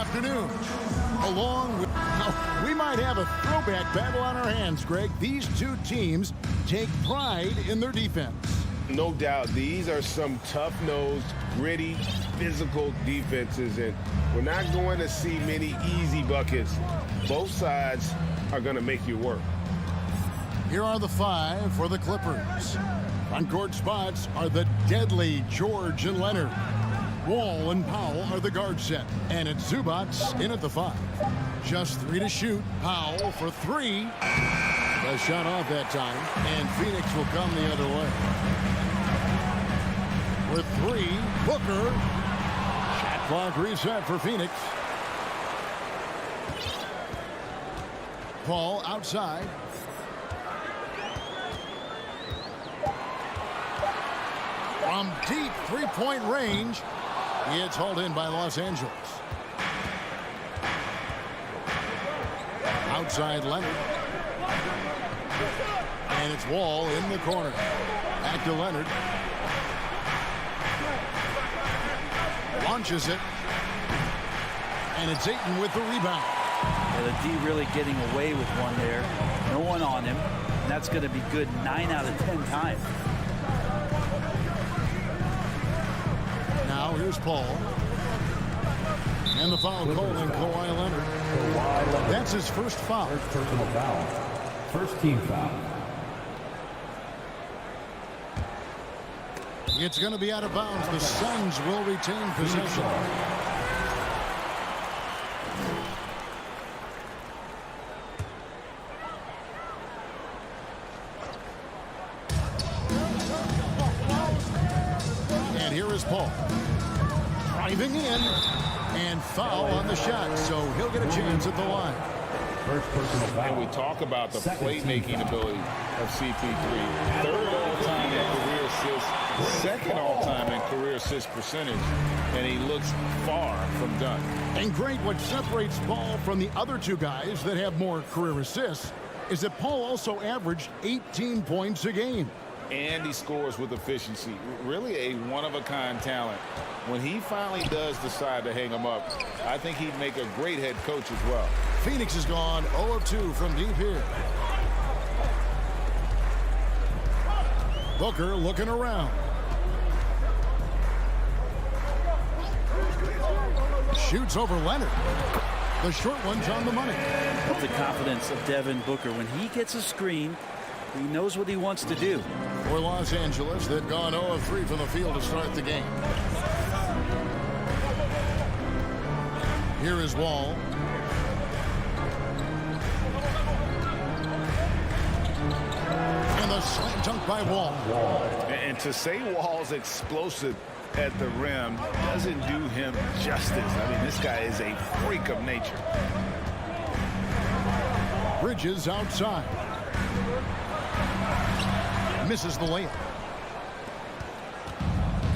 afternoon. Along with, we might have a throwback battle on our hands, Greg. These two teams take pride in their defense. No doubt, these are some tough-nosed, gritty, physical defenses, and we're not going to see many easy buckets. Both sides are going to make you work. Here are the five for the Clippers. Front court spots are the deadly George and Leonard. Wall and Powell are the guard set, and it's Zubats in at the 5. Just 3 to shoot. Powell for 3. A shot off that time, and Phoenix will come the other way. With 3, Booker. Shot clock reset for Phoenix. Paul outside. From deep three-point range, it's hauled in by Los Angeles. Outside Leonard. And it's Wall in the corner. Back to Leonard. Launches it. And it's Ayton with the rebound. Yeah, the D really getting away with one there. No one on him. And that's going to be good 9 out of 10 times. Now here's Paul. And the foul called on Kawhi Leonard. That's his first foul. First personal foul. First team foul. It's going to be out of bounds. The Suns will retain possession. And here is Paul. Driving in. And foul on the shot. So he'll get a chance at the line. First personal foul. And we talk about the playmaking ability of CP3. Third all-time in career assists, second all-time in career assist percentage, and he looks far from done. And great, what separates Paul from the other two guys that have more career assists is that Paul also averaged 18 points a game. And he scores with efficiency. Really a one-of-a-kind talent. When he finally does decide to hang him up, I think he'd make a great head coach as well. Phoenix has gone 0 of 2 from deep here. Booker looking around. Shoots over Leonard. The short one's on the money. That's the confidence of Devin Booker. When he gets a screen, he knows what he wants to do. For Los Angeles, they've gone 0 of 3 from the field to start the game. Here is Wall. And the slam dunk by Wall. And to say Wall's explosive at the rim doesn't do him justice. I mean, this guy is a freak of nature. Bridges outside. Misses the layup.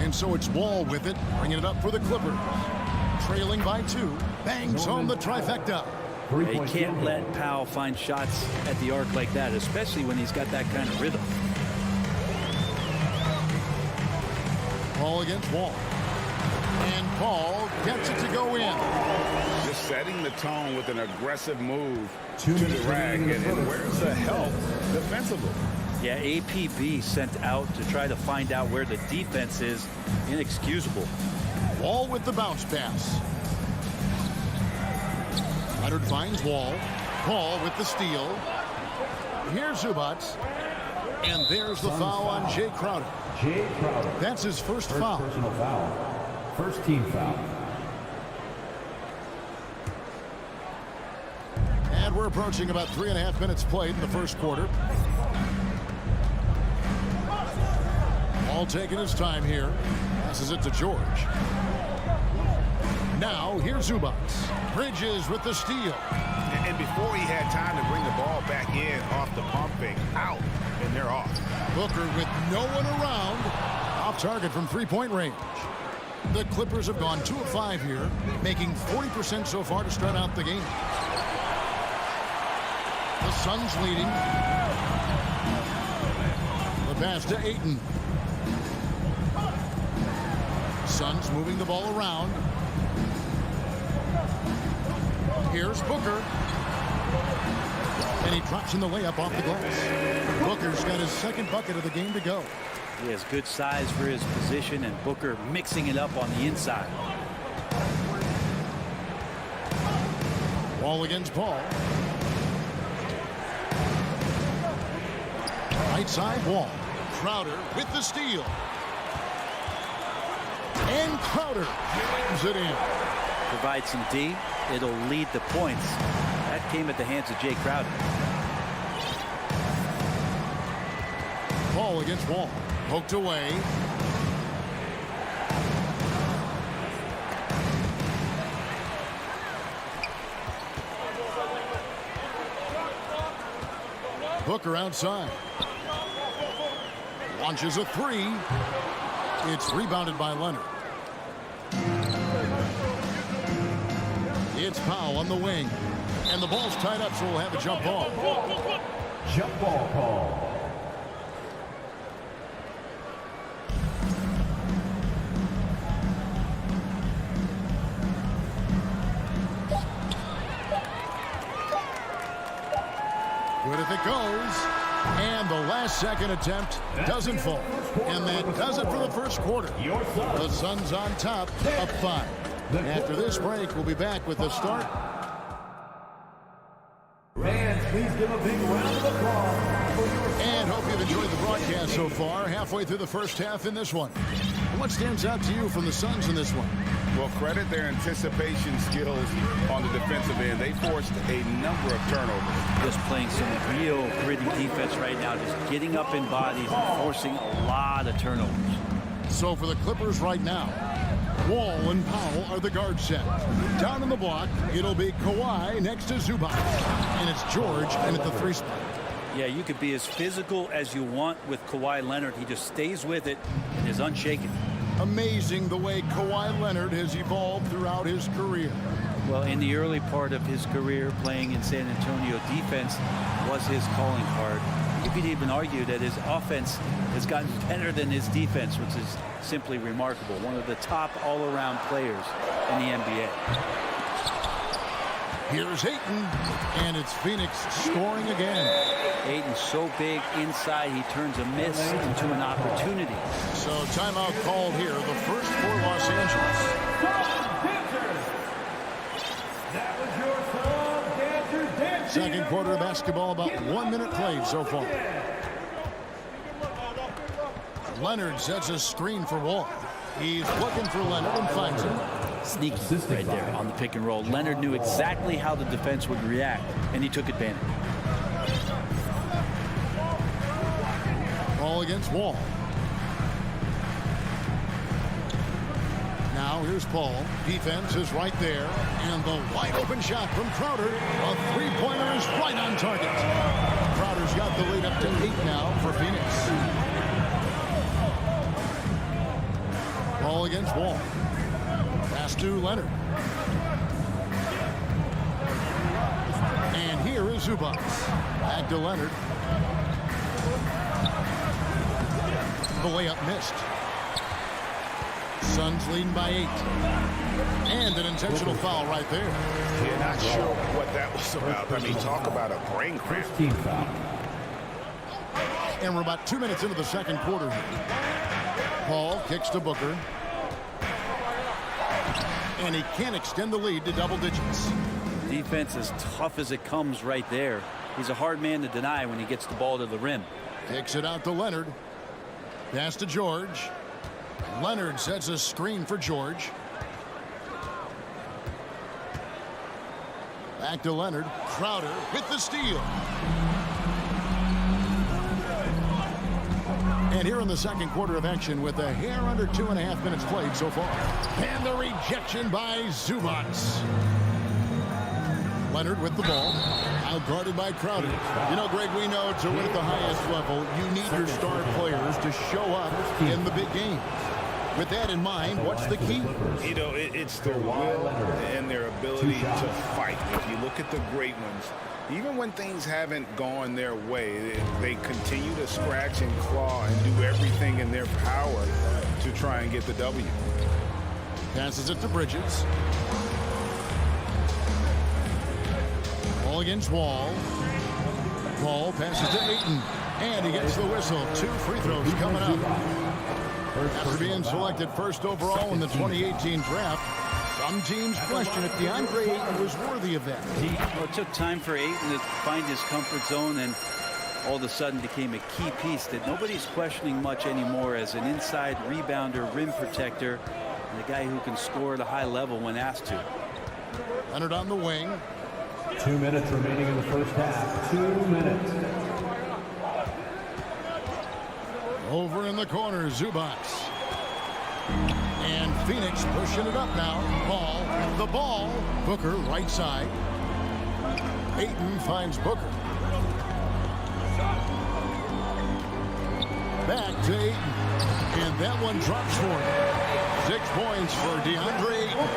And so it's Wall with it, bringing it up for the Clippers. Trailing by 2, bangs home the trifecta. He can't let Powell find shots at the arc like that, especially when he's got that kind of rhythm. Paul against Wall. And Paul gets it to go in. Just setting the tone with an aggressive move to the rack. And where's the help defensively? Yeah, APB sent out to try to find out where the defense is. Inexcusable. Wall with the bounce pass. Leonard finds Wall. Paul with the steal. Here's Zubats. And there's the foul on Jay Crowder. Jay Crowder. That's his first foul. Personal foul. First team foul. And we're approaching about 3.5 minutes played in the first quarter. All taking his time here. Passes it to George. Now here's Zubats. Bridges with the steal. And before he had time to bring the ball back in off the pump fake, out, and they're off. Booker with no one around. Off target from three-point range. The Clippers have gone 2 of 5 here, making 40% so far to start out the game. The Suns leading. The pass to Ayton. Suns moving the ball around. Here's Booker. And he drops in the layup off the glass. Booker's got his second bucket of the game to go. He has good size for his position, and Booker mixing it up on the inside. Wall against Paul. Right side, Wall. Crowder with the steal. And Crowder jams it in. Provide some D, it'll lead the points. That came at the hands of Jay Crowder. Paul against Wall. Poked away. Booker outside. Launches a three. It's rebounded by Leonard. It's Powell on the wing. And the ball's tied up, so we'll have a jump ball. Jump ball call. Good if it goes. And the last second attempt doesn't fall. And that does it for the first quarter. The Suns on top of 5. After this break, we'll be back with the start. Fans, please give a big round of applause. And hope you've enjoyed the broadcast so far. Halfway through the first half in this one. What stands out to you from the Suns in this one? Well, credit their anticipation skills on the defensive end. They forced a number of turnovers. Just playing some real gritty defense right now, just getting up in bodies and forcing a lot of turnovers. So for the Clippers right now, Wall and Powell are the guard set. Down in the block, it'll be Kawhi next to Zubac. And it's George in at the 3 spot. Yeah, you could be as physical as you want with Kawhi Leonard. He just stays with it and is unshaken. Amazing the way Kawhi Leonard has evolved throughout his career. Well, in the early part of his career, playing in San Antonio, defense was his calling card. You could even argue that his offense has gotten better than his defense, which is simply remarkable. One of the top all-around players in the NBA. Here's Ayton, and it's Phoenix scoring again. Ayton's so big inside, he turns a miss into an opportunity. So timeout called here, the first for Los Angeles. Second quarter of basketball, about 1 minute played so far. Leonard sets a screen for Wall. He's looking for Leonard and finds him. Sneaky right there on the pick and roll. Leonard knew exactly how the defense would react, and he took advantage. Ball against Wall. Now here's Paul. Defense is right there. And the wide open shot from Crowder. A three-pointer is right on target. Crowder's got the lead up to 8 now for Phoenix. Ball against Wall. Pass to Leonard. And here is Zubac. Back to Leonard. The layup missed. Suns leading by 8. And an intentional foul right there. Yeah, not sure what that was about. I mean, talk about a brain cramp. 15 foul. And we're about 2 minutes into the second quarter here. Paul kicks to Booker. And he can't extend the lead to double digits. Defense as tough as it comes right there. He's a hard man to deny when he gets the ball to the rim. Kicks it out to Leonard. Pass to George. Leonard sets a screen for George. Back to Leonard. Crowder with the steal. And here in the second quarter of action with a hair under 2.5 minutes played so far. And the rejection by Zubac. Leonard with the ball. Out guarded by Crowder. You know, Greg, we know to win at the highest level, you need your star players to show up in the big game. With that in mind, what's the key? You know, it's their will and their ability to fight. If you look at the great ones, even when things haven't gone their way, they continue to scratch and claw and do everything in their power to try and get the W. Passes it to Bridges. Ball against Wall. Wall passes to Ayton. And he gets the whistle. 2 free throws coming up. After being selected first overall in the 2018 draft, some teams question if DeAndre Ayton was worthy of that. Well, it took time for Ayton to find his comfort zone, and all of a sudden became a key piece that nobody's questioning much anymore as an inside rebounder, rim protector, and a guy who can score at a high level when asked to. Leonard on the wing. 2 minutes remaining in the first half. 2 minutes. Over in the corner, Zubac. And Phoenix pushing it up now. Ball, the ball. Booker, right side. Ayton finds Booker. Back to Ayton. And that one drops for him. 6 points for DeAndre Ayton.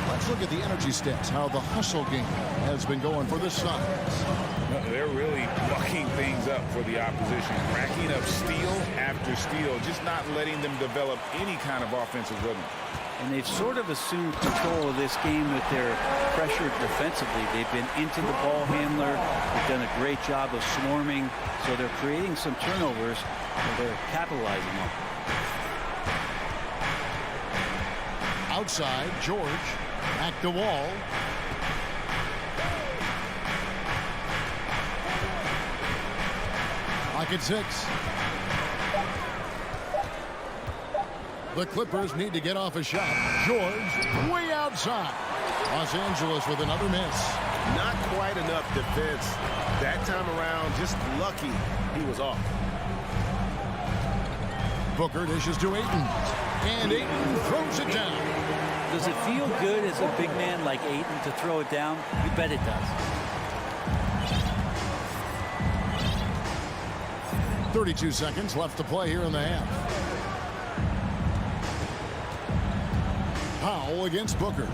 Let's look at the energy stats, how the hustle game has been going for the Suns. They're really bucking things up for the opposition, racking up steal after steal, just not letting them develop any kind of offensive rhythm. And they've sort of assumed control of this game with their pressure defensively. They've been into the ball handler. They've done a great job of swarming. So they're creating some turnovers that they're capitalizing on. Outside, George. Back to Wall. Lock at 6. The Clippers need to get off a shot. George way outside. Los Angeles with another miss. Not quite enough defense. That time around, just lucky he was off. Booker dishes to Ayton. And Ayton throws it down. Does it feel good as a big man like Ayton to throw it down? You bet it does. 32 seconds left to play here in the half. Powell against Booker.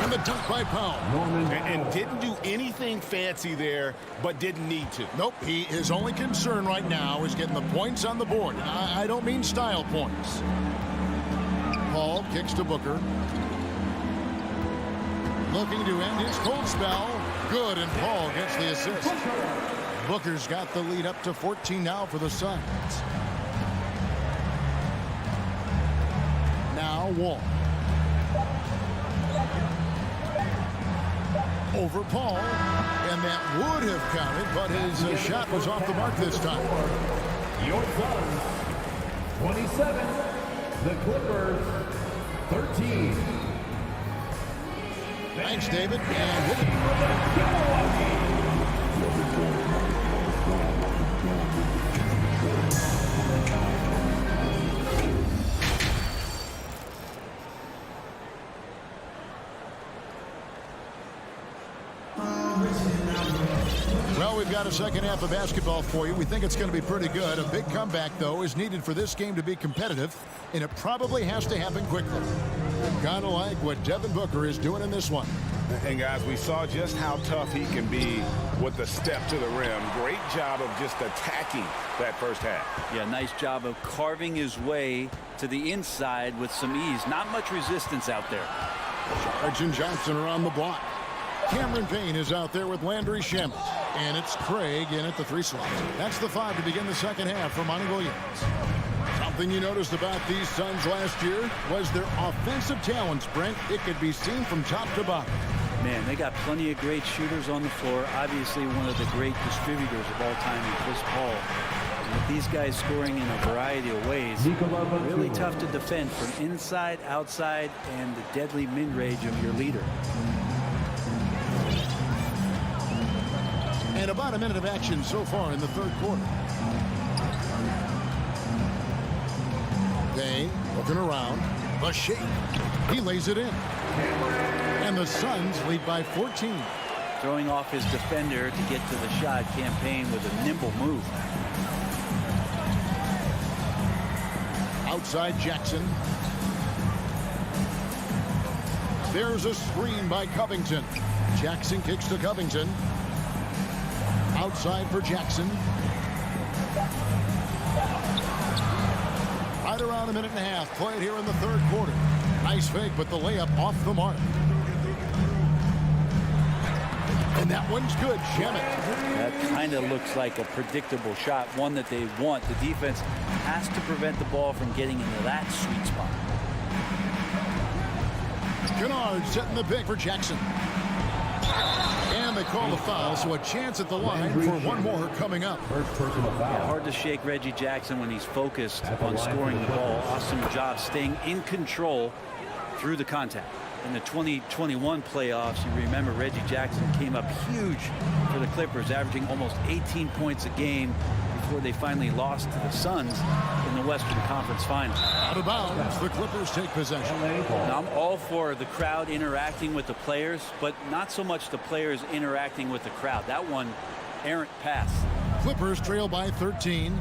And the dunk by Powell. And didn't do anything fancy there, but didn't need to. Nope, his only concern right now is getting the points on the board. I don't mean style points. Paul kicks to Booker. Looking to end his cold spell. Good, and Paul gets the assist. Booker's got the lead up to 14 now for the Suns. Now Wall. Over Paul. And that would have counted, but his shot was off the mark this time. Your Suns, 27. The Clippers, 13. Thanks, David. And hit it. Well, we've got a second half of basketball for you. We think it's going to be pretty good. A big comeback, though, is needed for this game to be competitive, and it probably has to happen quickly. Kind of like what Devin Booker is doing in this one. And, guys, we saw just how tough he can be with the step to the rim. Great job of just attacking that first half. Yeah, nice job of carving his way to the inside with some ease. Not much resistance out there. Sarge and Johnson are on the block. Cameron Payne is out there with Landry Shamet. And it's Craig in at the 3 slot. That's the 5 to begin the second half for Monty Williams. Something you noticed about these Suns last year was their offensive talents, Brent. It could be seen from top to bottom. Man, they got plenty of great shooters on the floor. Obviously, one of the great distributors of all time in Chris Paul. And with these guys scoring in a variety of ways, really tough to defend from inside, outside, and the deadly mid-range of your leader. And about a minute of action so far in the third quarter. They looking around. The shake. He lays it in. And the Suns lead by 14. Throwing off his defender to get to the shot. Campaign with a nimble move. Outside Jackson. There's a screen by Covington. Jackson kicks to Covington. Outside for Jackson. Right around a minute and a half played here in the third quarter. Nice fake, but the layup off the mark. And that one's good. Shemet. That kind of looks like a predictable shot, one that they want. The defense has to prevent the ball from getting into that sweet spot. Kennard setting the pick for Jackson. And they call the foul, so a chance at the line for one more coming up. First personal foul. Yeah, hard to shake Reggie Jackson when he's focused on scoring the ball. Awesome job staying in control through the contact. In the 2021 playoffs, you remember Reggie Jackson came up huge for the Clippers, averaging almost 18 points a game before they finally lost to the Suns in the Western Conference Finals. Out of bounds, the Clippers take possession. Now, I'm all for the crowd interacting with the players, but not so much the players interacting with the crowd. That one, errant pass. Clippers trail by 13.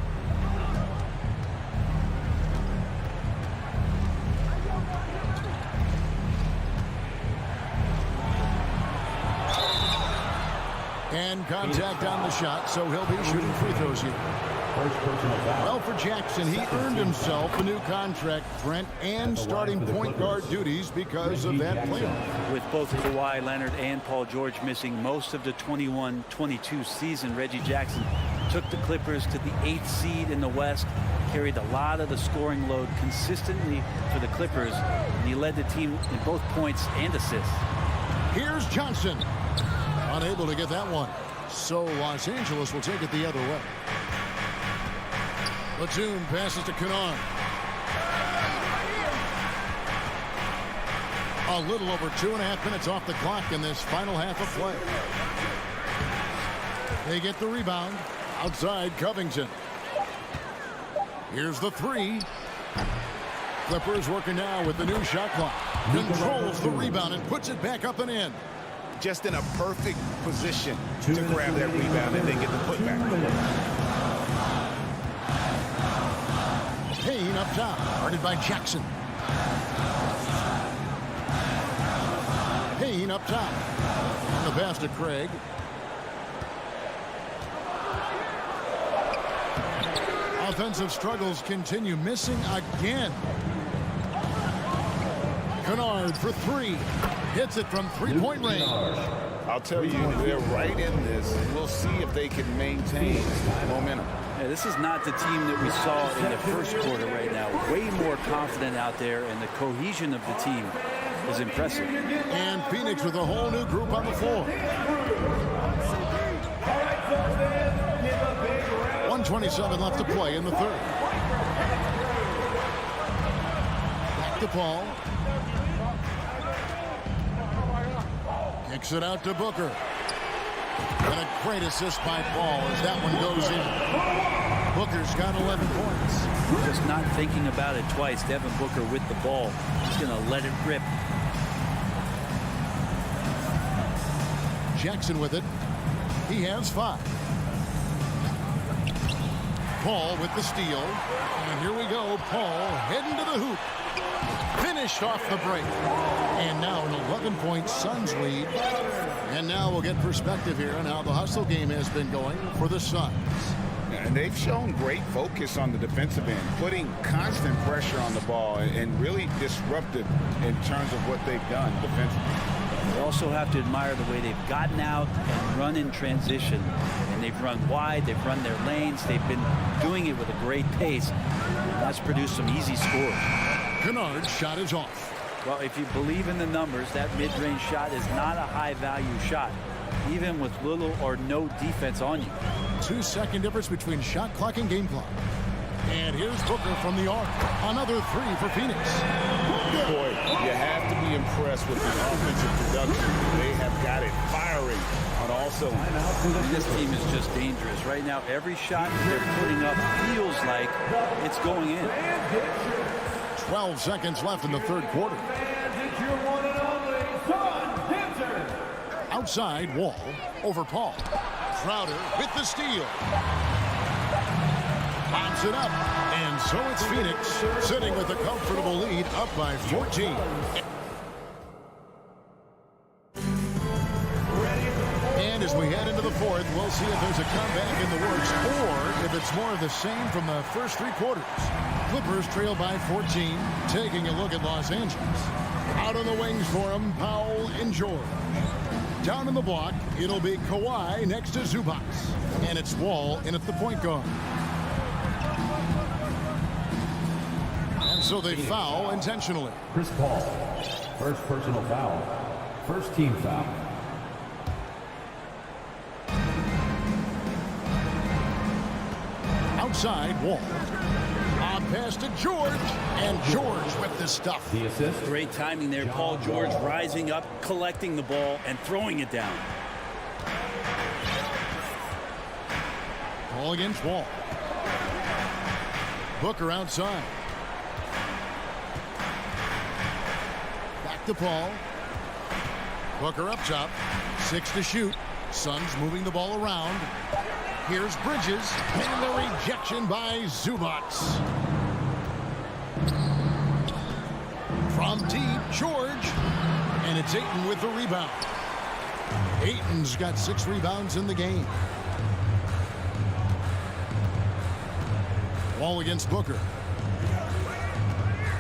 And contact on the shot, so he'll be shooting free throws here. First personal foul. Well, for Jackson, he earned himself a new contract, Brent, and starting point guard duties because of that playoff. With both Kawhi Leonard and Paul George missing most of the 21-22 season, Reggie Jackson took the Clippers to the 8th seed in the West, carried a lot of the scoring load consistently for the Clippers, and he led the team in both points and assists. Here's Johnson. Unable to get that one. So Los Angeles will take it the other way. Batum passes to Kennard. A little over 2.5 minutes off the clock in this final half of play. They get the rebound. Outside Covington. Here's the three. Clippers working now with the new shot clock. Controls the rebound and puts it back up and in. Just in a perfect position to grab that rebound and then get the putback. Payne up top, guarded by Jackson. Payne up top. And the pass to Craig. Offensive struggles continue, missing again. Kennard for three. Hits it from three-point range. I'll tell you, they're right in this. We'll see if they can maintain momentum. Yeah, this is not the team that we saw in the first quarter right now. Way more confident out there, and the cohesion of the team is impressive. And Phoenix with a whole new group on the floor. 1:27 left to play in the third. Back to Paul. Kicks it out to Booker. And a great assist by Paul as that one goes in. Booker's got 11 points. Just not thinking about it twice. Devin Booker with the ball. He's going to let it rip. Jackson with it. He has 5. Paul with the steal. And here we go. Paul heading to the hoop. Finished off the break. And now an 11-point Suns lead. And now we'll get perspective here on how the hustle game has been going for the Suns. And they've shown great focus on the defensive end, putting constant pressure on the ball and really disruptive in terms of what they've done defensively. They also have to admire the way they've gotten out and run in transition. And they've run wide, they've run their lanes, they've been doing it with a great pace. And that's produced some easy scores. Kennard's shot is off. Well, if you believe in the numbers, that mid-range shot is not a high-value shot, even with little or no defense on you. 2-second difference between shot clock and game clock. And here's Booker from the arc. Another three for Phoenix. Boy, you have to be impressed with the offensive production. They have got it firing on all cylinders. This team is just dangerous. Right now, every shot they're putting up feels like it's going in. 12 seconds left in the third quarter. Outside, Wall over Paul. Crowder with the steal. Pops it up. And so it's Phoenix sitting with a comfortable lead up by 14. And as we head into the fourth. We'll see if there's a comeback in the works or if it's more of the same from the first three quarters. Clippers trail by 14. Taking a look at Los Angeles. Out on the wings for them, Powell and George. Down in the block, it'll be Kawhi next to Zubac. And it's Wall in at the point guard. And so they foul intentionally. Chris Paul, first personal foul. First team foul. Outside, Wall. On pass to George. And George with the stuff. The assist. Great timing there. Paul George rising up, collecting the ball, and throwing it down. Ball against Wall. Booker outside. Back to Paul. Booker up top. 6 to shoot. Suns moving the ball around. Here's Bridges. And the rejection by Zubac. From deep, George. And it's Ayton with the rebound. Ayton's got 6 rebounds in the game. Wall against Booker.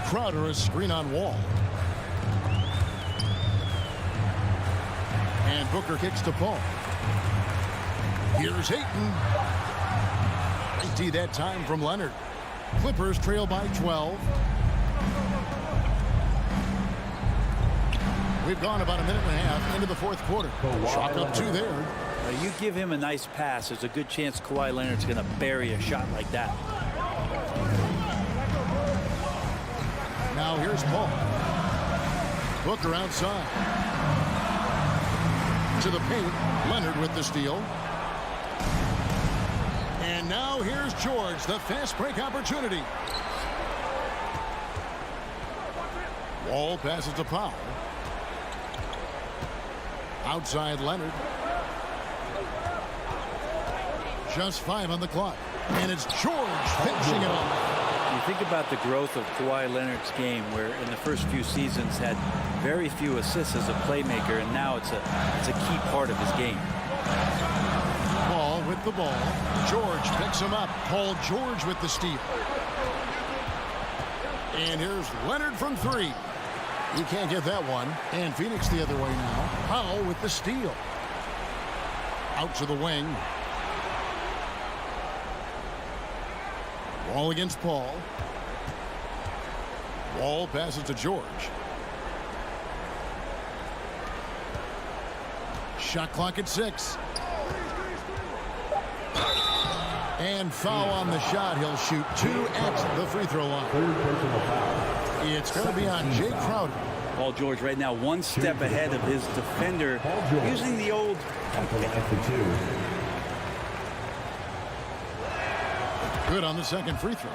Crowder a screen on Wall. And Booker kicks to Paul. Here's Ayton. Great that time from Leonard. Clippers trail by 12. We've gone about a minute and a half into the fourth quarter. Chalk up 2 there. You give him a nice pass, there's a good chance Kawhi Leonard's going to bury a shot like that. Now here's Paul. Booker outside. To the paint. Leonard with the steal. And now here's George, the fast break opportunity. Wall passes to Powell. Outside Leonard. Just 5 on the clock. And it's George finishing it off. You think about the growth of Kawhi Leonard's game, where in the first few seasons had very few assists as a playmaker, and now it's a key part of his game. Paul with the ball. George picks him up. Paul George with the steal. And here's Leonard from 3. He can't get that one. And Phoenix the other way now. Powell with the steal. Out to the wing. Wall against Paul. Wall passes to George. Shot clock at 6. And foul on the shot. He'll shoot 2 at the free throw line. It's going to be on Jay Crowder. Paul George right now 1 step ahead of his defender, using the old... At the line for 2. Good on the second free throw.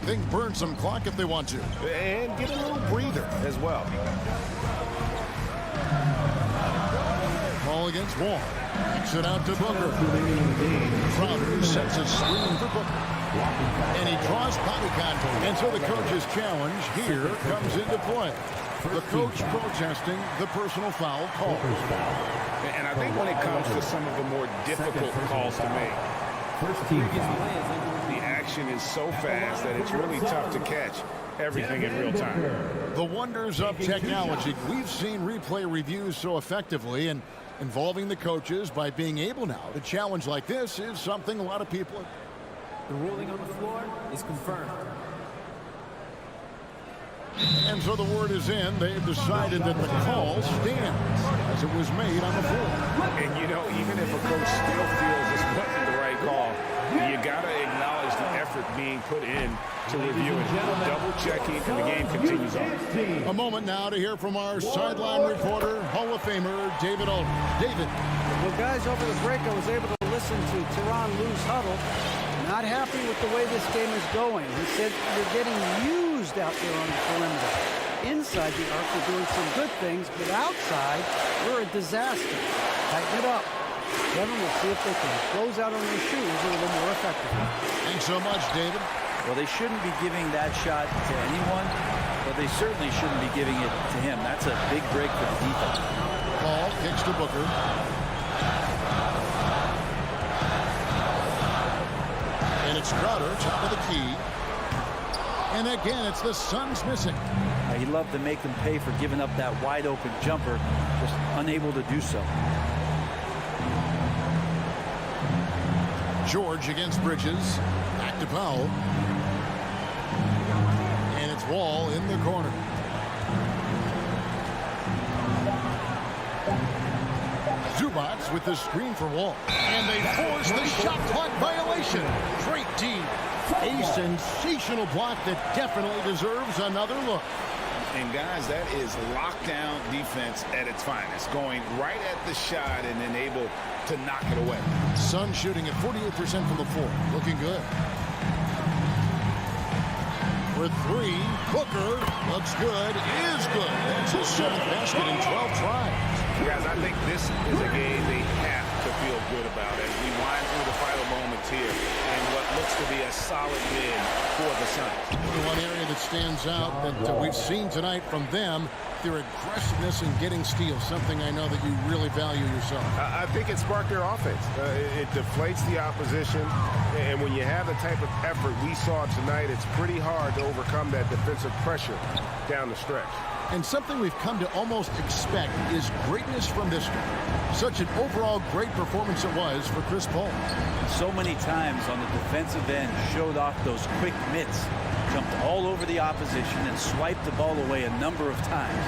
They can burn some clock if they want to. And get a little breather as well. Ball against Wall. Kicks it out to Booker. Crowder sets a screen for Booker. And he draws body contact. And so the coach's challenge here comes into play. The coach protesting the personal foul call. And I think when it comes to some of the more difficult calls to make, First team foul. the action is so fast that it's really tough to catch everything in real time. The wonders of technology. We've seen replay reviews so effectively, and involving the coaches by being able now to challenge like this is something a lot of people... The ruling on the floor is confirmed. And so the word is in. They've decided that the call stands as it was made on the floor. And, you know, even if a coach still feels this wasn't the right call, you got to acknowledge the effort being put in to review it, double-checking, and the game continues on. A moment now to hear from our sideline reporter, Hall of Famer David Aldridge. David. Well, guys, over the break, I was able to listen to Tyronn Lue's huddle. Not happy with the way this game is going. He said you're getting used out there on the perimeter. Inside the arc, we're doing some good things, but outside, we're a disaster. Tighten it up. Kevin, we'll see if they can close out on their shoes a little more effectively. Thanks so much, David. Well, they shouldn't be giving that shot to anyone, Well, they certainly shouldn't be giving it to him. That's a big break for the defense. Ball kicks to Booker. And it's Crowder, top of the key. And again, it's the Suns missing. He loved to make them pay for giving up that wide open jumper, just unable to do so. George against Bridges. Back to Powell. And it's Wall in the corner. Zubats with the screen for Wall. And they force the shot clock violation. Great team. A sensational block that definitely deserves another look. And guys, that is lockdown defense at its finest. Going right at the shot and then able to knock it away. Sun shooting at 48% from the floor. Looking good. For three, Booker looks good, is good. That's his 7th basket in 12 tries. Guys, I think this is a game they have to feel good about as we wind through the final moments here in what looks to be a solid win for the Suns. The one area that stands out that we've seen tonight from them, their aggressiveness in getting steals, something I know that you really value yourself. I think it sparked their offense. It deflates the opposition, and when you have the type of effort we saw tonight, it's pretty hard to overcome that defensive pressure down the stretch. And something we've come to almost expect is greatness from this guy. Such an overall great performance it was for Chris Paul. So many times on the defensive end, showed off those quick mitts, jumped all over the opposition and swiped the ball away a number of times.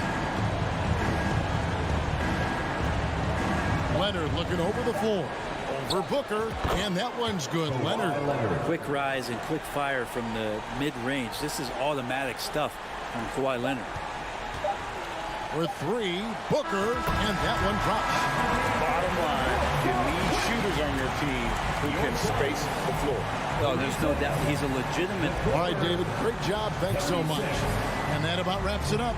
Leonard looking over the floor. Over Booker, and that one's good. Leonard. Quick rise and quick fire from the mid-range. This is automatic stuff from Kawhi Leonard. For three, Booker, and that one drops. Bottom line, you need shooters on your team who can space the floor. Oh, there's no doubt he's a legitimate. All right, David, great job. Thanks so much. And that about wraps it up.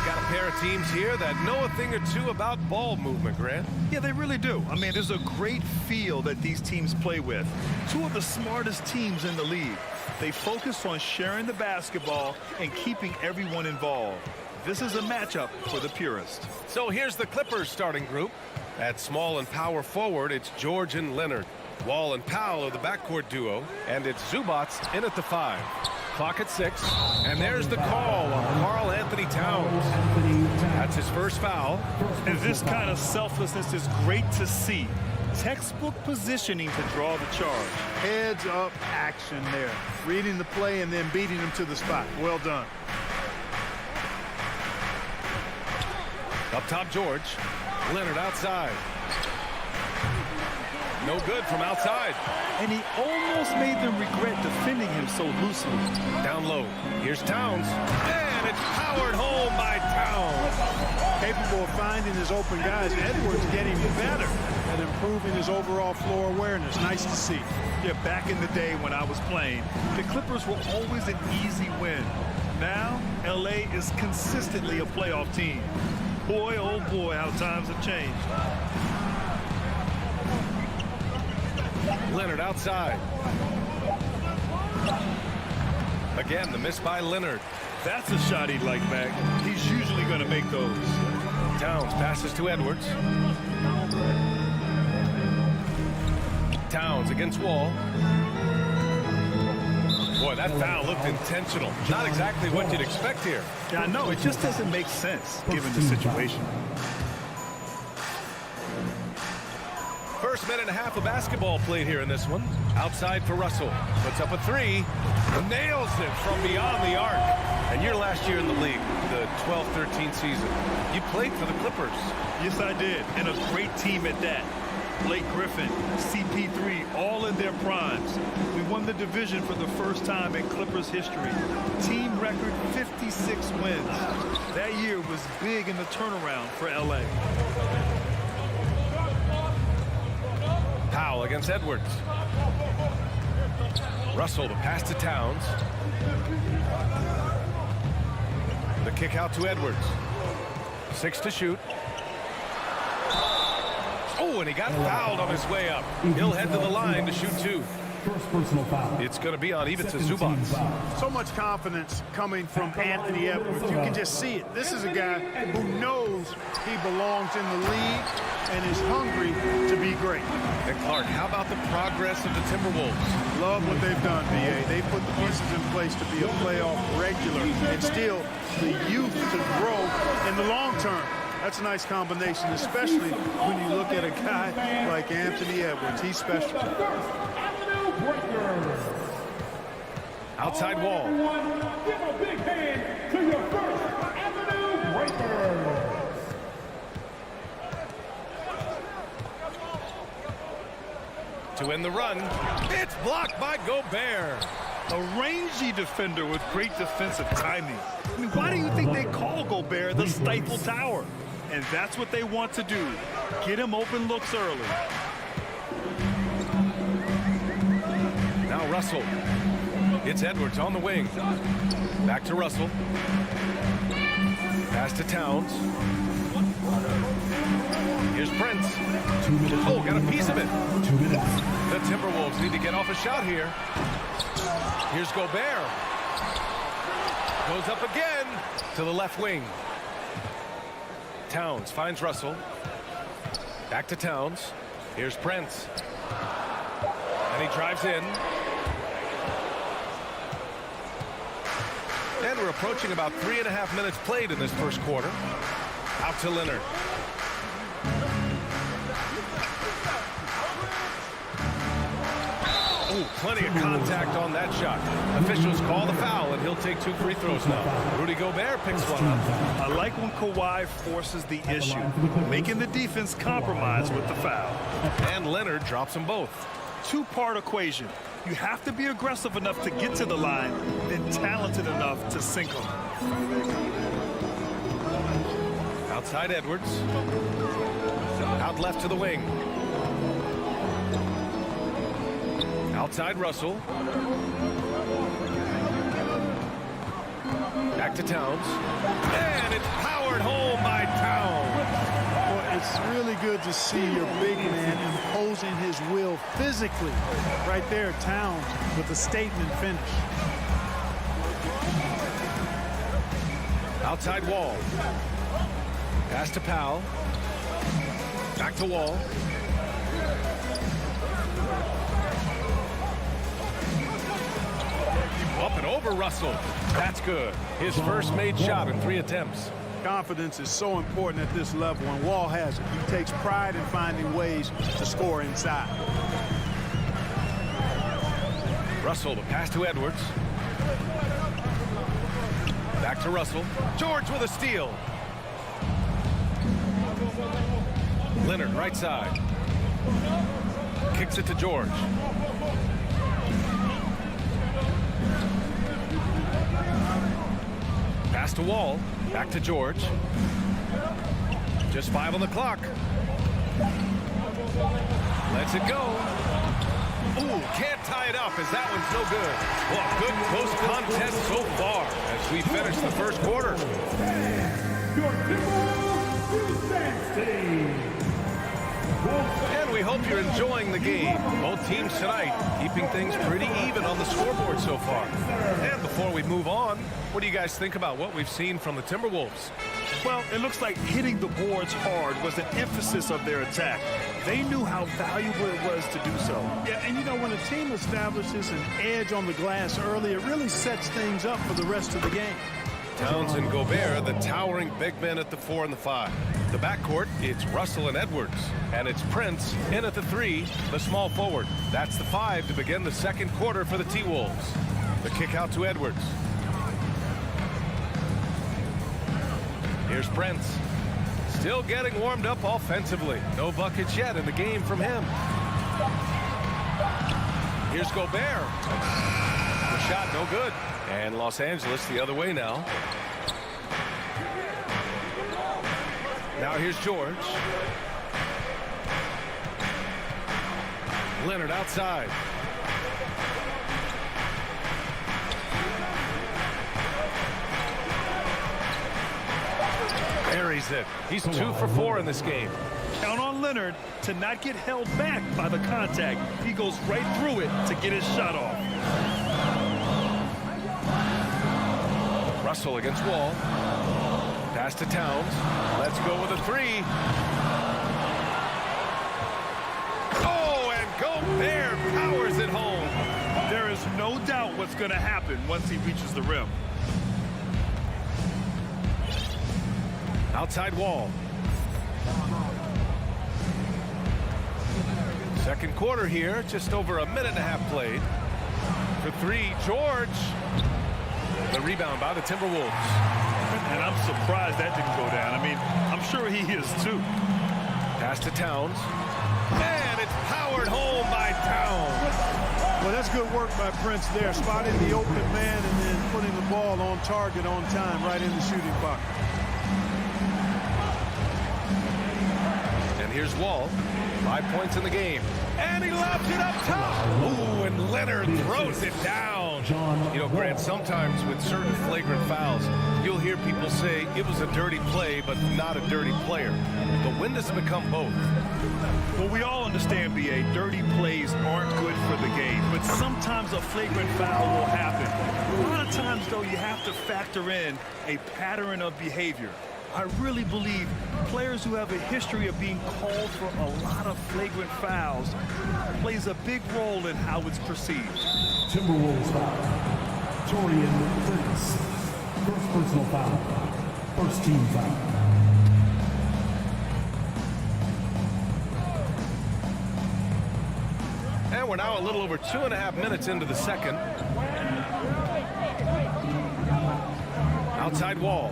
got a pair of teams here that know a thing or two about ball movement, Grant. Yeah, they really do. I mean, there's a great feel that these teams play with. Two of the smartest teams in the league. They focus on sharing the basketball and keeping everyone involved. This is a matchup for the purist. So here's the Clippers starting group. At small and power forward, it's George and Leonard. Wall and Powell are the backcourt duo, and it's Zubats in at the 5. Clock at 6, and there's the call on Karl Anthony Towns. That's his first foul. And this kind of selflessness is great to see. Textbook positioning to draw the charge. Heads up action there. Reading the play and then beating him to the spot. Well done. Up top, George. Leonard outside. No good from outside. And he almost made them regret defending him so loosely. Down low. Here's Towns. And it's powered home by Towns. Capable of finding his open guys. Edwards getting better at improving his overall floor awareness. Nice to see. Yeah, back in the day when I was playing, the Clippers were always an easy win. Now, LA is consistently a playoff team. Boy, oh boy, how times have changed. Leonard outside. Again, the miss by Leonard. That's a shot he'd like back. He's usually going to make those. Towns passes to Edwards. Towns against Wall. Boy, that foul looked intentional. Not exactly what you'd expect here. Yeah, I know. It just doesn't make sense given the situation. First minute and a half of basketball played here in this one. Outside for Russell. Puts up a 3. Nails it from beyond the arc. And your last year in the league, the 12-13 season, you played for the Clippers. Yes, I did. And a great team at that. Blake Griffin, CP3, all in their primes. We won the division for the first time in Clippers history. Team record 56 wins. That year was big in the turnaround for LA. Powell against Edwards. Russell, the pass to Towns. The kick out to Edwards. 6 to shoot. Oh, and he got fouled on his way up. He'll head to the line to shoot 2. First personal foul. It's going to be on Ivica Zubats. So much confidence coming from Anthony Edwards. You can just see it. This is a guy who knows he belongs in the league and is hungry to be great. And Clark, how about the progress of the Timberwolves? Love what they've done, B.A. They put the pieces in place to be a playoff regular and still the youth to grow in the long term. That's a nice combination, especially when you look at a guy like Anthony Edwards. He's special. Outside Wall. Give a big hand to your first Avenue Breaker. To end the run. It's blocked by Gobert. A rangy defender with great defensive timing. I mean, why do you think they call Gobert the Stifle Tower? And that's what they want to do. Get him open looks early. Now Russell. It's Edwards on the wing. Back to Russell. Pass to Towns. Here's Prince. Oh, got a piece of it. The Timberwolves need to get off a shot here. Here's Gobert. Goes up again to the left wing. Towns finds Russell. Back to Towns. Here's Prince. And he drives in. And we're approaching about 3.5 minutes played in this first quarter. Out to Leonard. Ooh, plenty of contact on that shot. Officials call the foul, and he'll take 2 free throws now. Rudy Gobert picks one up. I like when Kawhi forces the issue, making the defense compromise with the foul. And Leonard drops them both. Two-part equation. You have to be aggressive enough to get to the line, then talented enough to sink them. Outside Edwards. Out left to the wing. Outside Russell. Back to Towns. And it's powered home by Towns. Well, it's really good to see your big man imposing his will physically. Right there, Towns with a statement finish. Outside Wall. Pass to Powell. Back to Wall. Up and over Russell. That's good. His first made shot in 3 attempts. Confidence is so important at this level, and Wall has it. He takes pride in finding ways to score inside. Russell, the pass to Edwards. Back to Russell. George with a steal. Leonard, right side. Kicks it to George. Pass to Wall. Back to George. Just 5 on the clock. Lets it go. Ooh, can't tie it up as that one's no good. Well, good close contest so far as we finish the first quarter. Your Timberwolves defense team. And we hope you're enjoying the game. Both teams tonight keeping things pretty even on the scoreboard so far. And before we move on, what do you guys think about what we've seen from the Timberwolves? Well, it looks like hitting the boards hard was an emphasis of their attack. They knew how valuable it was to do so. Yeah, and you know, when a team establishes an edge on the glass early, it really sets things up for the rest of the game. Towns and Gobert, the towering big men at the 4 and the 5. The backcourt, it's Russell and Edwards. And it's Prince in at the 3, the small forward. That's the 5 to begin the second quarter for the T-Wolves. The kick out to Edwards. Here's Prince. Still getting warmed up offensively. No buckets yet in the game from him. Here's Gobert. The shot no good. And Los Angeles the other way now. Now here's George. Leonard outside. Buries it. He's 2 for 4 in this game. Count on Leonard to not get held back by the contact. He goes right through it to get his shot off. Russell against Wall. Pass to Towns. Let's go with a 3. Oh, and Gobert powers it home. There is no doubt what's going to happen once he reaches the rim. Outside Wall. Second quarter here, just over a minute and a half played. For 3, George. The rebound by the Timberwolves. And I'm surprised that didn't go down. I mean, I'm sure he is too. Pass to Towns. And it's powered home by Towns. Well, that's good work by Prince there, spotting the open man and then putting the ball on target on time right in the shooting pocket. And here's Wall. 5 points in the game. And he lobs it up top. Ooh, and Leonard throws it down. You know, Grant, sometimes with certain flagrant fouls, you'll hear people say it was a dirty play, but not a dirty player. But when does it become both? Well, we all understand, B.A., dirty plays aren't good for the game, but sometimes a flagrant foul will happen. A lot of times, though, you have to factor in a pattern of behavior. I really believe players who have a history of being called for a lot of flagrant fouls plays a big role in how it's perceived. Timberwolves foul. Torian Prince. First personal foul. First team foul. And we're now a little over 2.5 minutes into the second. Outside Wall.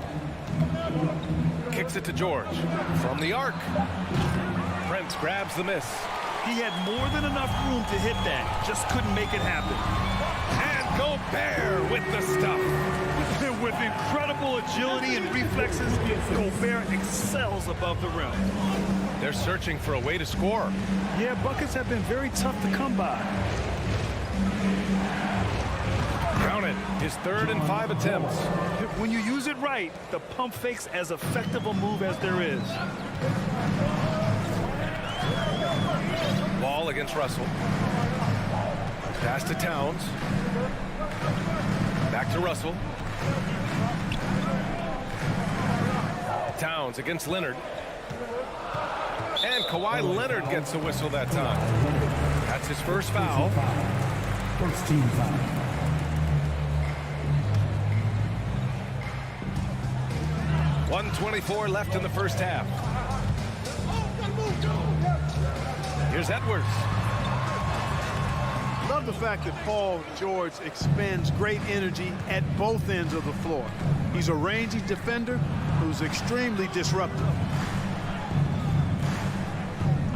Kicks it to George. From the arc. Prince grabs the miss. He had more than enough room to hit that. Just couldn't make it happen. And Gobert with the stuff. With incredible agility and reflexes, Gobert excels above the rim. They're searching for a way to score. Yeah, buckets have been very tough to come by. Count it. His 3rd and 5 attempts. When you use it right, the pump fake's as effective a move as there is. Ball against Russell. Pass to Towns. Back to Russell. Towns against Leonard. And Kawhi Leonard gets the whistle that time. That's his first foul. First team foul. .124 left in the first half. Here's Edwards. Love the fact that Paul George expends great energy at both ends of the floor. He's a rangy defender who's extremely disruptive.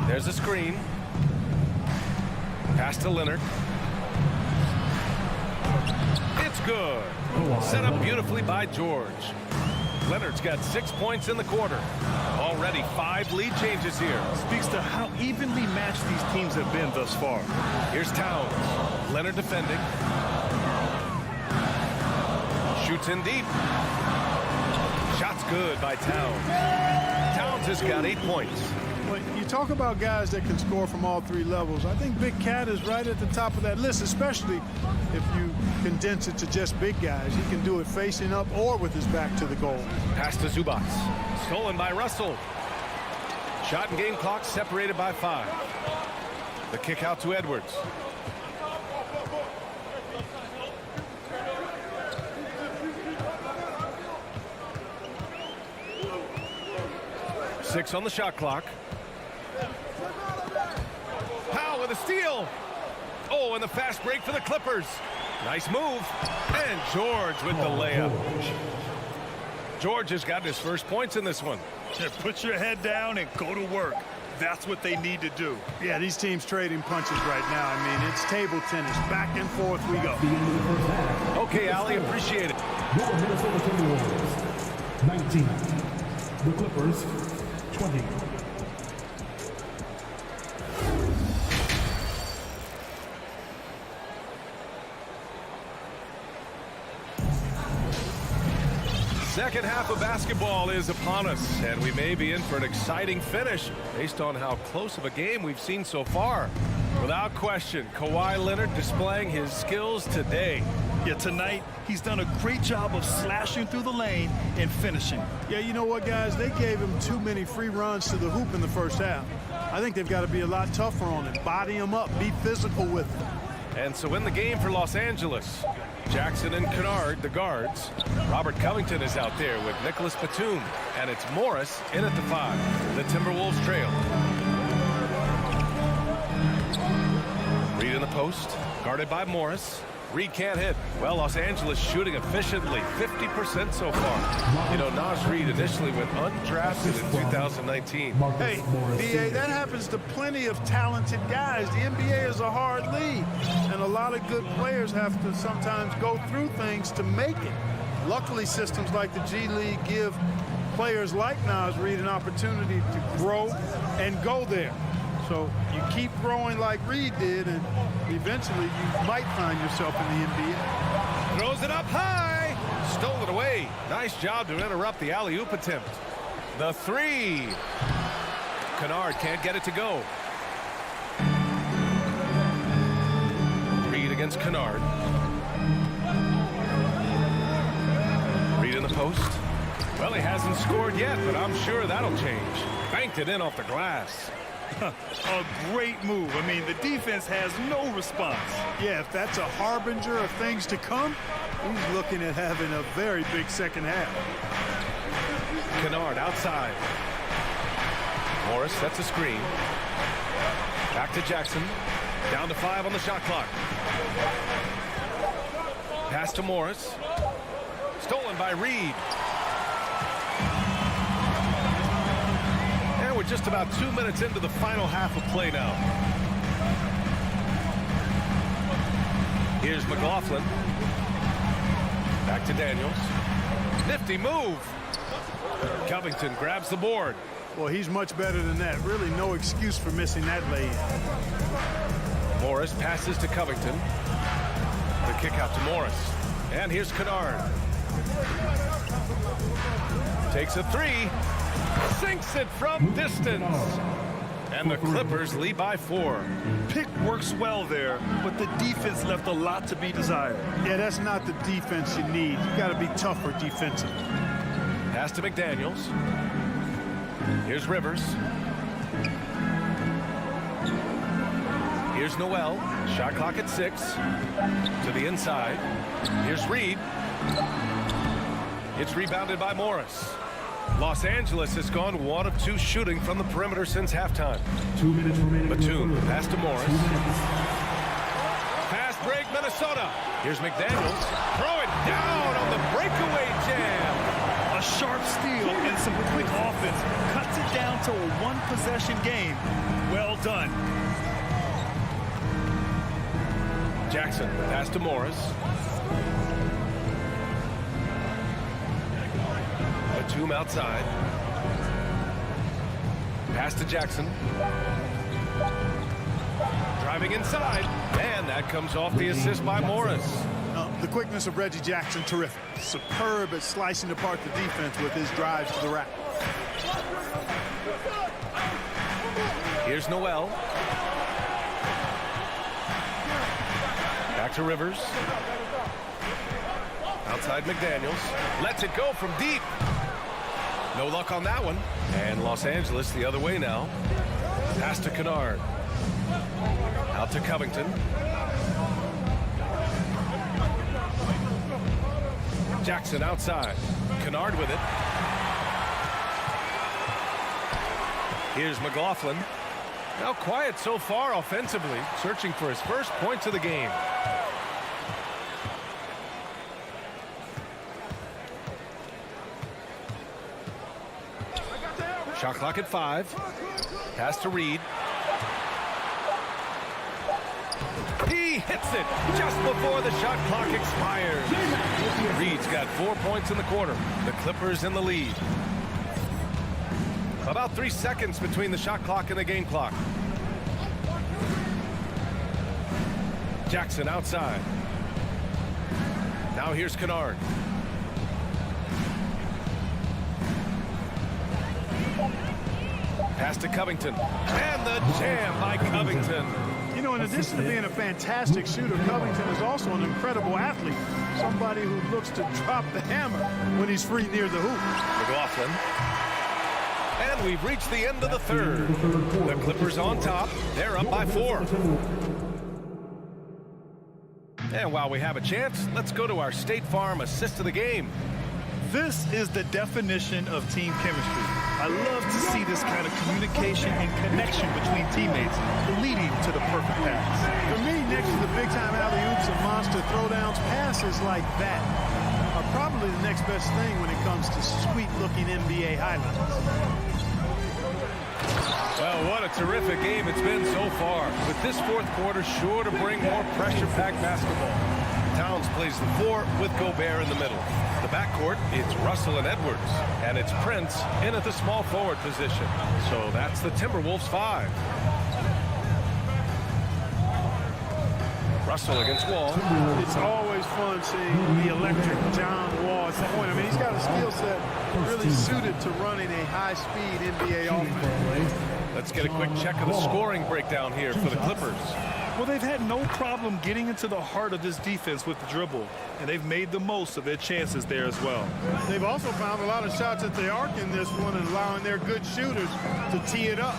There's a screen. Pass to Leonard. It's good. Set up beautifully by George. Leonard's got 6 points in the quarter. Already 5 lead changes here. Speaks to how evenly matched these teams have been thus far. Here's Towns. Leonard defending. Shoots in deep. Shot's good by Towns. Towns has got 8 points. When you talk about guys that can score from all 3 levels, I think Big Cat is right at the top of that list, especially if you condense it to just big guys. He can do it facing up or with his back to the goal. Pass to Zubac. Stolen by Russell. Shot and game clock separated by 5. The kick out to Edwards. Six on the shot clock. Powell with a steal. Oh, and the fast break for the Clippers. Nice move. And George with the layup. George has got his first points in this one. Put your head down and go to work. That's what they need to do. Yeah, these teams trading punches right now. I mean, it's table tennis. Back and forth we go. Okay, Ali, appreciate it. Your Minnesota Timberwolves, 19. The Clippers, 20. Second half of basketball is upon us, and we may be in for an exciting finish based on how close of a game we've seen so far. Without question, Kawhi Leonard displaying his skills today. Yeah, tonight he's done a great job of slashing through the lane and finishing. Yeah, you know what, guys? They gave him too many free runs to the hoop in the first half. I think they've got to be a lot tougher on him. Body him up. Be physical with him. And so in the game for Los Angeles, Jackson and Kennard, the guards. Robert Covington is out there with Nicholas Batum. And it's Morris in at the 5. The Timberwolves trail. Reed in the post, guarded by Morris. Reed can't hit. Well, Los Angeles shooting efficiently, 50% so far. You know, Naz Reid initially went undrafted in 2019. Hey, B.A., that happens to plenty of talented guys. The NBA is a hard league, and a lot of good players have to sometimes go through things to make it. Luckily, systems like the G League give players like Naz Reid an opportunity to grow and go there. So you keep growing like Reed did, and eventually you might find yourself in the NBA. Throws it up high. Stole it away. Nice job to interrupt the alley-oop attempt. The 3. Kennard can't get it to go. Reed against Kennard. Reed in the post. Well, he hasn't scored yet, but I'm sure that'll change. Banked it in off the glass. A great move. I mean, the defense has no response. Yeah, if that's a harbinger of things to come, he's looking at having a very big second half. Kennard outside. Morris sets a screen. Back to Jackson. Down to 5 on the shot clock. Pass to Morris. Stolen by Reed. And we're just about 2 minutes into the final half of play now. Here's McLaughlin. Back to Daniels. Nifty move. Covington grabs the board. Well, he's much better than that. Really no excuse for missing that lay-in. Morris passes to Covington. The kick out to Morris. And here's Kennard. Takes a three. Sinks it from distance. And the Clippers lead by 4. Pick works well there, but the defense left a lot to be desired. Yeah, that's not the defense you need. You got to be tougher defensively. Pass to McDaniels. Here's Rivers. Here's Noel. Shot clock at 6. To the inside. Here's Reed. It's rebounded by Morris. Los Angeles has gone 1 of 2 shooting from the perimeter since halftime. 2 minutes remaining. Batum, pass to Morris. 2 minutes. Fast break, Minnesota. Here's McDaniels. Throw it down on the breakaway jam. A sharp steal and some quick offense cuts it down to a 1-possession game. Well done. Jackson, pass to Morris. Batum outside. Pass to Jackson. Driving inside. And that comes off the assist by Morris. The quickness of Reggie Jackson, terrific. Superb at slicing apart the defense with his drives to the rack. Here's Noel. Back to Rivers. Outside McDaniels. Lets it go from deep. No luck on that one. And Los Angeles the other way now. Pass to Kennard. Out to Covington. Jackson outside. Kennard with it. Here's McLaughlin. Now quiet so far offensively, searching for his first points of the game. Shot clock at 5. Pass to Reed. He hits it just before the shot clock expires. Reed's got 4 points in the quarter. The Clippers in the lead. About 3 seconds between the shot clock and the game clock. Jackson outside. Now here's Kennard. Pass to Covington. And the jam by Covington. You know, in addition to being a fantastic shooter, Covington is also an incredible athlete. Somebody who looks to drop the hammer when he's free near the hoop. McLaughlin. And we've reached the end of the third. The Clippers on top. They're up by 4. And while we have a chance, let's go to our State Farm assist of the game. This is the definition of team chemistry. I love to see this kind of communication and connection between teammates leading to the perfect pass. For me, next to the big-time alley-oops and monster throwdowns, passes like that are probably the next best thing when it comes to sweet-looking NBA highlights. Well, what a terrific game it's been so far. With this fourth quarter sure to bring more pressure-packed basketball. Towns plays the 4 with Gobert in the middle. The backcourt, it's Russell and Edwards. And it's Prince in at the small forward position. So that's the Timberwolves 5. Russell against Wall. It's always fun seeing the electric John Wall at the point. I mean, he's got a skill set really suited to running a high-speed NBA offense. Let's get a quick check of the scoring breakdown here for the Clippers. Well, they've had no problem getting into the heart of this defense with the dribble, and they've made the most of their chances there as well. They've also found a lot of shots at the arc in this one and allowing their good shooters to tee it up.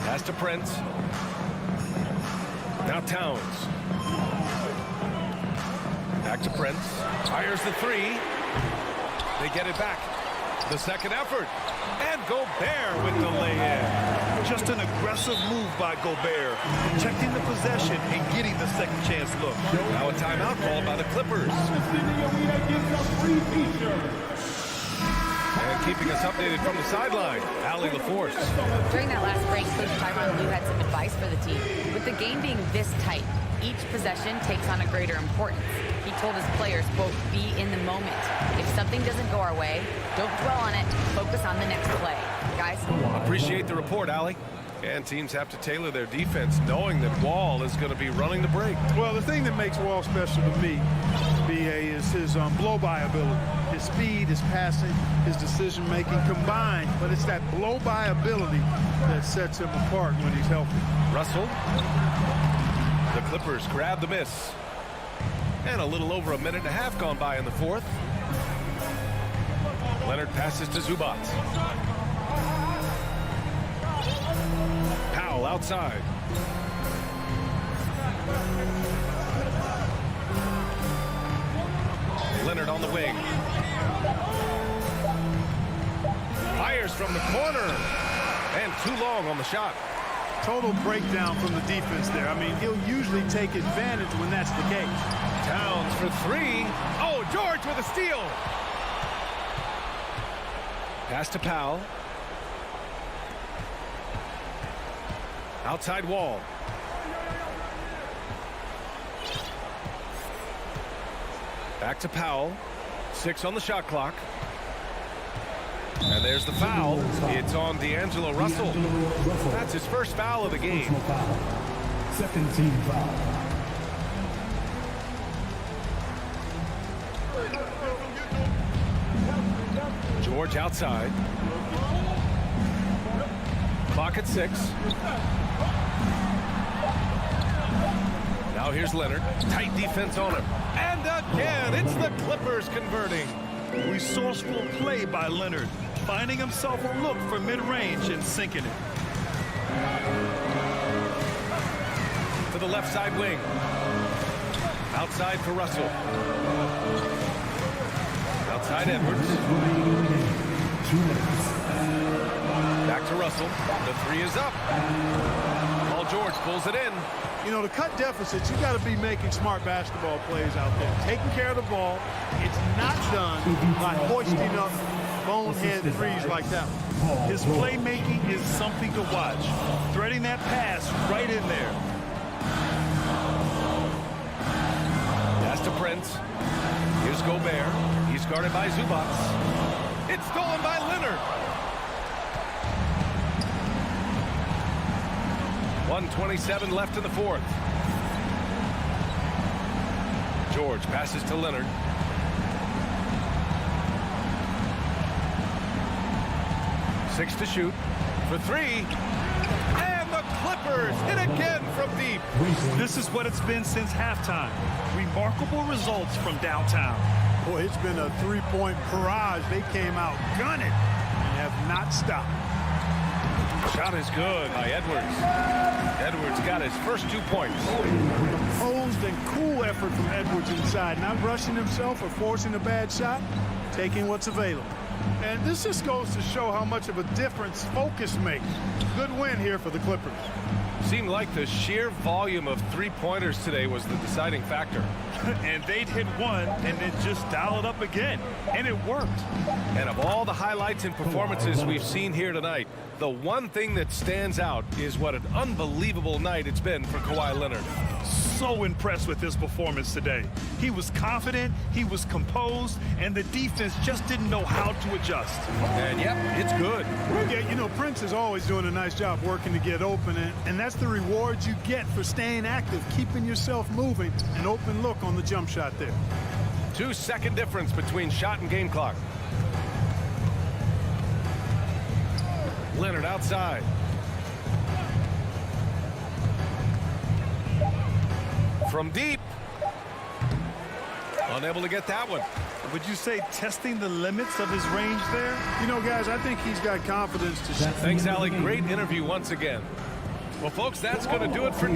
Pass to Prince. Now Towns. Back to Prince. Fires the 3. They get it back. The second effort. And Gobert with the lay-in. Just an aggressive move by Gobert, protecting the possession and getting the second chance look. Now a timeout called by the Clippers. And keeping us updated from the sideline, Allie LaForce. During that last break, Coach Tyronn Lue had some advice for the team. With the game being this tight, each possession takes on a greater importance. He told his players, quote, be in the moment. If something doesn't go our way, don't dwell on it. Focus on the next play. Guys? Appreciate the report, Allie. And teams have to tailor their defense knowing that Wall is going to be running the break. Well, the thing that makes Wall special to me, B.A., is his blow-by ability. His speed, his passing, his decision-making combined, but it's that blow-by ability that sets him apart when he's healthy. Russell. The Clippers grab the miss. And a little over a minute and a half gone by in the fourth. Leonard passes to Zubac. Powell outside. Leonard on the wing. Fires from the corner. And too long on the shot. Total breakdown from the defense there. I mean, he'll usually take advantage when that's the case. Towns for three. Oh, George with a steal. Pass to Powell. Outside Wall. Back to Powell. 6 on the shot clock. And there's the foul. It's on D'Angelo Russell. That's his first foul of the game. Second team foul. George outside. Clock at 6. Now here's Leonard. Tight defense on him. And again, it's the Clippers converting. Resourceful play by Leonard, finding himself a look for mid-range and sinking it. To the left side wing. Outside for Russell. Outside Edwards. Back to Russell. The three is up. Paul George pulls it in. You know, to cut deficits, you got to be making smart basketball plays out there. Taking care of the ball. It's not done by hoisting up bonehead threes like that one. His playmaking is something to watch. Threading that pass right in there. Pass to Prince. Here's Gobert. He's guarded by Zubac. It's stolen by Leonard. 1:27 left in the fourth. George passes to Leonard. Six to shoot for three. And the Clippers hit again from deep. This is what it's been since halftime. Remarkable results from downtown. Boy, it's been a three-point barrage. They came out gunning and have not stopped. Shot is good by Edwards. Edwards got his first 2 points. Composed and cool effort from Edwards inside. Not rushing himself or forcing a bad shot. Taking what's available. And this just goes to show how much of a difference focus makes. Good win here for the Clippers. Seemed like the sheer volume of three-pointers today was the deciding factor. And they'd hit one and then just dial it up again. And it worked. And of all the highlights and performances we've seen here tonight, the one thing that stands out is what an unbelievable night it's been for Kawhi Leonard. So impressed with his performance today. He was confident, he was composed, and the defense just didn't know how to adjust. And yep, it's good. Yeah, you know, Prince is always doing a nice job working to get open, and that's the reward you get for staying active, keeping yourself moving, an open look on the jump shot there. 2-second difference between shot and game clock. Leonard outside. From deep. Unable to get that one. Would you say testing the limits of his range there? You know, guys, I think he's got confidence to shoot. Thanks, Alec. Great interview once again. Well, folks, that's going to do it for...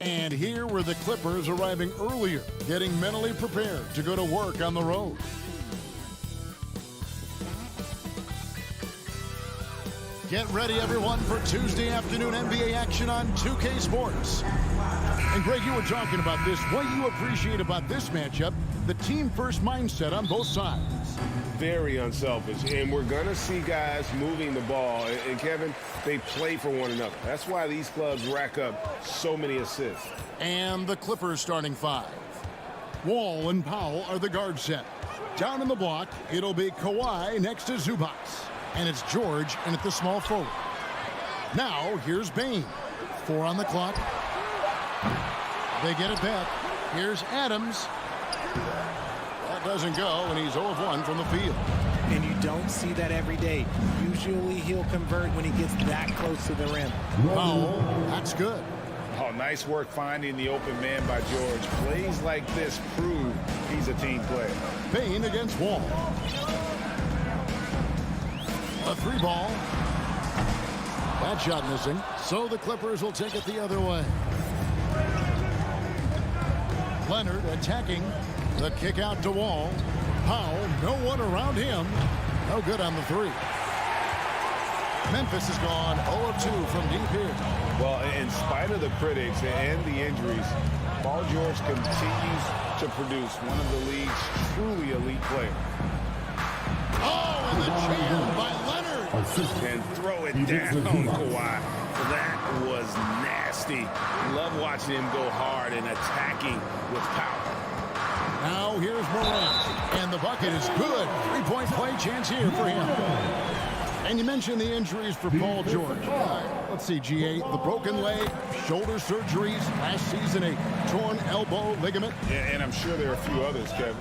And here were the Clippers arriving earlier, getting mentally prepared to go to work on the road. Get ready, everyone, for Tuesday afternoon NBA action on 2K Sports. And Greg, you were talking about this. What you appreciate about this matchup, the team-first mindset on both sides. Very unselfish, and we're going to see guys moving the ball. And Kevin, they play for one another. That's why these clubs rack up so many assists. And the Clippers starting five. Wall and Powell are the guard set. Down in the block, it'll be Kawhi next to Zubac. And it's George in at the small forward. Now, here's Bane. 4 on the clock. They get it back. Here's Adams. That doesn't go, and he's 0 of 1 from the field. And you don't see that every day. Usually he'll convert when he gets that close to the rim. Powell, that's good. Oh, nice work finding the open man by George. Plays like this prove he's a team player. Bane against Wall. A 3-ball. That shot missing. So the Clippers will take it the other way. Leonard attacking. The kick out to Wall. Powell, no one around him. No good on the 3. Memphis has gone 0 of 2 from deep here. Well, in spite of the critics and the injuries, Paul George continues to produce one of the league's truly elite players. Oh, and the jam by Leonard. And throw it down, Kawhi. That was nasty. Love watching him go hard and attacking with power. Now here's Morant, and the bucket is good. 3-point play chance here for him. And you mentioned the injuries for Paul George. Let's see, GA, the broken leg, shoulder surgeries, last season a torn elbow ligament. And I'm sure there are a few others, Kevin.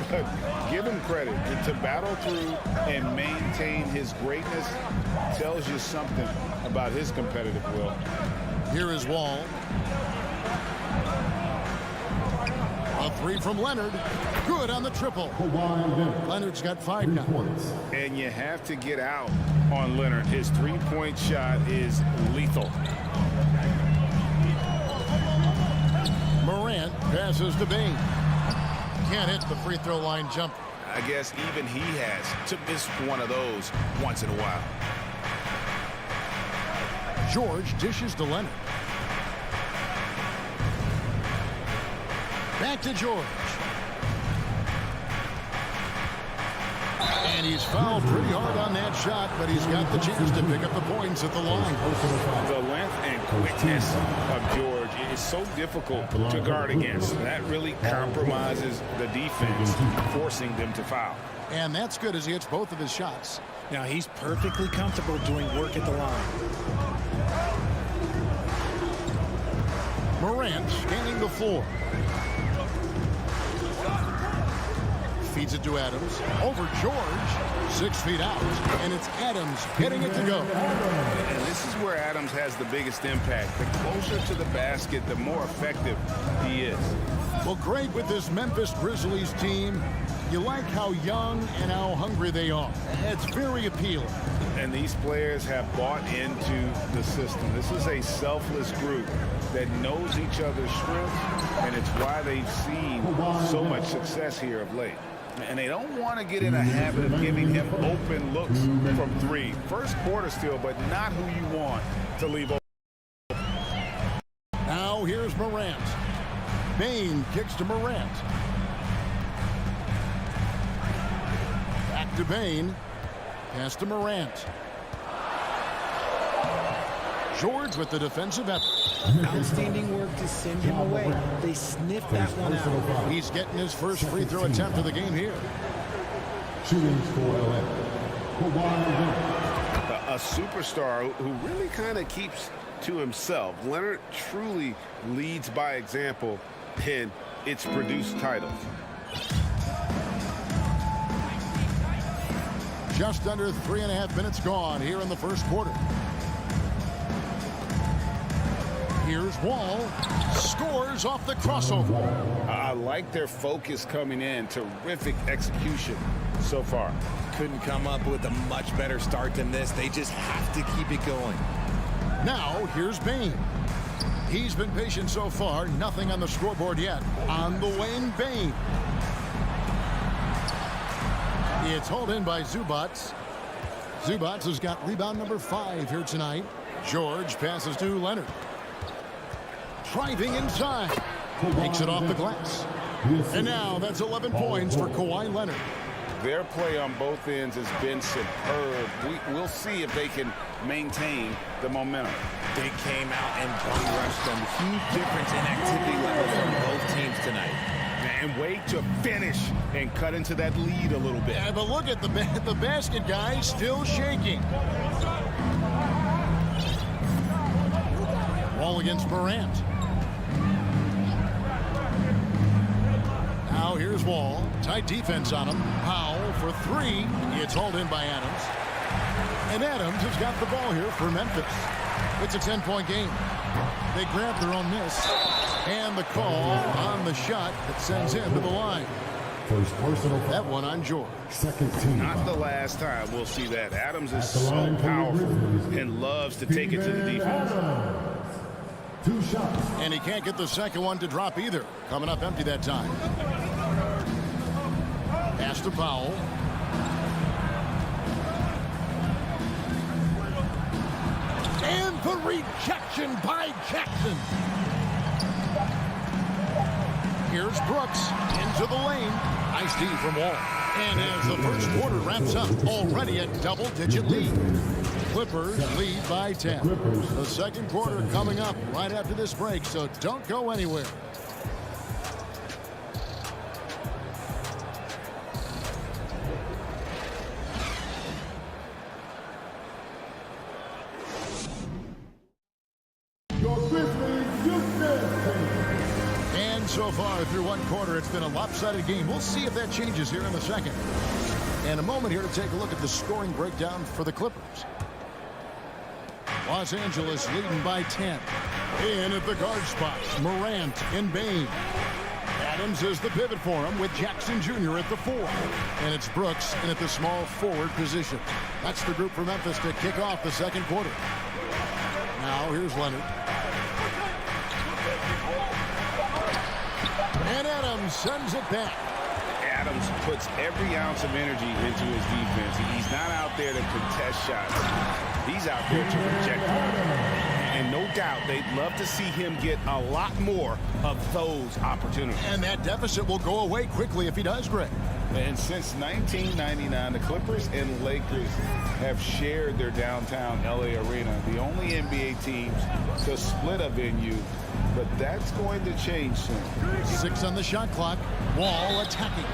But give him credit. To battle through and maintain his greatness tells you something about his competitive will. Here is Wall. A 3 from Leonard. Good on the triple. Leonard's got 5 now. And you have to get out on Leonard. His 3-point shot is lethal. Morant passes to Bane. Can't hit the free throw line jumper. I guess even he has to miss one of those once in a while. George dishes to Leonard. Back to George. And he's fouled pretty hard on that shot, but he's got the chance to pick up the points at the line. The length and quickness of George is so difficult to guard against. That really compromises the defense, forcing them to foul. And that's good as he hits both of his shots. Now he's perfectly comfortable doing work at the line. Morant scanning the floor. Feeds it to Adams. Over George. 6 feet out. And it's Adams getting it to go. And this is where Adams has the biggest impact. The closer to the basket, the more effective he is. Well, great with this Memphis Grizzlies team. You like how young and how hungry they are. It's very appealing. And these players have bought into the system. This is a selfless group that knows each other's strengths, and it's why they've seen so much success here of late. And they don't want to get in a habit of giving him open looks from 3. First quarter still, but not who you want to leave open. Now here's Morant. Bane kicks to Morant. Back to Bane. Pass to Morant. George with the defensive effort. Outstanding work to send him away. They sniffed that one out. He's getting his first free throw attempt of the game here. A superstar who really kind of keeps to himself. Leonard truly leads by example, and it's produced titles. Just under 3.5 minutes gone here in the first quarter. Here's Wall. Scores off the crossover. I like their focus coming in. Terrific execution so far. Couldn't come up with a much better start than this. They just have to keep it going. Now here's Bane. He's been patient so far. Nothing on the scoreboard yet. On the way, Bane. It's hauled in by Zubats. Zubats has got rebound number 5 here tonight. George passes to Leonard. Driving inside. Makes it off the glass. And now that's 11 points for Kawhi Leonard. Their play on both ends has been superb. We'll see if they can maintain the momentum. They came out and bum rushed them. Huge difference in activity level from both teams tonight. And wait to finish and cut into that lead a little bit. Yeah, but look at the basket, guys, still shaking. Wall against Morant. Now here's Wall. Tight defense on him. Powell for 3. It's hauled in by Adams. And Adams has got the ball here for Memphis. It's a 10-point game. They grab their own miss. And the call on the shot that sends him to the line. First personal. That one on George. Second team. Not the last time we'll see that. Adams is so powerful and loves to take it to the defense. 2 shots. And he can't get the second one to drop either. Coming up empty that time. Pass to Powell. And the rejection by Jackson. Here's Brooks into the lane. Nice D from Wall. And as the first quarter wraps up, already a double-digit lead. Clippers lead by 10. The second quarter coming up right after this break, so don't go anywhere. So far through one quarter, it's been a lopsided game. We'll see if that changes here in the second. And a moment here to take a look at the scoring breakdown for the Clippers. Los Angeles leading by 10. In at the guard spots, Morant and Bane. Adams is the pivot for him with Jackson Jr. at the 4. And it's Brooks in at the small forward position. That's the group for Memphis to kick off the second quarter. Now here's Leonard. And Adams sends it back. Adams puts every ounce of energy into his defense. He's not out there to contest shots. He's out there to reject them. And no doubt they'd love to see him get a lot more of those opportunities. And that deficit will go away quickly if he does, Greg. And since 1999, the Clippers and Lakers have shared their downtown LA arena, the only NBA teams to split a venue, but that's going to change soon. 6 on the shot clock. Wall attacking.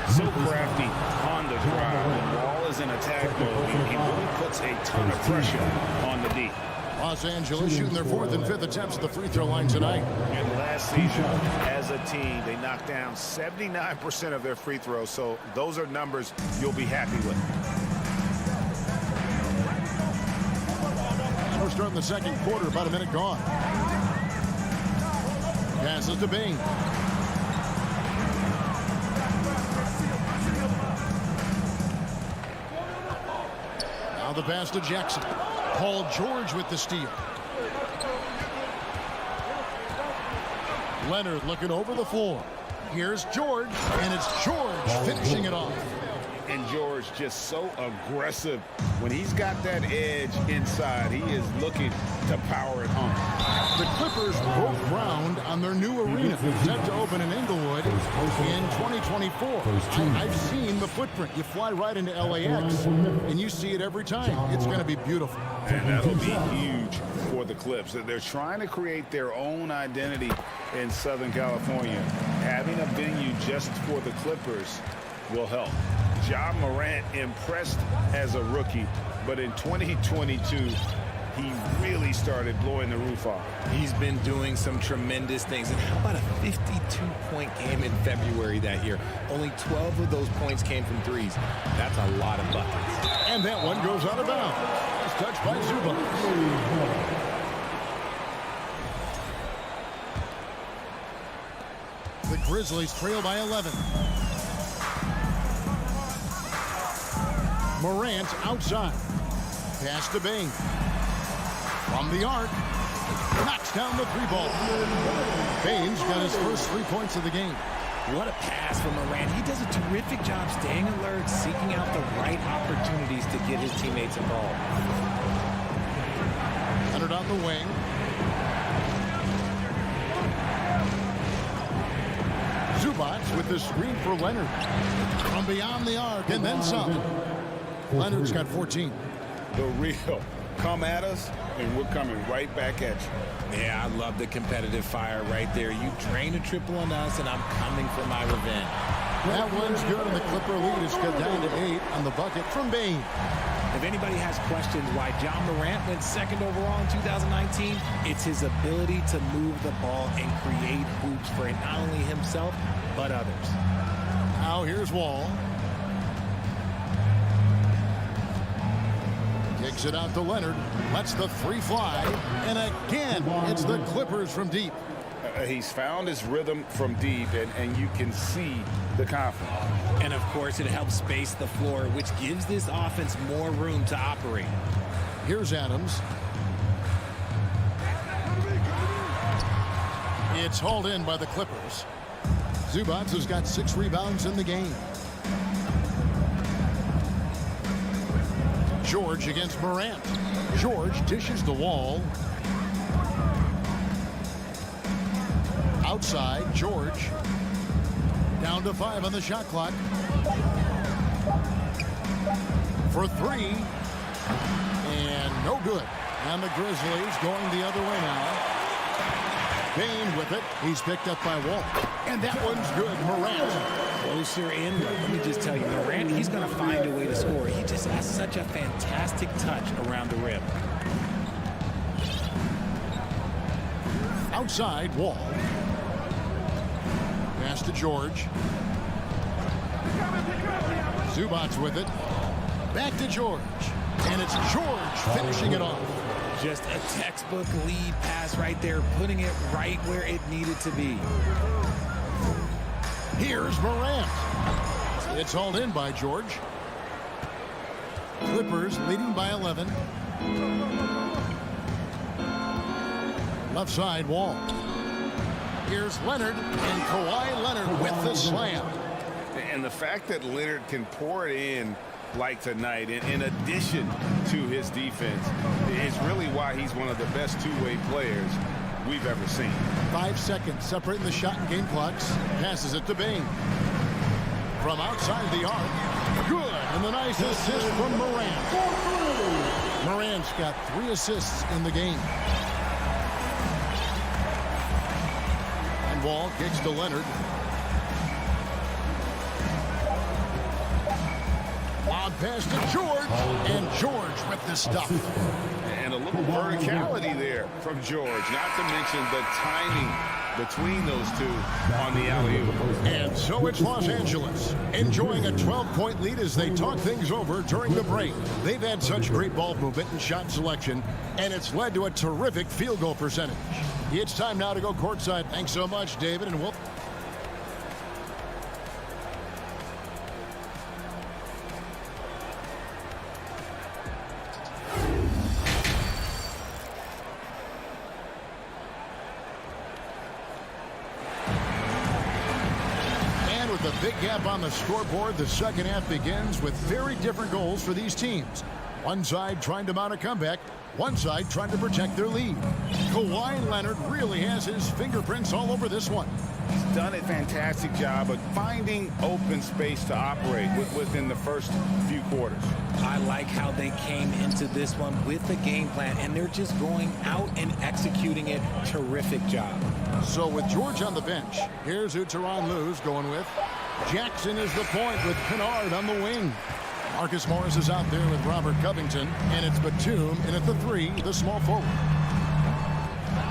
So crafty on the drive. When Wall is in attack mode, he really puts a ton of pressure on the D. Los Angeles shooting their 4th and 5th attempts at the free throw line tonight. And last season, as a team, they knocked down 79% of their free throws, so those are numbers you'll be happy with. We're starting the second quarter, about a minute gone. Passes to Bane. Now the pass to Jackson. Paul George with the steal. Leonard looking over the floor. Here's George, and it's George finishing it off. And George just so aggressive. When he's got that edge inside, he is looking to power it home. The Clippers broke ground on their new arena, set to open in Inglewood in 2024. I've seen the footprint. You fly right into LAX, and you see it every time. It's going to be beautiful. And that'll be huge for the Clips. They're trying to create their own identity in Southern California. Having a venue just for the Clippers will help. Ja Morant impressed as a rookie, but in 2022, he really started blowing the roof off. He's been doing some tremendous things. And how about a 52-point game in February that year? Only 12 of those points came from threes. That's a lot of buckets. And that one goes out of bounds. It's touched by Zubac. The Grizzlies trail by 11. Morant outside. Pass to Bane. From the arc. knocks down the 3-ball. Baines got his first 3 points of the game. What a pass from Morant. He does a terrific job staying alert, seeking out the right opportunities to get his teammates involved. Leonard on the wing. Zubac with the screen for Leonard. From beyond the arc and then some. Leonard's got 14. The real. Come at us, and we're coming right back at you. Yeah, I love the competitive fire right there. You drain a triple on us, and I'm coming for my revenge. That one's good, and the Clipper lead is cut down to 8 on the bucket from Bain. If anybody has questions why John Morant went second overall in 2019, it's his ability to move the ball and create hoops for not only himself, but others. Now here's Wall. Kicks it out to Leonard. Lets the 3 fly. And again, it's the Clippers from deep. He's found his rhythm from deep, and you can see the confidence. And, of course, it helps space the floor, which gives this offense more room to operate. Here's Adams. It's hauled in by the Clippers. Zubac has got 6 rebounds in the game. George against Morant. George dishes the Wall. Outside, George. Down to 5 on the shot clock. For 3. And no good. And the Grizzlies going the other way now. Bain with it. He's picked up by Wall. And that one's good. Morant. Closer in. Let me just tell you, Morant, he's going to find a way to score. He just has such a fantastic touch around the rim. Outside, Wall. Pass to George. Zubac with it. Back to George. And it's George finishing it off. Just a textbook lead pass right there, putting it right where it needed to be. Here's Morant. It's hauled in by George. Clippers leading by 11. Left side, Wall. Here's Leonard, and Kawhi Leonard with the slam. And the fact that Leonard can pour it in like tonight, in addition to his defense, is really why he's one of the best two-way players we've ever seen. 5 seconds separating the shot and game clocks. Passes it to Bain. From outside the arc. Good. And the nice assist from Morant. Morant's got 3 assists in the game. And Wall kicks to Leonard. Lob pass to George. And George with the stuff. And a little verticality there from George, not to mention the timing between those two on the alley-oop. And so it's Los Angeles enjoying a 12-point lead as they talk things over during the break. They've had such great ball movement and shot selection, and it's led to a terrific field goal percentage. It's time now to go courtside. Thanks so much, David, and we'll... The big gap on the scoreboard. The second half begins with very different goals for these teams. One side trying to mount a comeback, one side trying to protect their lead. Kawhi Leonard really has his fingerprints all over this one. He's done a fantastic job of finding open space to operate within the first few quarters. I like how they came into this one with a game plan, and they're just going out and executing it. Terrific job. So with George on the bench, here's who Tyronn Lue's going with. Jackson is the point with Kennard on the wing. Marcus Morris is out there with Robert Covington, and it's Batum in at the 3, the small forward.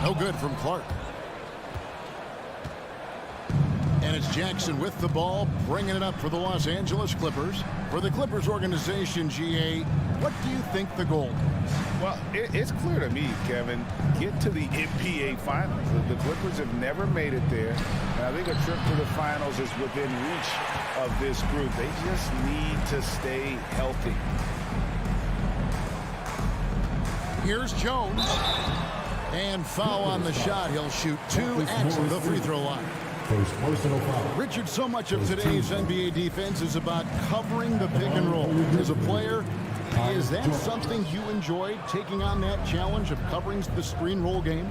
No good from Clark. And it's Jackson with the ball, bringing it up for the Los Angeles Clippers. For the Clippers organization, GA, what do you think the goal is? Well, it's clear to me, Kevin, get to the NBA Finals. The Clippers have never made it there. And I think a trip to the Finals is within reach of this group. They just need to stay healthy. Here's Jones. And foul on the shot. He'll shoot 2 at the free throw line. First personal foul. Richard, so much of today's NBA defense is about covering the pick and roll. As a player, is that something you enjoyed, taking on that challenge of covering the screen roll game?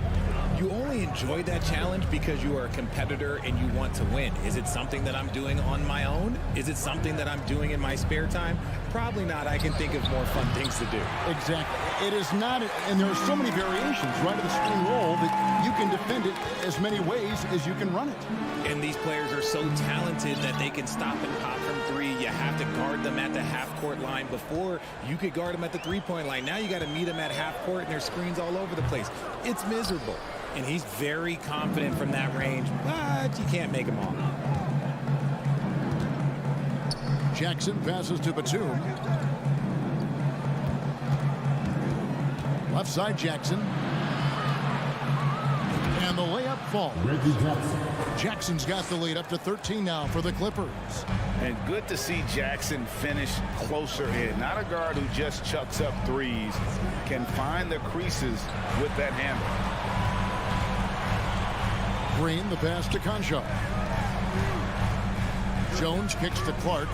You only enjoy that challenge because you are a competitor and you want to win. Is it something that I'm doing on my own? Is it something that I'm doing in my spare time? Probably not. I can think of more fun things to do. Exactly. It is not, and there are so many variations, right, of the screen roll that you can defend it as many ways as you can run it. And these players are so talented that they can stop and pop from three. You have to guard them at the half-court line. Before, you could guard them at the three-point line. Now you got to meet them at half-court, and there's screens all over the place. It's miserable. And he's very confident from that range, but you can't make him all. Jackson passes to Batum. Left side Jackson. And the layup falls. Reggie Jackson. Jackson's got the lead up to 13 now for the Clippers. And good to see Jackson finish closer in. Not a guard who just chucks up threes. Can find the creases with that handle. Green, the pass to Conchar. Jones kicks to Clark.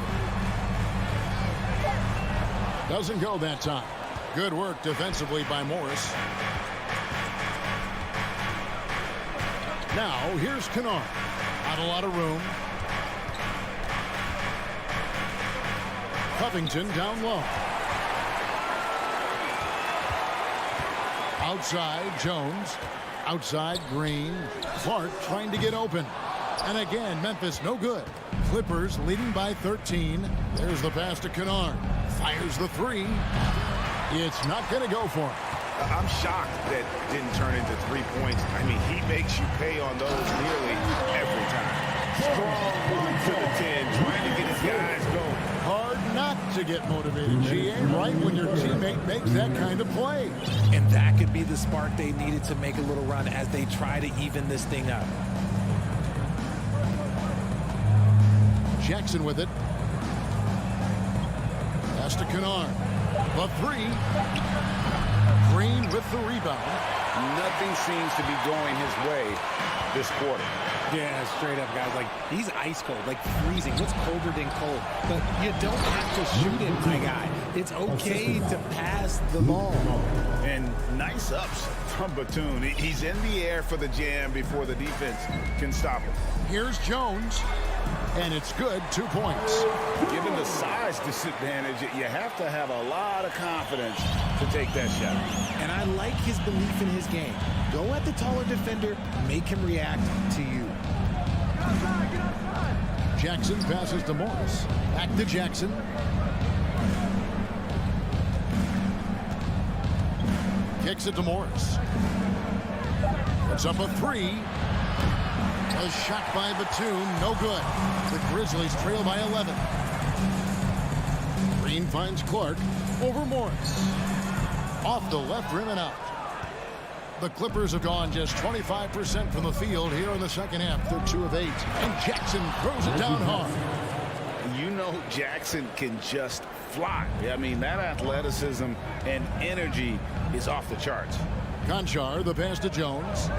Doesn't go that time. Good work defensively by Morris. Now, here's Kennard. Not a lot of room. Covington down low. Outside, Jones. Outside, Green. Clark trying to get open. And again, Memphis no good. Clippers leading by 13. There's the pass to Kennard. Fires the three. It's not going to go for him. I'm shocked that didn't turn into 3 points. I mean, he makes you pay on those nearly every time. Strong to the 10, trying to get his guys going. Hard not to get motivated, GA, right when your teammate makes that kind of play. And that could be the spark they needed to make a little run as they try to even this thing up. Jackson with it. Pass to Kennard. The three. Green with the rebound. Nothing seems to be going his way this quarter. Yeah, straight up, guys. Like, he's ice cold, like freezing. What's colder than cold? But you don't have to shoot it, my guy. It's okay to pass the ball. And nice ups from Batum. He's in the air for the jam before the defense can stop him. Here's Jones. And it's good, 2 points. Given the size disadvantage, you have to have a lot of confidence to take that shot. And I like his belief in his game. Go at the taller defender, make him react to you. Jackson passes to Morris. Back to Jackson. Kicks it to Morris. It's up a three. A shot by Batum, no good. The Grizzlies trail by 11. Green finds Clark over Morris. Off the left rim and out. The Clippers have gone just 25% from the field here in the second half. They're 2 of 8. And Jackson throws it down hard. You know Jackson can just fly. I mean, that athleticism and energy is off the charts. Conchar, the pass to Jones.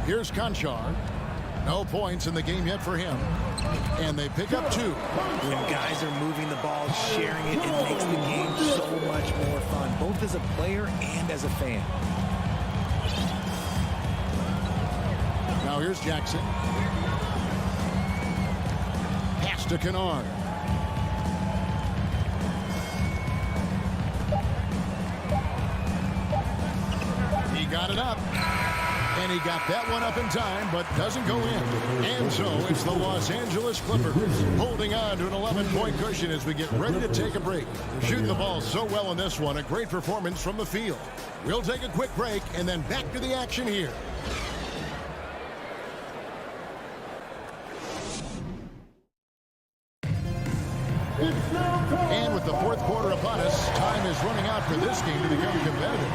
Here's Conchar. No points in the game yet for him. And they pick up 2. When guys are moving the ball, sharing it, it makes the game so much more fun, both as a player and as a fan. Now here's Jackson. Pass to Kennard. He got it up. And he got that one up in time, but doesn't go in. And so it's the Los Angeles Clippers holding on to an 11-point cushion as we get ready to take a break. Shooting the ball so well in this one, a great performance from the field. We'll take a quick break and then back to the action here. And with the fourth quarter upon us, time is running out for this game to become competitive.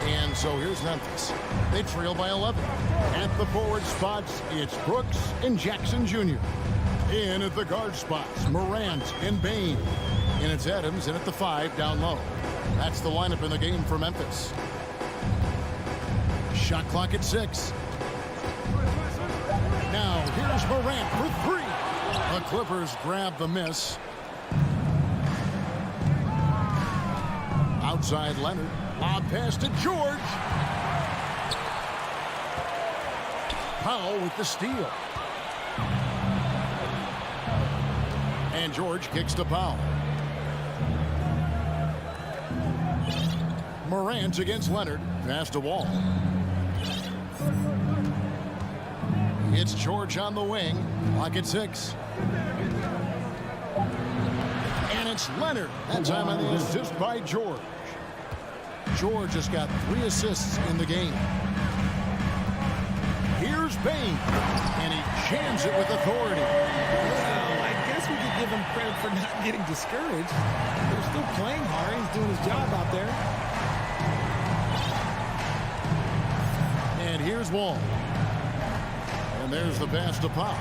And so here's Memphis. They trail by 11. At the forward spots, it's Brooks and Jackson Jr. In at the guard spots, Morant and Bain. And it's Adams in at the 5 down low. That's the lineup in the game for Memphis. Shot clock at 6. Now here's Morant for 3. The Clippers grab the miss. Outside Leonard. Lob pass to George. Powell with the steal. And George kicks to Powell. Morant against Leonard. Pass to Wall. It's George on the wing. Clock at 6. And it's Leonard. That time on the assist by George. George has got 3 assists in the game. Here's Bain. And he jams it with authority. Well, I guess we could give him credit for not getting discouraged. They're still playing hard. He's doing his job out there. And here's Wall. And there's the pass to Pop.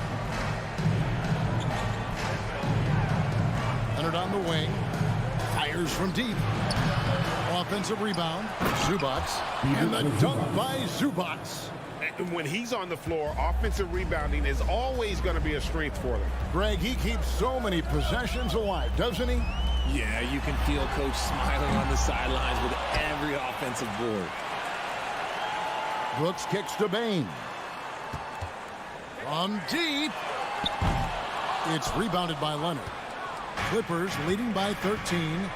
Leonard on the wing. Fires from deep. Offensive rebound. Zubats. And the dunk by Zubats. And when he's on the floor, offensive rebounding is always going to be a strength for them. Greg, he keeps so many possessions alive, doesn't he? Yeah, you can feel Coach smiling on the sidelines with every offensive board. Brooks kicks to Bain. From deep. It's rebounded by Leonard. Clippers leading by 13.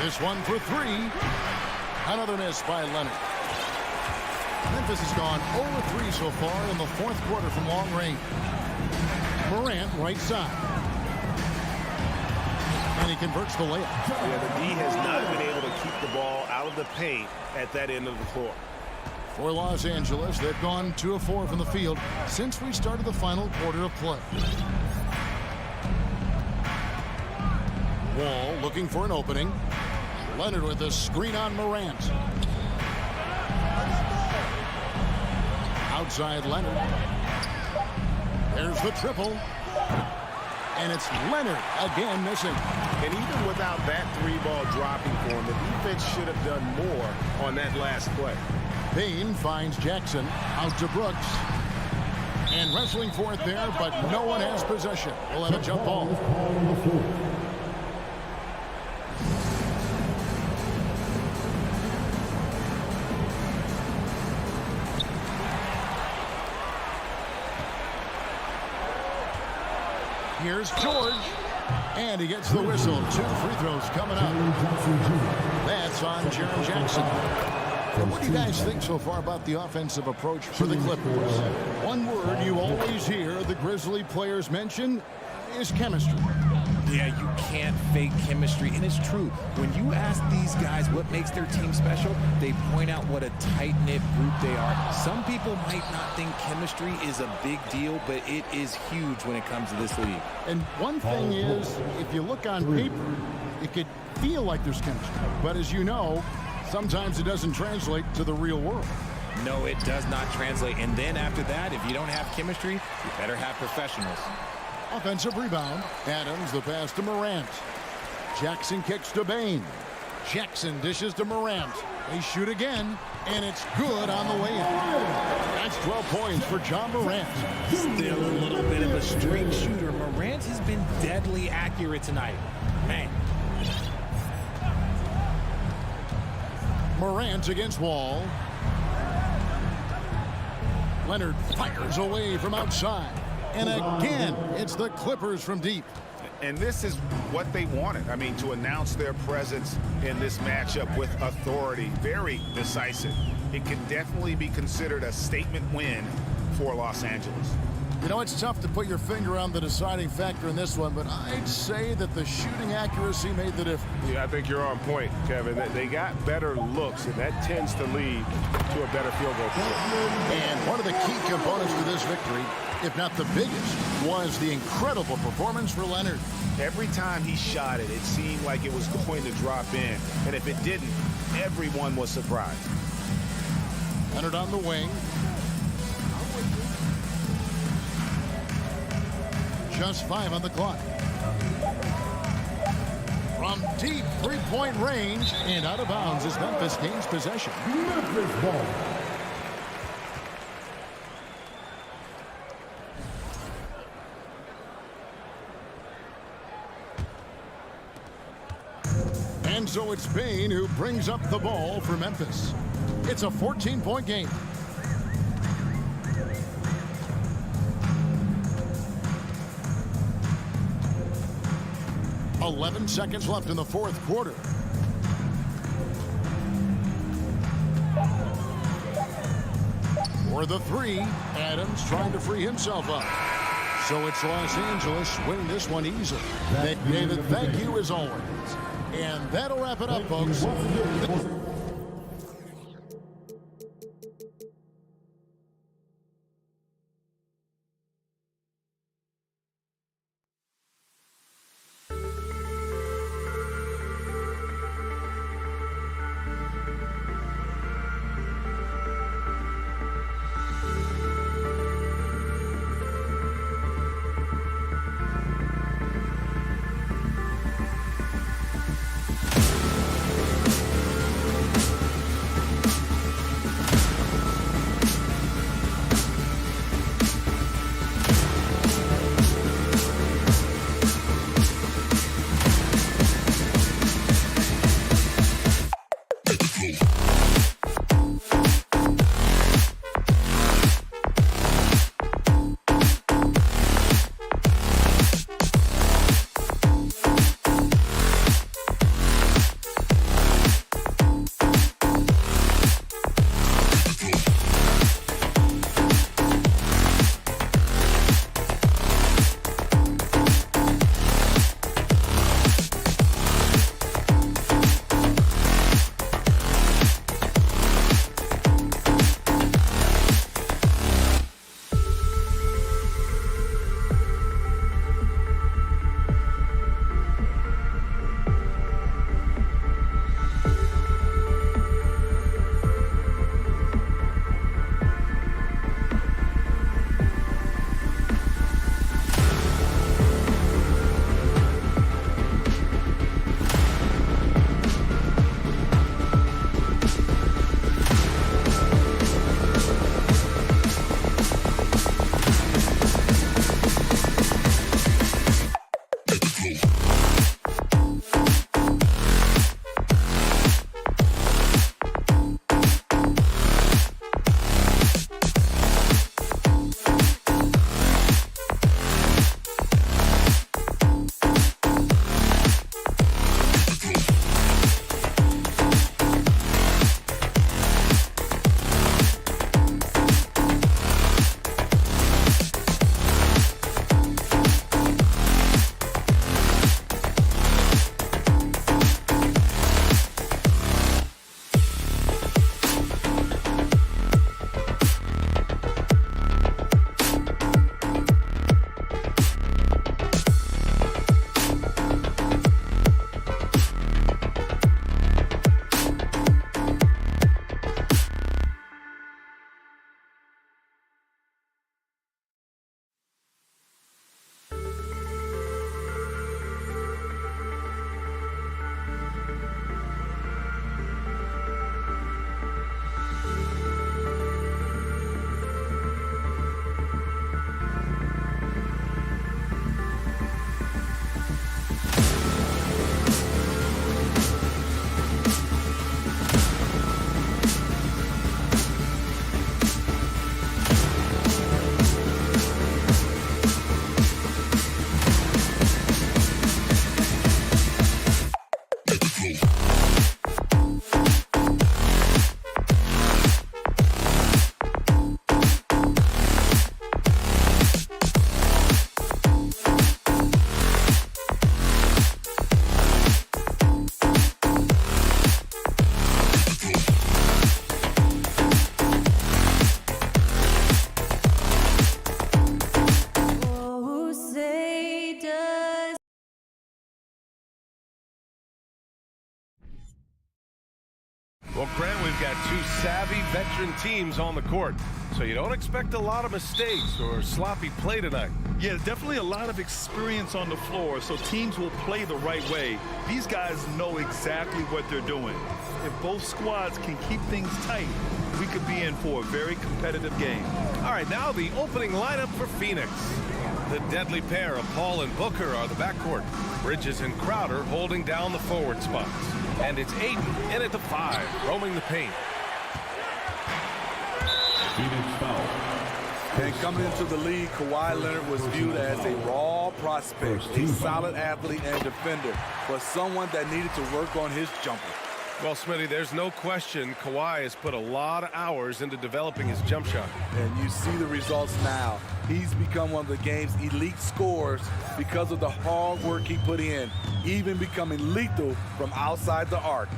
This one for 3. Another miss by Leonard. Memphis has gone 0-3 so far in the 4th quarter from long range. Morant right side. And he converts the layup. Yeah, the D has not been able to keep the ball out of the paint at that end of the floor. For Los Angeles, they've gone 2 of 4 from the field since we started the final quarter of play. Wall looking for an opening. Leonard with a screen on Morant. Outside Leonard. There's the triple. And it's Leonard again missing. And even without that 3-ball dropping for him, the defense should have done more on that last play. Bain finds Jackson out to Brooks. And wrestling for it there, but no one has possession. We'll have a jump ball. Here's George. And he gets the whistle. 2 free throws coming up. That's on Jaren Jackson. What do you guys think so far about the offensive approach for the Clippers? One word you always hear the Grizzly players mention is chemistry. Yeah, you can't fake chemistry, and it's true. When you ask these guys what makes their team special, they point out what a tight-knit group they are. Some people might not think chemistry is a big deal, but it is huge when it comes to this league. And one thing is, if you look on paper, it could feel like there's chemistry. But as you know, sometimes it doesn't translate to the real world. No, it does not translate. And then after that, if you don't have chemistry, you better have professionals. Offensive rebound. Adams, the pass to Morant. Jackson kicks to Bain. Jackson dishes to Morant. They shoot again, and it's good on the way in. That's 12 points for John Morant. Still a little bit of a streak shooter. Morant has been deadly accurate tonight. Man. Morant against Wall. Leonard fires away from outside. And again, it's the Clippers from deep. And this is what they wanted. I mean, to announce their presence in this matchup with authority, very decisive. It can definitely be considered a statement win for Los Angeles. You know, it's tough to put your finger on the deciding factor in this one, but I'd say that the shooting accuracy made the difference. Yeah, I think you're on point, Kevin. They got better looks, and that tends to lead to a better field goal. And one of the key components to this victory, if not the biggest, was the incredible performance for Leonard. Every time he shot it, it seemed like it was going to drop in. And if it didn't, everyone was surprised. Leonard on the wing. just 5 on the clock. From deep three-point range and out of bounds as Memphis gains possession. Memphis ball. And so it's Bain who brings up the ball for Memphis. It's a 14-point game. "11 seconds left in the fourth quarter. For the three, Adams trying to free himself up. So it's Los Angeles winning this one easily. David, thank you as always. And that'll wrap it up, folks. Well, Grant, we've got two savvy veteran teams on the court. So you don't expect a lot of mistakes or sloppy play tonight. Yeah, definitely a lot of experience on the floor, so teams will play the right way. These guys know exactly what they're doing. If both squads can keep things tight, we could be in for a very competitive game. All right, now the opening lineup for Phoenix. The deadly pair of Paul and Booker are the backcourt. Bridges and Crowder holding down the forward spots. And it's Ayton in at the 5, roaming the paint. Phoenix foul. And coming into the league, Kawhi Leonard was viewed as a raw prospect, a solid athlete and defender, but someone that needed to work on his jumper. Well, Smitty, there's no question Kawhi has put a lot of hours into developing his jump shot. And you see the results now. He's become one of the game's elite scorers because of the hard work he put in, even becoming lethal from outside the arc.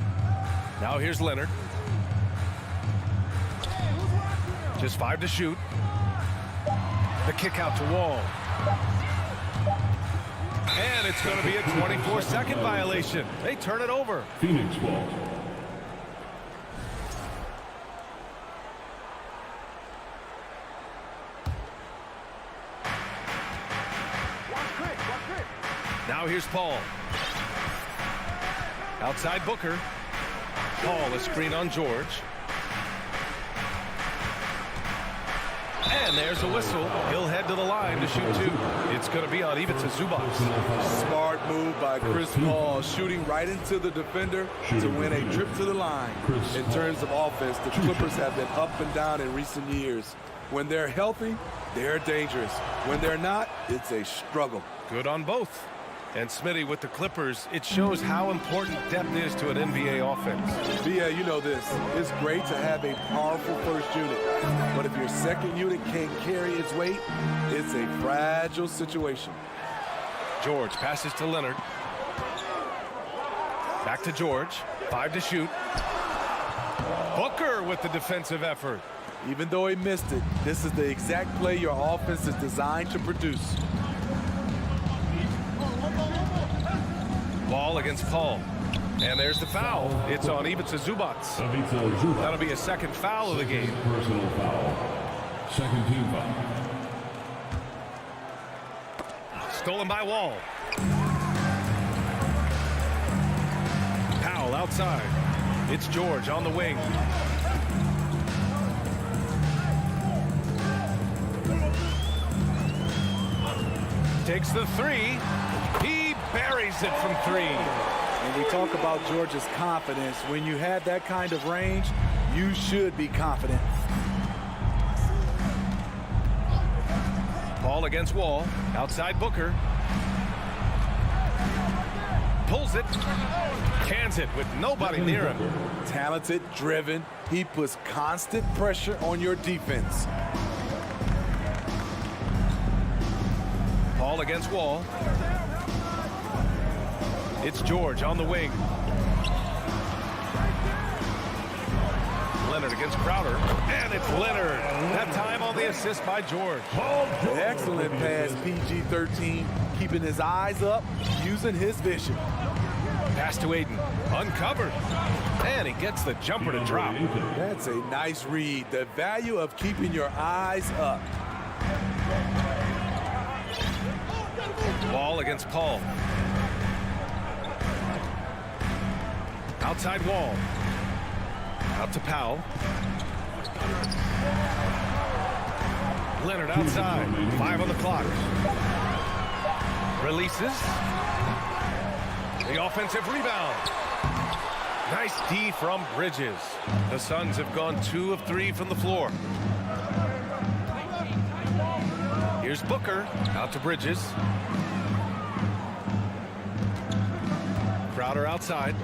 Now here's Leonard. Just 5 to shoot. The kick out to Wall. And it's going to be a 24-second violation. They turn it over. Phoenix ball. Now here's Paul. Outside Booker. Paul, a screen on George. And there's a whistle. He'll head to the line to shoot 2. It's going to be on Ivica Zubac. Smart move by Chris Paul, shooting right into the defender to win a trip to the line. In terms of offense, the Clippers have been up and down in recent years. When they're healthy, they're dangerous. When they're not, it's a struggle. Good on both. And Smitty, with the Clippers, it shows how important depth is to an NBA offense. Yeah, you know this. It's great to have a powerful first unit. But if your second unit can't carry its weight, it's a fragile situation. George passes to Leonard. Back to George. 5 to shoot. Booker with the defensive effort. Even though he missed it, this is the exact play your offense is designed to produce. Ball against Paul. And there's the foul. It's on Ivica Zubac. That'll be a second foul of the game. Personal foul. Second team foul. Stolen by Wall. Powell outside. It's George on the wing. Takes the 3. He buries it from 3. When we talk about George's confidence, when you have that kind of range, you should be confident. Ball against Wall. Outside Booker. Pulls it. Cans it with nobody near him. Talented, driven. He puts constant pressure on your defense. Ball against Wall. It's George on the wing. Leonard against Crowder. And it's Leonard. That time on the assist by George. Excellent pass, PG-13. Keeping his eyes up, using his vision. Pass to Ayton. Uncovered. And he gets the jumper to drop. That's a nice read. The value of keeping your eyes up. Ball against Paul. Outside Wall. Out to Powell. Leonard outside. 5 on the clock. Releases. The offensive rebound. Nice D from Bridges. The Suns have gone 2 of 3 from the floor. Here's Booker. Out to Bridges. Crowder outside.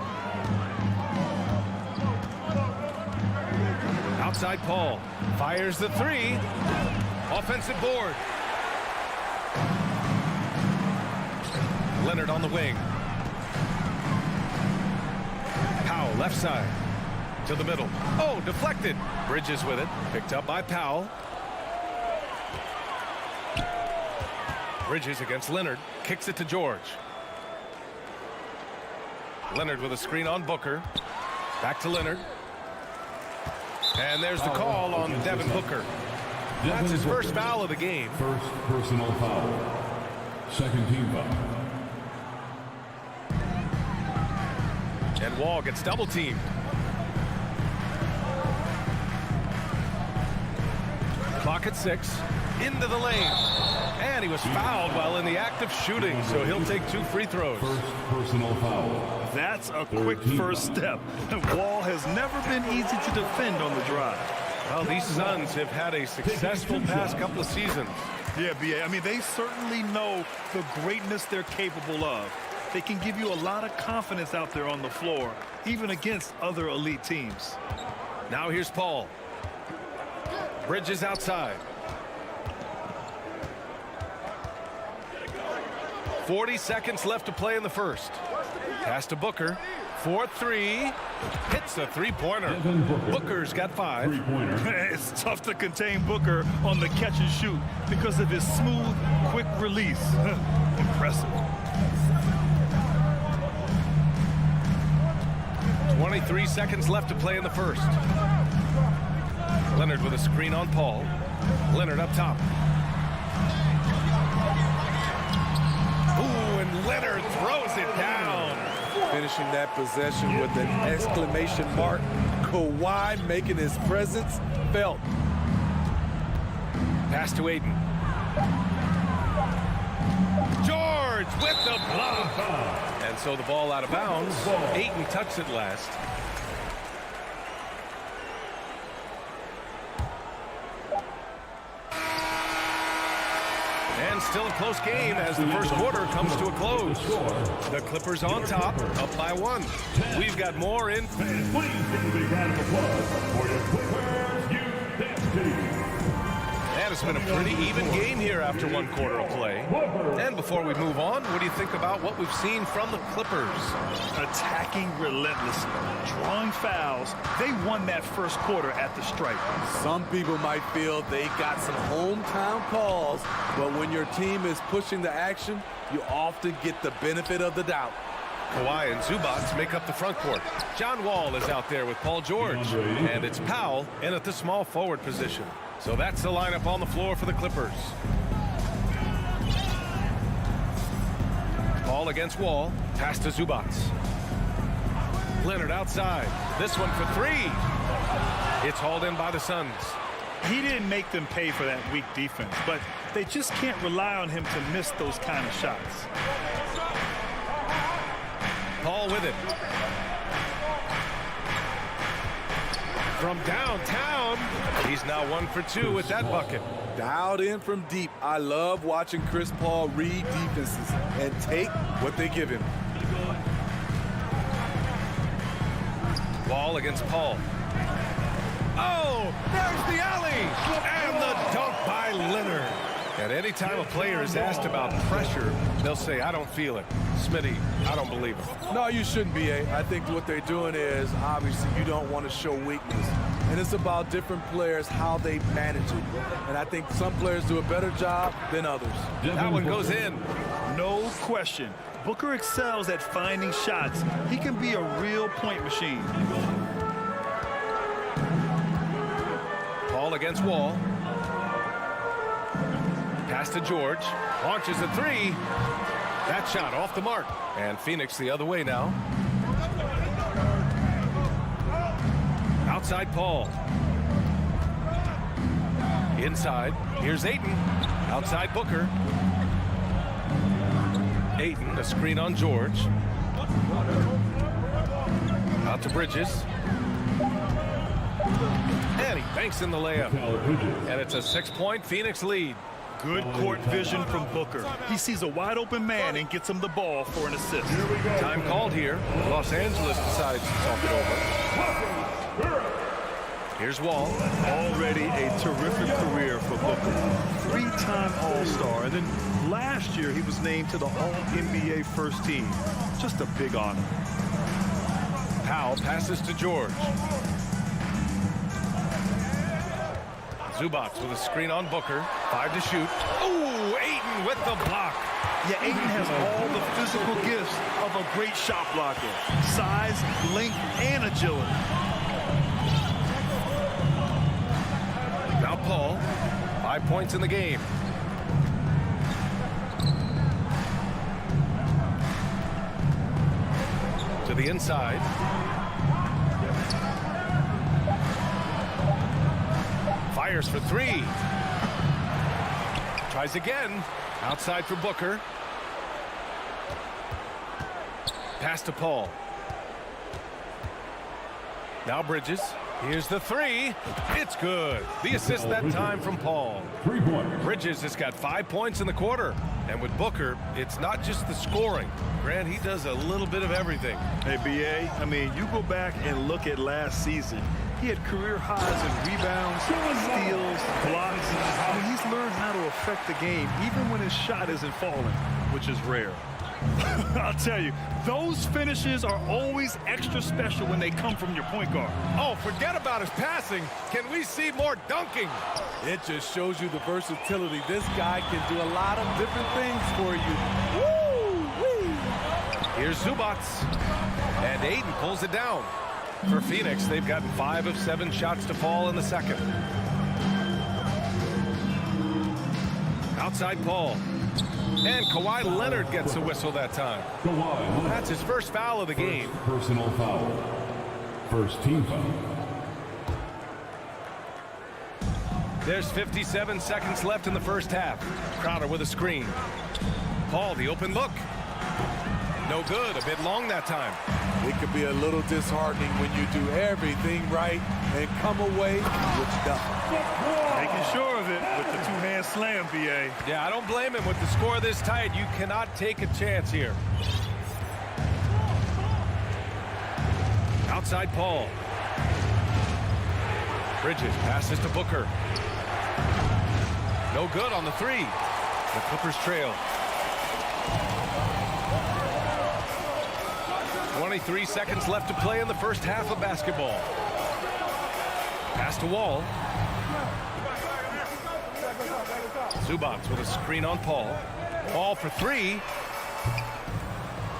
Outside Paul. Fires the 3. Offensive board. Leonard on the wing. Powell left side. To the middle. Oh, deflected. Bridges with it. Picked up by Powell. Bridges against Leonard. Kicks it to George. Leonard with a screen on Booker. Back to Leonard. And there's the call on Devin Booker. That's his first foul of the game. First personal foul. Second team foul. And Wall gets double teamed. Clock at 6. Into the lane. And he was fouled while in the act of shooting, so he'll take 2 free throws. First personal foul. That's a quick first step. Wall has never been easy to defend on the drive. Well, these Suns have had a successful past couple of seasons. Yeah, B.A. I mean, they certainly know the greatness they're capable of. They can give you a lot of confidence out there on the floor, even against other elite teams. Now here's Paul. Bridges outside. 40 seconds left to play in the first. Pass to Booker. 4-3. Hits a three-pointer. Booker's got 5. It's tough to contain Booker on the catch and shoot because of his smooth, quick release. Impressive. 23 seconds left to play in the first. Leonard with a screen on Paul. Leonard up top. Ooh, and Leonard throws it down. Finishing that possession with an exclamation mark. Kawhi making his presence felt. Pass to Aiden. George with the block. And so the ball out of bounds. Aiden touched it last. And still a close game as the first quarter comes to a close. The Clippers on top, up by 1. We've got more in. Please give a big round of applause for your Clippers youth dance team. And it's been a pretty even game here after 1 quarter of play. And before we move on, what do you think about what we've seen from the Clippers? Attacking relentlessly, drawing fouls. They won that first quarter at the stripe. Some people might feel they got some hometown calls, but when your team is pushing the action, you often get the benefit of the doubt. Kawhi and Zubac make up the front court. John Wall is out there with Paul George. And it's Powell in at the small forward position. So that's the lineup on the floor for the Clippers. Paul against Wall. Pass to Zubac. Leonard outside. This one for 3. It's hauled in by the Suns. He didn't make them pay for that weak defense, but they just can't rely on him to miss those kind of shots. Paul with it. From downtown, he's now 1 for 2 with that bucket. Dialed in from deep. I love watching Chris Paul read defenses and take what they give him. Wall against Paul. Oh, there's the alley! And the dunk by Leonard. And anytime a player is asked about pressure, they'll say, I don't feel it. Smitty, I don't believe it. No, you shouldn't be. I think what they're doing is, obviously, you don't want to show weakness. And it's about different players, how they manage it. And I think some players do a better job than others. That one goes in. No question. Booker excels at finding shots. He can be a real point machine. Paul against Wall. Pass to George. Launches a 3. That shot off the mark. And Phoenix the other way now. Outside Paul. Inside. Here's Ayton. Outside Booker. Ayton, a screen on George. Out to Bridges. And he banks in the layup. And it's a 6-point Phoenix lead. Good court vision from Booker. He sees a wide open man and gets him the ball for an assist. Time called here. Los Angeles decides to talk it over. Here's Wall. Already a terrific career for Booker. 3-time All-Star. And then last year he was named to the All-NBA first team. Just a big honor. Powell passes to George. Zubac with a screen on Booker. 5 to shoot. Ooh, Ayton with the block. Yeah, Ayton has all the physical gifts of a great shot blocker. Size, length, and agility. Now Paul, 5 points in the game. To the inside. Fires for three. Tries again. Outside for Booker. Pass to Paul. Now Bridges. Here's the three. It's good. The assist that time from Paul. 3 points. Bridges has got 5 points in the quarter. And with Booker, it's not just the scoring. Grant, he does a little bit of everything. Hey, B.A., I mean, you go back and look at last season. He had career highs in rebounds, steals, blocks. I mean, he's learned how to affect the game, even when his shot isn't falling, which is rare. I'll tell you, those finishes are always extra special when they come from your point guard. Oh, forget about his passing. Can we see more dunking? It just shows you the versatility. This guy can do a lot of different things for you. Woo-wee. Here's Zubac. And Aiden pulls it down. For Phoenix, they've gotten 5 of 7 shots to fall in the second. Outside Paul. And Kawhi Leonard gets a whistle that time. That's his first foul of the game. Personal foul. First team foul. There's 57 seconds left in the first half. Crowder with a screen. Paul, the open look. No good. A bit long that time. It can be a little disheartening when you do everything right and come away with nothing. Making sure of it with the two-hand slam, B.A. Yeah, I don't blame him. With the score this tight, you cannot take a chance here. Outside Paul. Bridges passes to Booker. No good on the three. The Clippers trail. 23 seconds left to play in the first half of basketball. Pass to Wall. Zubac with a screen on Paul. Paul for three.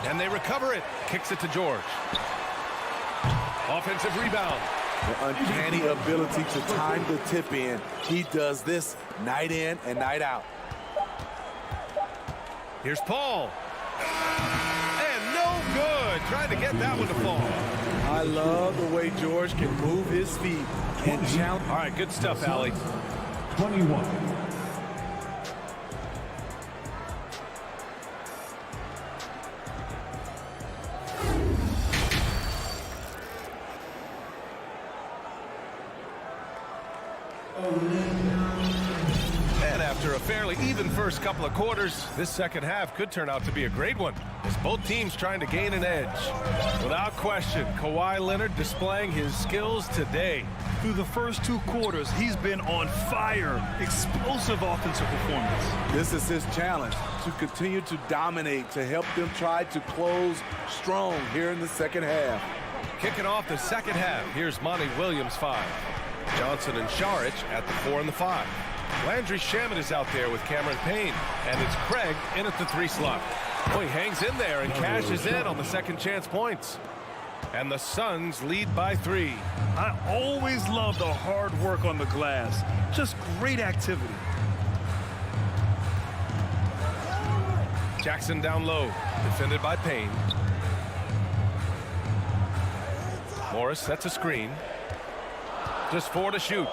And they recover it. Kicks it to George. Offensive rebound. The uncanny ability to time the tip in. He does this night in and night out. Here's Paul. And no good. Trying to get that one to fall. I love the way George can move his feet and challenge. All right, good stuff, Allie. 21. And after a fairly even first couple of quarters, this second half could turn out to be a great one, as both teams trying to gain an edge. Without question, Kawhi Leonard displaying his skills today. Through the first 2 quarters, he's been on fire. Explosive offensive performance. This is his challenge, to continue to dominate, to help them try to close strong here in the second half. Kicking off the second half, here's Monty Williams 5. Johnson and Saric at the 4 and the 5. Landry Shamet is out there with Cameron Payne, and it's Craig in at the 3 slot. Oh, he hangs in there and cashes in on the second chance points. And the Suns lead by 3. I always love the hard work on the glass. Just great activity. Jackson down low, defended by Payne. Morris sets a screen. Just 4 to shoot.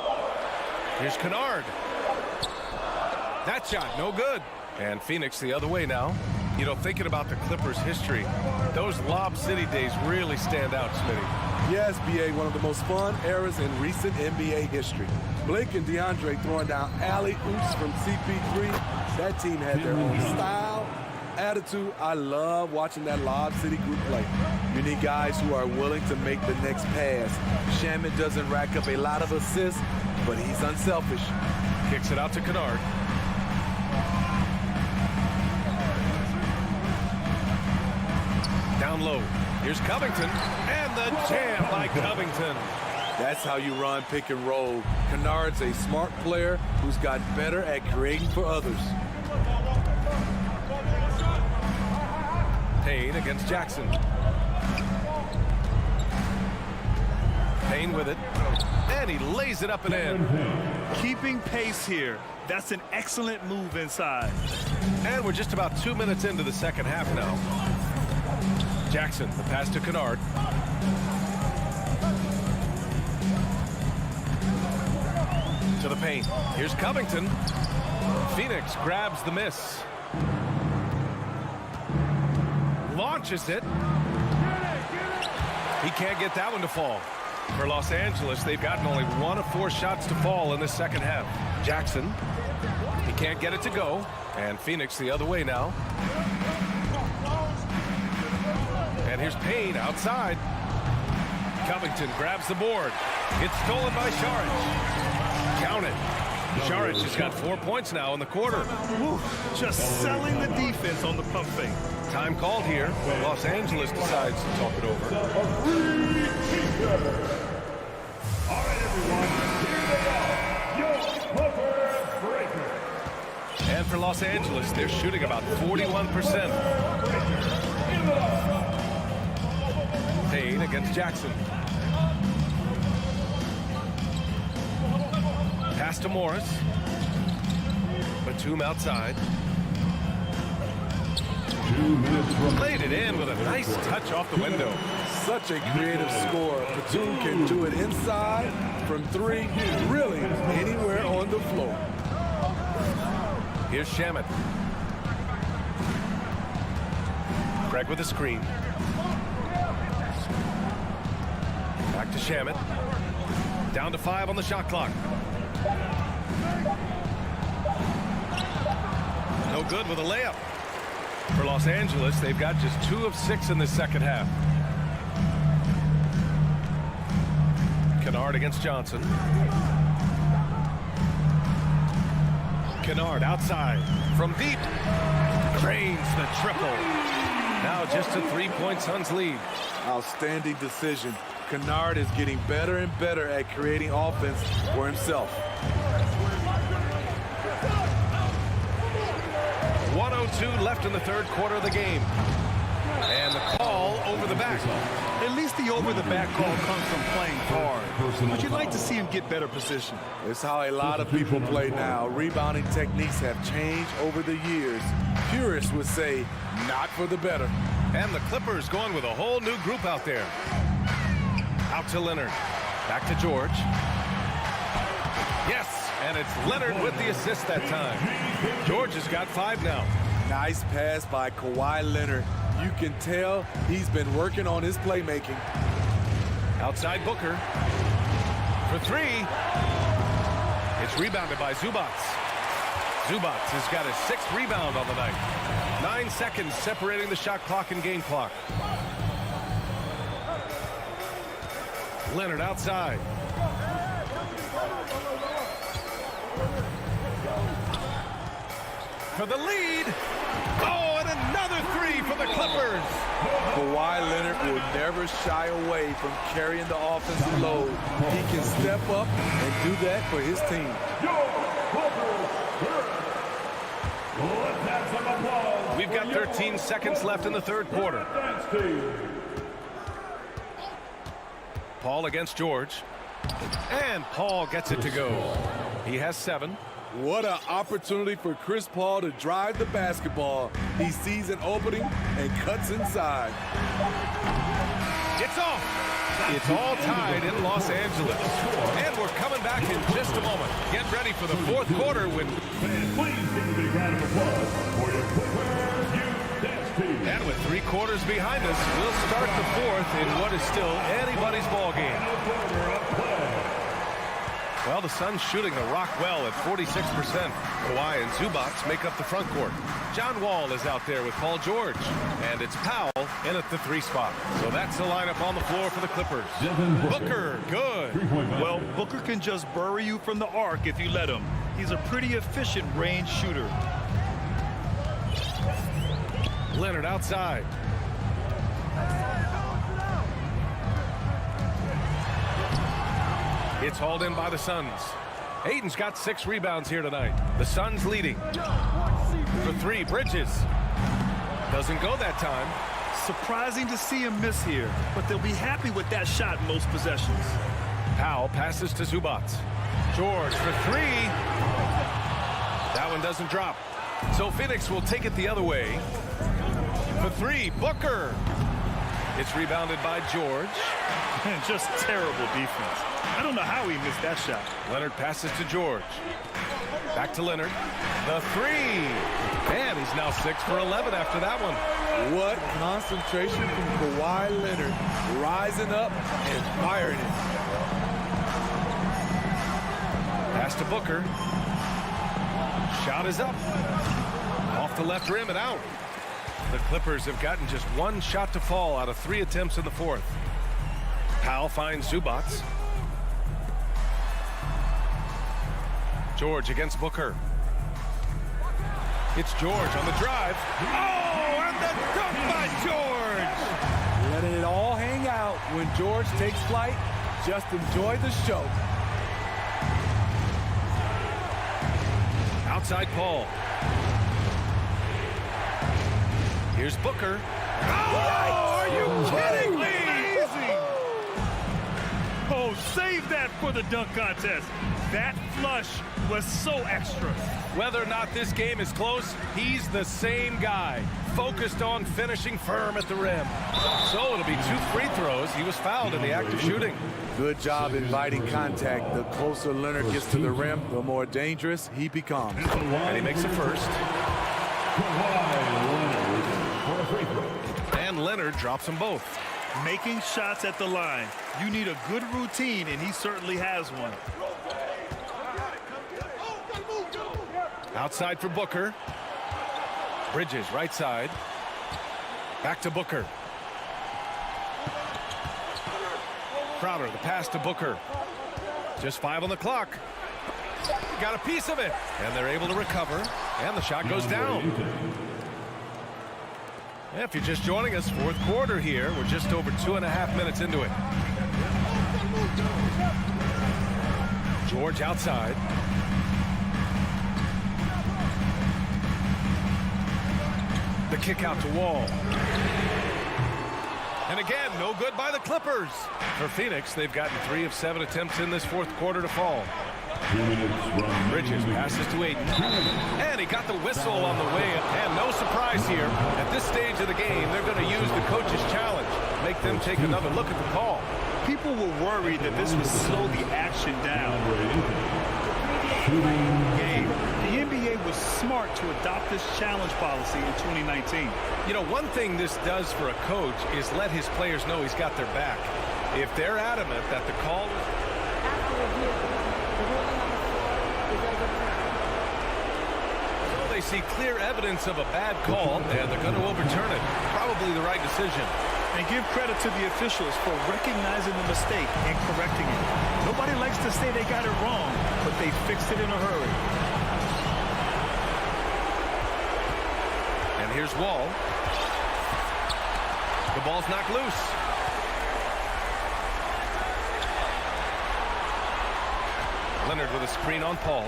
Here's Kennard. That shot, no good. And Phoenix the other way now. You know, thinking about the Clippers' history, those Lob City days really stand out, Smitty. Yes, B.A., one of the most fun eras in recent NBA history. Blake and DeAndre throwing down alley-oops from CP3. That team had their own style, attitude. I love watching that Lob City group play. You need guys who are willing to make the next pass. Shamet doesn't rack up a lot of assists, but he's unselfish. Kicks it out to Kennard. Down low. Here's Covington. And the jam by Covington. That's how you run pick and roll. Kennard's a smart player who's gotten better at creating for others. Payne against Jackson. Payne with it. And he lays it up and in. Keeping pace here. That's an excellent move inside. And we're just about 2 minutes into the second half now. Jackson, the pass to Kennard. To the paint. Here's Covington. Phoenix grabs the miss. Launches it. He can't get that one to fall. For Los Angeles, they've gotten only 1 of 4 shots to fall in the second half. Jackson, he can't get it to go. And Phoenix the other way now. And here's Payne outside. Covington grabs the board. It's stolen by Saric. Count it. Saric has got 4 points now in the quarter. Whew, just selling the defense on the pump fake. Time called here when Los Angeles decides to talk it over. All right, everyone, here they are, your Clipper Breakers. And for Los Angeles, they're shooting about 41%. Payne against Jackson. Pass to Morris. Batum outside. Played it in with a nice touch off the window. Such a creative score. Batum can do it inside, from 3, really anywhere on the floor. Here's Shamet. Craig with a screen. Back to Shamet. Down to 5 on the shot clock. No good with a layup. For Los Angeles, they've got just 2 of 6 in the second half. Kennard against Johnson. Kennard outside from deep. Cranes the triple. Now just a 3-point Suns lead. Outstanding decision. Kennard is getting better and better at creating offense for himself. 1:02 left in the third quarter of the game. And the call over the back. At least the over-the-back call comes from playing hard. But you'd like to see him get better position. It's how a lot of people play now. Rebounding techniques have changed over the years. Purists would say, not for the better. And the Clippers going with a whole new group out there. Out to Leonard. Back to George. Yes, and it's Leonard with the assist that time. George has got 5 now. Nice pass by Kawhi Leonard. You can tell he's been working on his playmaking. Outside Booker. For 3. It's rebounded by Zubats. Zubats has got his 6th rebound on the night. 9 seconds separating the shot clock and game clock. Leonard outside. For the lead. Oh, and another 3 for the Clippers. Kawhi Leonard will never shy away from carrying the offensive load. He can step up and do that for his team. We've got 13 seconds left in the third quarter. Paul against George. And Paul gets it to go. He has 7. What an opportunity for Chris Paul to drive the basketball. He sees an opening and cuts inside. It's off. It's all tied in Los Angeles. And we're coming back in just a moment. Get ready for the fourth quarter when... And with 3 quarters behind us, we'll start the fourth in what is still anybody's ball game. Well, the Suns shooting the rock well at 46%. Kawhi and Zubats make up the front court. John Wall is out there with Paul George. And it's Powell in at the 3 spot. So that's the lineup on the floor for the Clippers. Booker, good. Well, Booker can just bury you from the arc if you let him. He's a pretty efficient range shooter. Leonard outside. It's hauled in by the Suns. Ayton's got 6 rebounds here tonight. The Suns leading. For 3, Bridges. Doesn't go that time. Surprising to see him miss here, but they'll be happy with that shot in most possessions. Powell passes to Zubats. George for three. That one doesn't drop. So Phoenix will take it the other way. For three, Booker. It's rebounded by George. Just terrible defense. I don't know how he missed that shot. Leonard passes to George. Back to Leonard. The three. And he's now 6 for 11 after that one. What concentration from Kawhi Leonard, rising up and firing it. Pass to Booker. Shot is up. Off the left rim and out. The Clippers have gotten just one shot to fall out of 3 attempts in the fourth. Powell finds Zubats. George against Booker. It's George on the drive. Oh, and the dunk by George! Letting it all hang out when George takes flight. Just enjoy the show. Outside Paul. Here's Booker. Oh, are you kidding me? Amazing! Oh, save that for the dunk contest. That flush was so extra. Whether or not this game is close, he's the same guy, focused on finishing firm at the rim. So it'll be 2 free throws. He was fouled in the act of shooting. Good job inviting contact. The closer Leonard gets to the rim, the more dangerous he becomes. And he makes it first. And Leonard drops them both. Making shots at the line. You need a good routine, and he certainly has one. Outside for Booker. Bridges, right side. Back to Booker. Crowder, the pass to Booker. Just 5 on the clock. Got a piece of it. And they're able to recover. And the shot goes down. Yeah, if you're just joining us, fourth quarter here. We're just over 2.5 minutes into it. George outside. The kick out to Wall. And again, no good by the Clippers. For Phoenix, they've gotten 3 of 7 attempts in this fourth quarter to fall. Bridges passes to Ayton. And he got the whistle on the way. And no surprise here. At this stage of the game, they're going to use the coach's challenge. Make them take another look at the call. People were worried that this would slow the action down. The NBA was smart to adopt this challenge policy in 2019. You know, one thing this does for a coach is let his players know he's got their back. If they're adamant that the call was... So they see clear evidence of a bad call, and they're going to overturn it. Probably the right decision. And give credit to the officials for recognizing the mistake and correcting it. Nobody likes to say they got it wrong, but they fixed it in a hurry. And here's Wall. The ball's knocked loose. Leonard with a screen on Paul.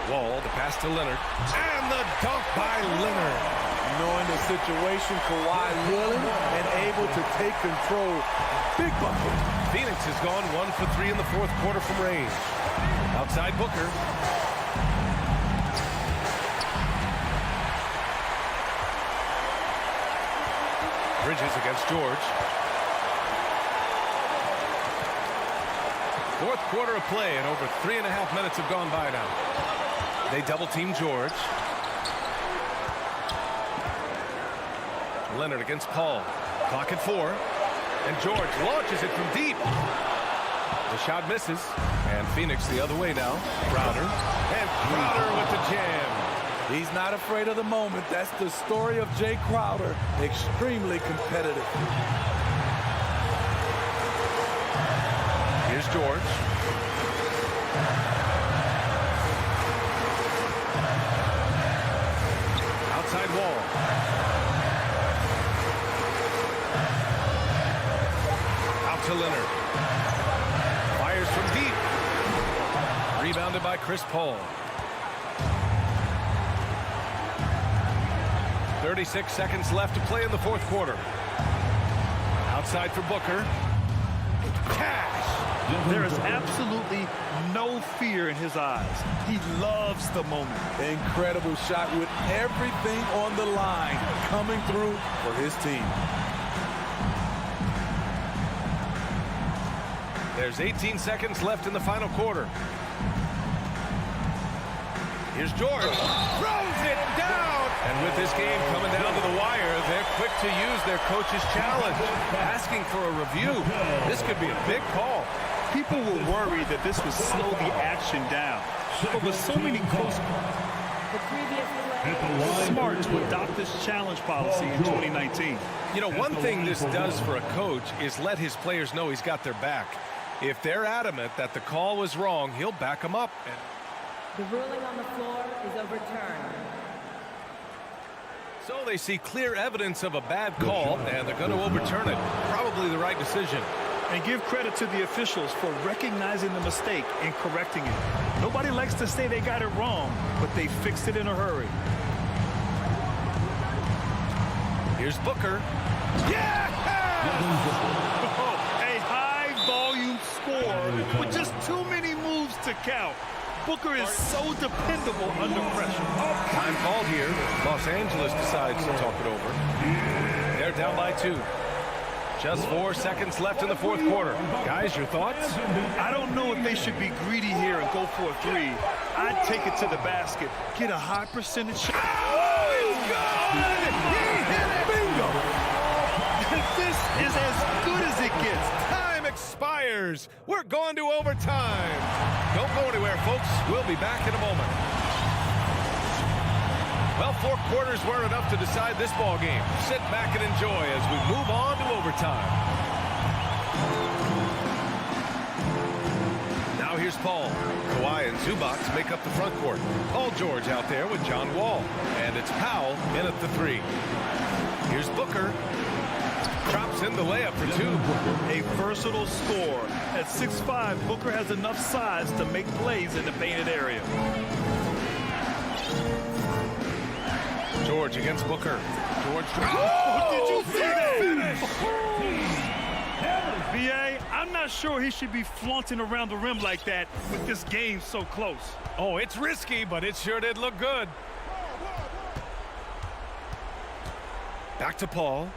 Wall, the pass to Leonard. And the dunk by Leonard. Knowing the situation, Kawhi willing and able to take control. Big bucket. Phoenix has gone 1 for 3 in the fourth quarter from range. Outside Booker. Bridges against George. Fourth quarter of play, and over 3.5 minutes have gone by now. They double team George. Leonard against Paul. Clock at 4. And George launches it from deep. The shot misses. And Phoenix the other way now. Crowder. And Crowder with the jam. He's not afraid of the moment. That's the story of Jay Crowder. Extremely competitive. Here's George. Outside Wall. To Leonard. Fires from deep. Rebounded by Chris Paul. 36 seconds left to play in the fourth quarter. Outside for Booker. Cash. There is absolutely no fear in his eyes. He loves the moment. Incredible shot with everything on the line coming through for his team. There's 18 seconds left in the final quarter. Here's George. Throws it down. And with this game coming down to the wire, they're quick to use their coach's challenge, asking for a review. This could be a big call. People were worried that this would slow the action down. But with so many close... Smart to adopt this challenge policy in 2019. You know, one thing this does for a coach is let his players know he's got their back. If they're adamant that the call was wrong, he'll back them up. The ruling on the floor is overturned. So they see clear evidence of a bad call, and they're going to overturn it. Probably the right decision. And give credit to the officials for recognizing the mistake and correcting it. Nobody likes to say they got it wrong, but they fixed it in a hurry. Here's Booker. Yeah! A high-volume score with just too many moves to count. Booker is so dependable under pressure. Time called here. Los Angeles decides to talk it over. They're down by 2. Just 4 seconds left in the fourth quarter. Guys, your thoughts? I don't know if they should be greedy here and go for a 3. I'd take it to the basket, get a high percentage shot. Oh, he's good! He hit it! Bingo! This is as good as it gets. Time expires. We're going to overtime. Don't go anywhere, folks. We'll be back in a moment. Well, 4 quarters weren't enough to decide this ball game. Sit back and enjoy as we move on to overtime. Now here's Paul. Kawhi and Zubac make up the front court. Paul George out there with John Wall. And it's Powell in at the 3. Here's Booker. Drops in the layup for 2. A versatile scorer. At 6'5", Booker has enough size to make plays in the painted area. George against Booker. George. Oh, did you see that? VA, I'm not sure he should be flaunting around the rim like that with this game so close. Oh, it's risky, but it sure did look good. Back to Paul.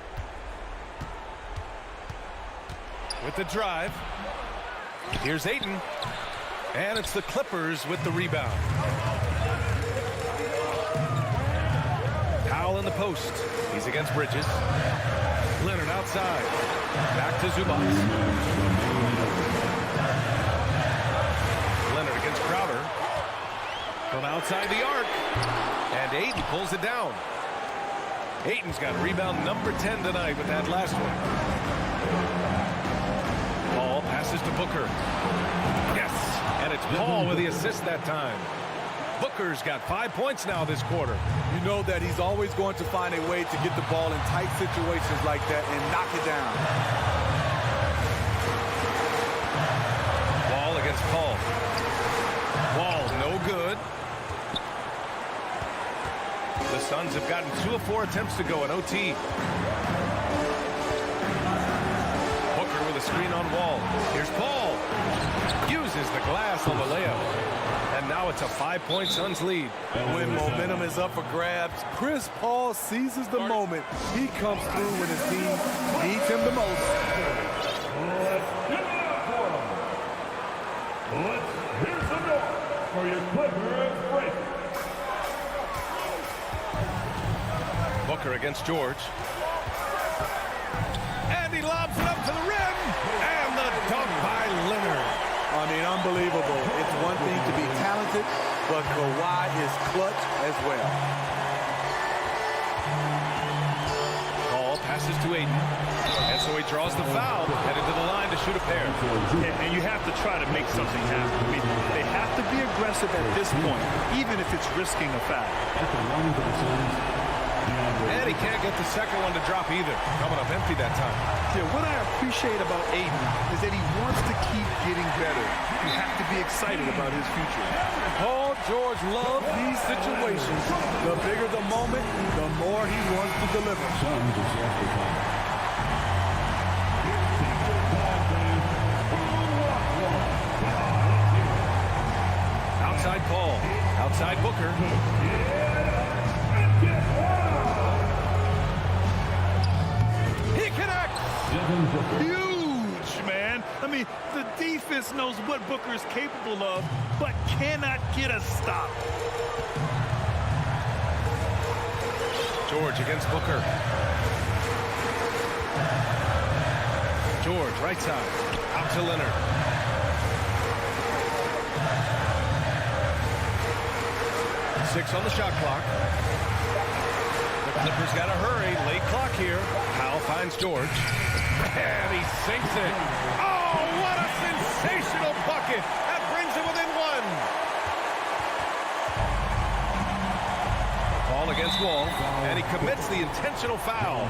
With the drive. Here's Ayton. And it's the Clippers with the rebound. Powell in the post. He's against Bridges. Leonard outside. Back to Zubac. Leonard against Crowder. From outside the arc. And Ayton pulls it down. Ayton's got rebound number 10 tonight with that last one. Paul passes to Booker. Yes, and it's Paul with the assist that time. Booker's got 5 points now this quarter. You know that he's always going to find a way to get the ball in tight situations like that and knock it down. Wall against Paul. Wall no good. The Suns have gotten 2 of 4 attempts to go in OT. Booker with a screen on Wall. Here's Paul. Uses the glass on the layup. And now it's a 5-point Suns lead. When momentum is up for grabs, Chris Paul seizes the moment. He comes through when his team needs him the most. Here's the door for your Clippers break. Booker against George. And he lobs it up to the rim. And the dunk by Leonard. I mean, unbelievable. It's one thing to be talented, but Kawhi is clutch as well. Paul passes to Ayton. And so he draws the foul, headed to the line to shoot a pair. And you have to try to make something happen. I mean, they have to be aggressive at this point, even if it's risking a foul. And he can't get the second one to drop either. Coming up empty that time. Yeah, what I appreciate about Ayton is that he wants to keep getting better. You have to be excited about his future. Paul George loves these situations. The bigger the moment, the more he wants to deliver. inside Paul. Outside Booker. He connects. Huge, man. I mean, the defense knows what Booker is capable of, but cannot get a stop. George against Booker. George, right side. Out to Leonard. Six on the shot clock. The Clippers got to hurry. Late clock here. Powell finds George. And he sinks it. Oh, what a sensational bucket. That brings him within one. Ball against Wall. And he commits the intentional foul.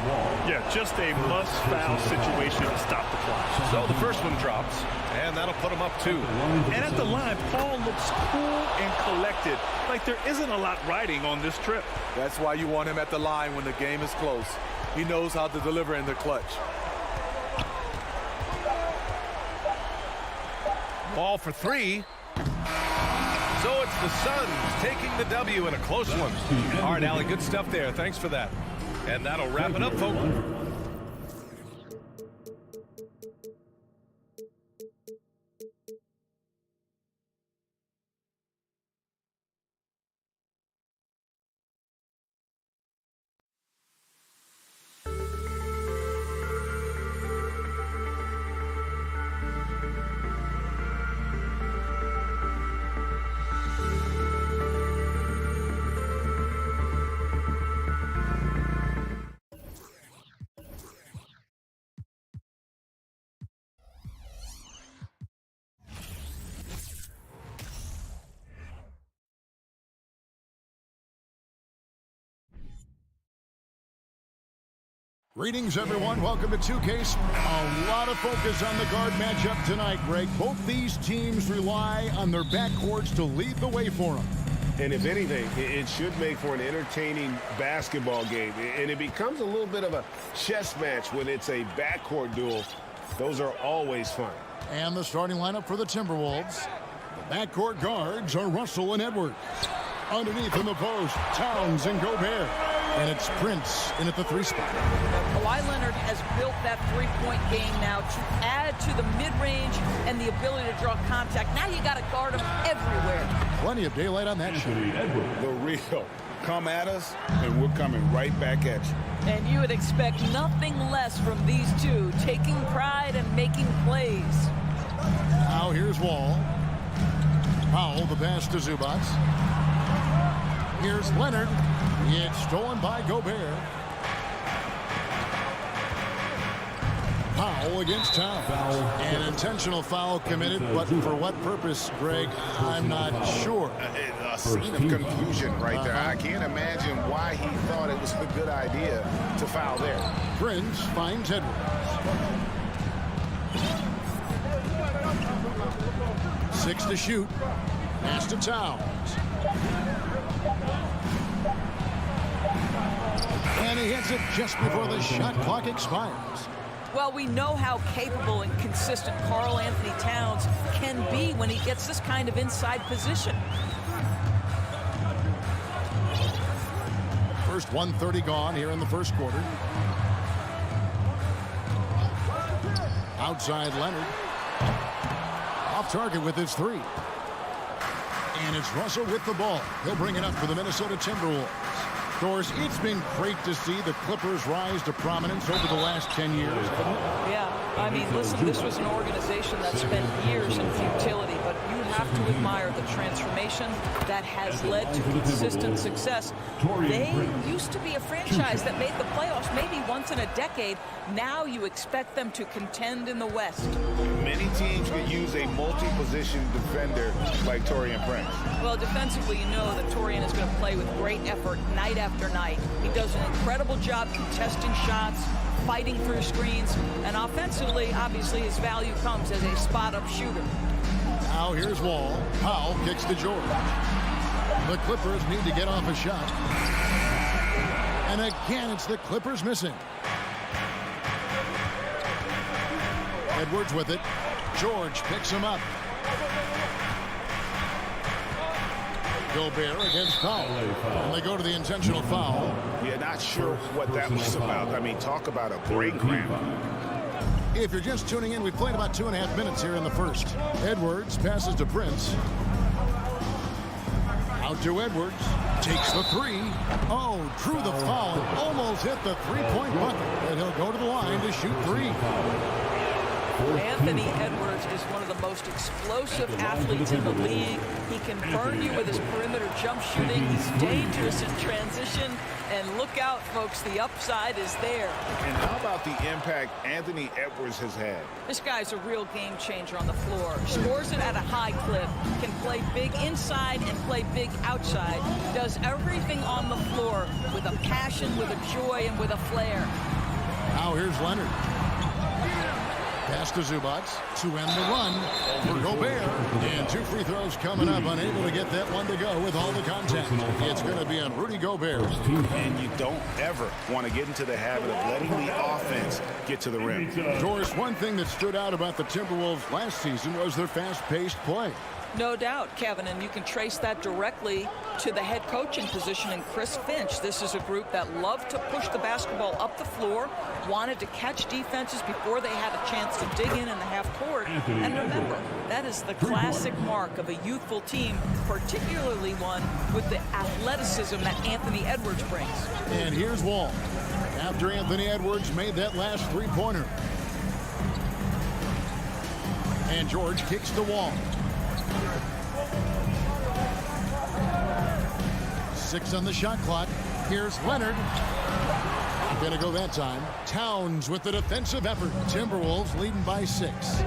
Yeah, just a must-foul situation to stop the clock. So the first one drops. And that'll put him up 2. And at the line, Paul looks cool and collected, like there isn't a lot riding on this trip. That's why you want him at the line when the game is close. He knows how to deliver in the clutch. Ball for 3. So it's the Suns taking the W in a close one. All right, Allie, good stuff there. Thanks for that. And that'll wrap it up, folks. Greetings, everyone. Welcome to 2K. A lot of focus on the guard matchup tonight, Greg. Both these teams rely on their backcourts to lead the way for them. And if anything, it should make for an entertaining basketball game. And it becomes a little bit of a chess match when it's a backcourt duel. Those are always fun. And the starting lineup for the Timberwolves. The backcourt guards are Russell and Edwards. Underneath in the post, Towns and Gobert. And it's Prince in at the 3 spot. Kawhi Leonard has built that three-point game now to add to the mid-range and the ability to draw contact. Now you got to guard him everywhere. Plenty of daylight on that shot. The real. Come at us, and we're coming right back at you. And you would expect nothing less from these two, taking pride and making plays. Now here's Wall. Powell, the pass to Zubac. Here's Leonard. It's stolen by Gobert. Powell against Towns. An intentional foul committed, but for what purpose, Greg, I'm not sure. A scene of confusion right there. I can't imagine why he thought it was a good idea to foul there. Prince finds Edwards. 6 to shoot. Pass to Towns. And he hits it just before the shot clock expires. Well, we know how capable and consistent Karl Anthony Towns can be when he gets this kind of inside position. First 1:30 gone here in the first quarter. Outside Leonard. Off target with his 3. And it's Russell with the ball. He'll bring it up for the Minnesota Timberwolves. Of course, it's been great to see the Clippers rise to prominence over the last 10 years. Yeah, I mean, listen, this was an organization that spent years in futility, but you have to admire the transformation that has led to consistent success. They used to be a franchise that made the playoffs maybe once in a decade. Now you expect them to contend in the West. Many teams could use a multi-position defender like Taurean Prince. Well, defensively, you know that Taurean is going to play with great effort night after night. He does an incredible job contesting shots, fighting through screens, and offensively, obviously, his value comes as a spot-up shooter. Now here's Wall. Powell kicks to George. The Clippers need to get off a shot. And again, it's the Clippers missing. Edwards with it. George picks him up. Gobert against Powell. And they go to the intentional foul. Yeah, not sure what that was about. I mean, talk about a brain cramp. If you're just tuning in, we played about 2.5 minutes here in the first. Edwards passes to Prince. Out to Edwards. Takes the three. Oh, drew the foul and almost hit the three-point bucket. And he'll go to the line to shoot three. Anthony Edwards is one of the most explosive athletes in the league. He can burn you with his perimeter jump shooting. He's dangerous in transition. And look out, folks, the upside is there. And how about the impact Anthony Edwards has had? This guy's a real game changer on the floor. Scores it at a high clip. Can play big inside and play big outside. Does everything on the floor with a passion, with a joy, and with a flair. Now here's Leonard. Pass to Zubac to end the run for Gobert. And 2 free throws coming up. Unable to get that one to go with all the contact. It's going to be on Rudy Gobert. And you don't ever want to get into the habit of letting the offense get to the rim. Doris, one thing that stood out about the Timberwolves last season was their fast-paced play. No doubt, Kevin, and you can trace that directly to the head coaching position in Chris Finch. This is a group that loved to push the basketball up the floor, wanted to catch defenses before they had a chance to dig in the half court. And remember, that is the classic mark of a youthful team, particularly one with the athleticism that Anthony Edwards brings. And here's Wall. After Anthony Edwards made that last three-pointer. And George kicks the Wall. 6 on the shot clock. Here's Leonard. Gonna go that time. Towns with the defensive effort. Timberwolves leading by 6.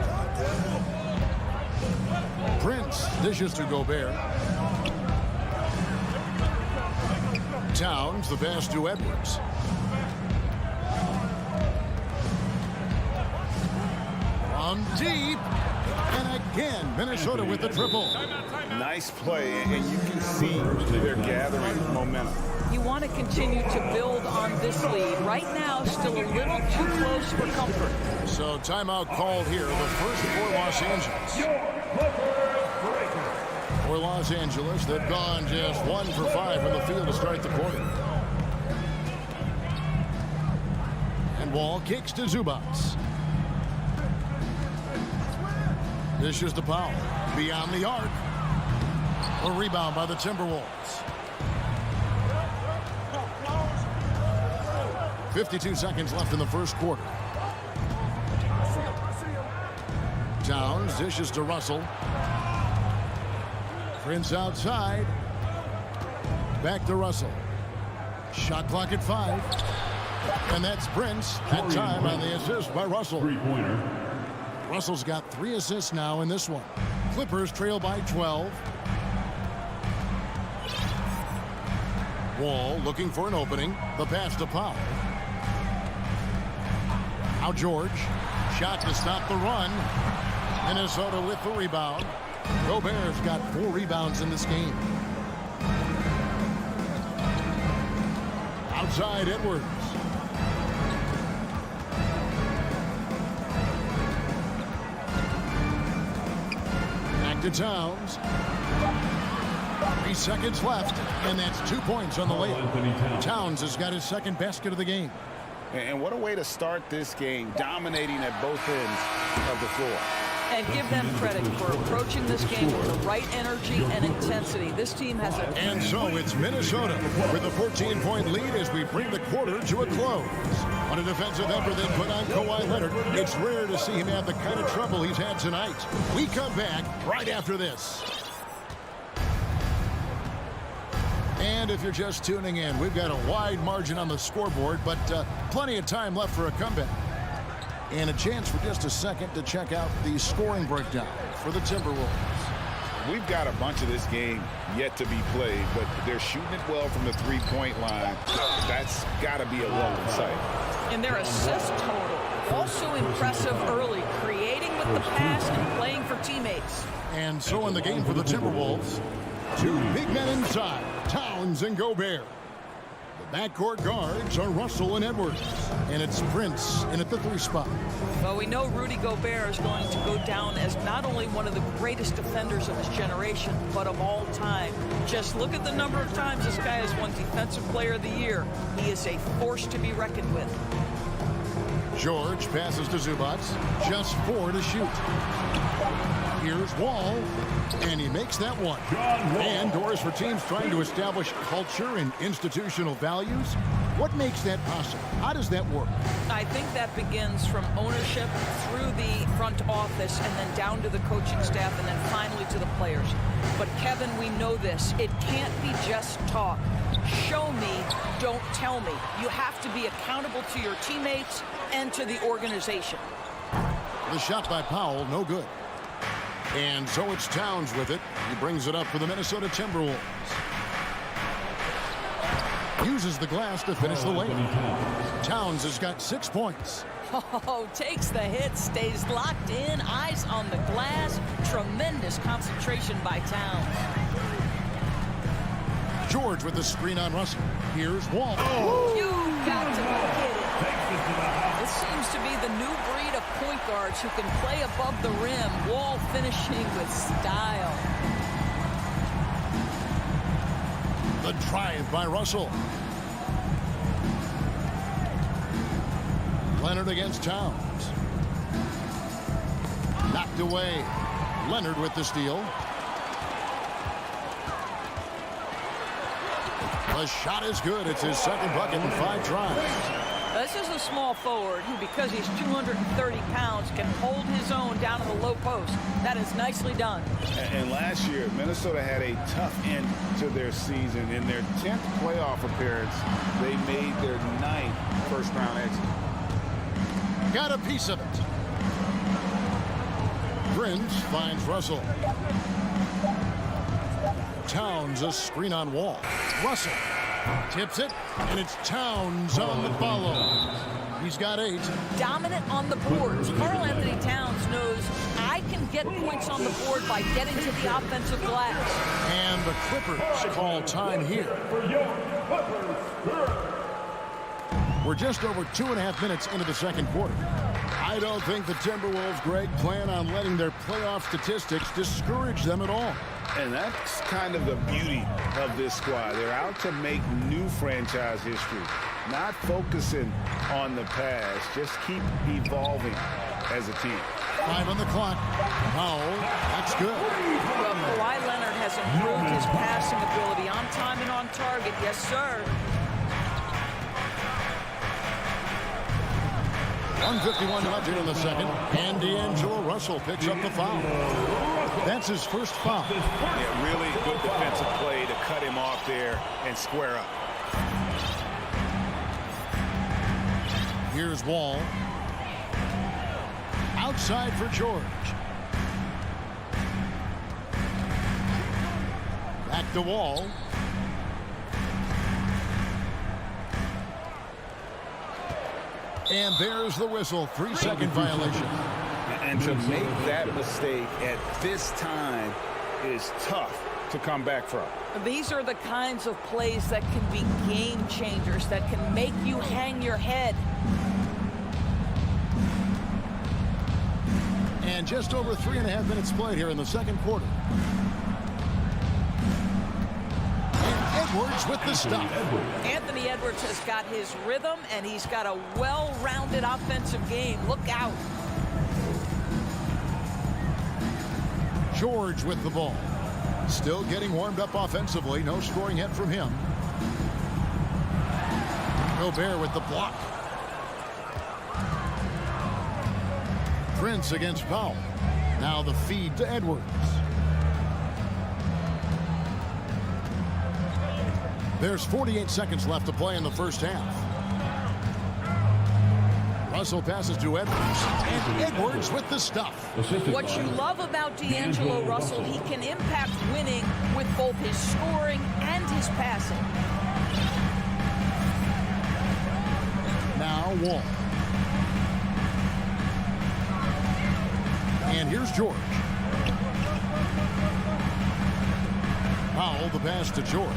Prince dishes to Gobert. Towns, the pass to Edwards. From deep. And again, Minnesota with the triple. Nice play, and you can see they're gathering momentum. You want to continue to build on this lead. Right now, still a little too close for comfort. So timeout called here, the first for Los Angeles. For Los Angeles, they've gone just 1 for 5 from the field to start the quarter. And Wall kicks to Zubac. This is the Powell. Beyond the arc. A rebound by the Timberwolves. 52 seconds left in the first quarter. Towns dishes to Russell. Prince outside. Back to Russell. Shot clock at 5. And that's Prince. That time on the assist by Russell. Three-pointer. Russell's got 3 assists now in this one. Clippers trail by 12. Wall looking for an opening. The pass to Powell. Now George. Shot to stop the run. Minnesota with the rebound. Gobert's got 4 rebounds in this game. Outside Edwards. To Towns. 3 seconds left, and that's 2 points on the layup. Towns has got his second basket of the game. And what a way to start this game, dominating at both ends of the floor. And give them credit for approaching this game with the right energy and intensity. This team has a... And so it's Minnesota with a 14-point lead as we bring the quarter to a close. On a defensive effort they put on Kawhi Leonard, it's rare to see him have the kind of trouble he's had tonight. We come back right after this. And if you're just tuning in, we've got a wide margin on the scoreboard, but plenty of time left for a comeback. And a chance for just a second to check out the scoring breakdown for the Timberwolves. We've got a bunch of this game yet to be played, but they're shooting it well from the three-point line. That's got to be a welcome sight. And their assist total, also impressive early, creating with the pass and playing for teammates. And so in the game for the Timberwolves, 2 big men inside, Towns and Gobert. The backcourt guards are Russell and Edwards. And it's Prince in at the 3 spot. Well, we know Rudy Gobert is going to go down as not only one of the greatest defenders of his generation, but of all time. Just look at the number of times this guy has won Defensive Player of the Year. He is a force to be reckoned with. George passes to Zubac. Just 4 to shoot. Here's Wall, and he makes that one. And doors for teams trying to establish culture and institutional values. What makes that possible? How does that work? I think that begins from ownership through the front office and then down to the coaching staff and then finally to the players. But Kevin, we know this. It can't be just talk. Show me, don't tell me. You have to be accountable to your teammates and to the organization. The shot by Powell, no good. And so it's Towns with it. He brings it up for the Minnesota Timberwolves. Uses the glass to finish the layup. Towns has got 6 points. Oh, takes the hit, stays locked in, eyes on the glass. Tremendous concentration by Towns. George with the screen on Russell. Here's Wall. Oh. You got to be kidding. This seems to be the new breed of point guards who can play above the rim. Wall finishing with style. The drive by Russell. Leonard against Towns. Knocked away. Leonard with the steal. The shot is good. It's his second bucket in 5 tries. This is a small forward who, because he's 230 pounds, can hold his own down in the low post. That is nicely done. And last year, Minnesota had a tough end to their season. In their 10th playoff appearance, they made their 9th first-round exit. Got a piece of it. Prince finds Russell. Towns a screen on Wall. Russell tips it, and it's Towns on the follow. He's got 8. Dominant on the boards. Karl Anthony Towns knows I can get points on the board by getting to the offensive glass. And the Clippers call time here. We're just over 2.5 minutes into the second quarter. I don't think the Timberwolves, Greg, plan on letting their playoff statistics discourage them at all. And that's kind of the beauty of this squad. They're out to make new franchise history, not focusing on the past. Just keep evolving as a team. 5 on the clock. Powell, that's good. Well, Kawhi Leonard has improved his passing ability on time and on target. Yes, sir. 1:51 left in the second, and D'Angelo Russell picks up the foul. That's his first foul. Yeah, really good defensive play to cut him off there and square up. Here's Wall. Outside for George. Back to Wall. And there's the whistle. 3-second violation. And to make that mistake at this time is tough to come back from. These are the kinds of plays that can be game changers, that can make you hang your head. And just over 3.5 minutes played here in the second quarter. Edwards with the stop. Anthony Edwards has got his rhythm, and he's got a well-rounded offensive game. Look out. George with the ball. Still getting warmed up offensively. No scoring yet from him. Gobert with the block. Prince against Powell. Now the feed to Edwards. There's 48 seconds left to play in the first half. Russell passes to Edwards. And Edwards with the stuff. What you love about D'Angelo Russell, he can impact winning with both his scoring and his passing. Now Wall. And here's George. Powell, the pass to George.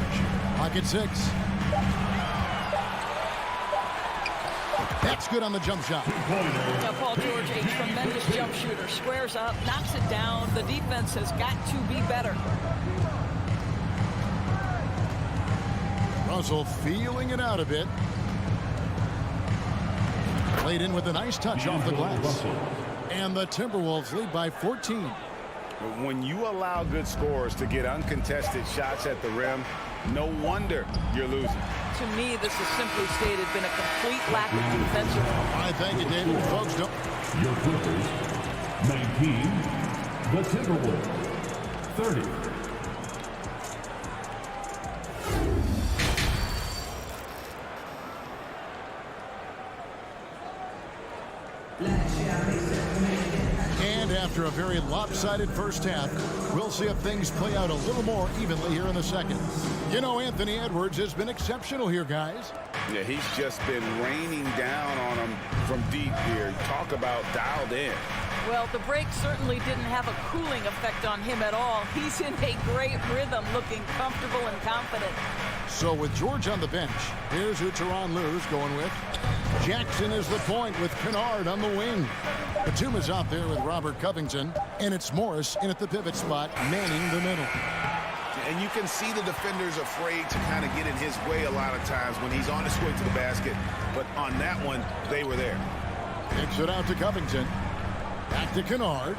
Pocket 6. That's good on the jump shot. Now, Paul George, a tremendous jump shooter. Squares up, knocks it down. The defense has got to be better. Russell feeling it out a bit. Played in with a nice touch off the glass. And the Timberwolves lead by 14. When you allow good scorers to get uncontested shots at the rim, no wonder you're losing. To me, this has simply stated been a complete lack of defensive. I thank you, David. Folks, don't. Your Clippers, 19. The Timberwolves, 30. And after a very lopsided first half, we'll see if things play out a little more evenly here in the second. You know, Anthony Edwards has been exceptional here, guys. Yeah, he's just been raining down on them from deep here. Talk about dialed in. Well, the break certainly didn't have a cooling effect on him at all. He's in a great rhythm, looking comfortable and confident. So with George on the bench, here's who Tyronn Lue's going with. Jackson is the point with Kennard on the wing. Batum is out there with Robert Covington, and it's Morris in at the pivot spot, manning the middle. And you can see the defenders afraid to kind of get in his way a lot of times when he's on his way to the basket. But on that one, they were there. Kicks it out to Covington. Back to Kennard.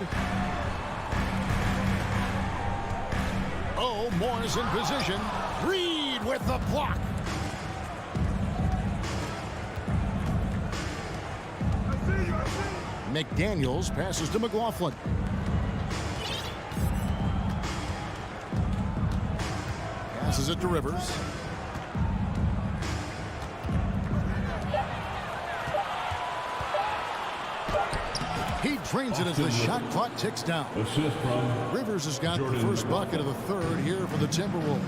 Oh, Morris in position. Reed with the block. McDaniels passes to McLaughlin. Passes it to Rivers. He drains it as the shot clock ticks down. Assist from Rivers has got the first bucket of the third here for the Timberwolves.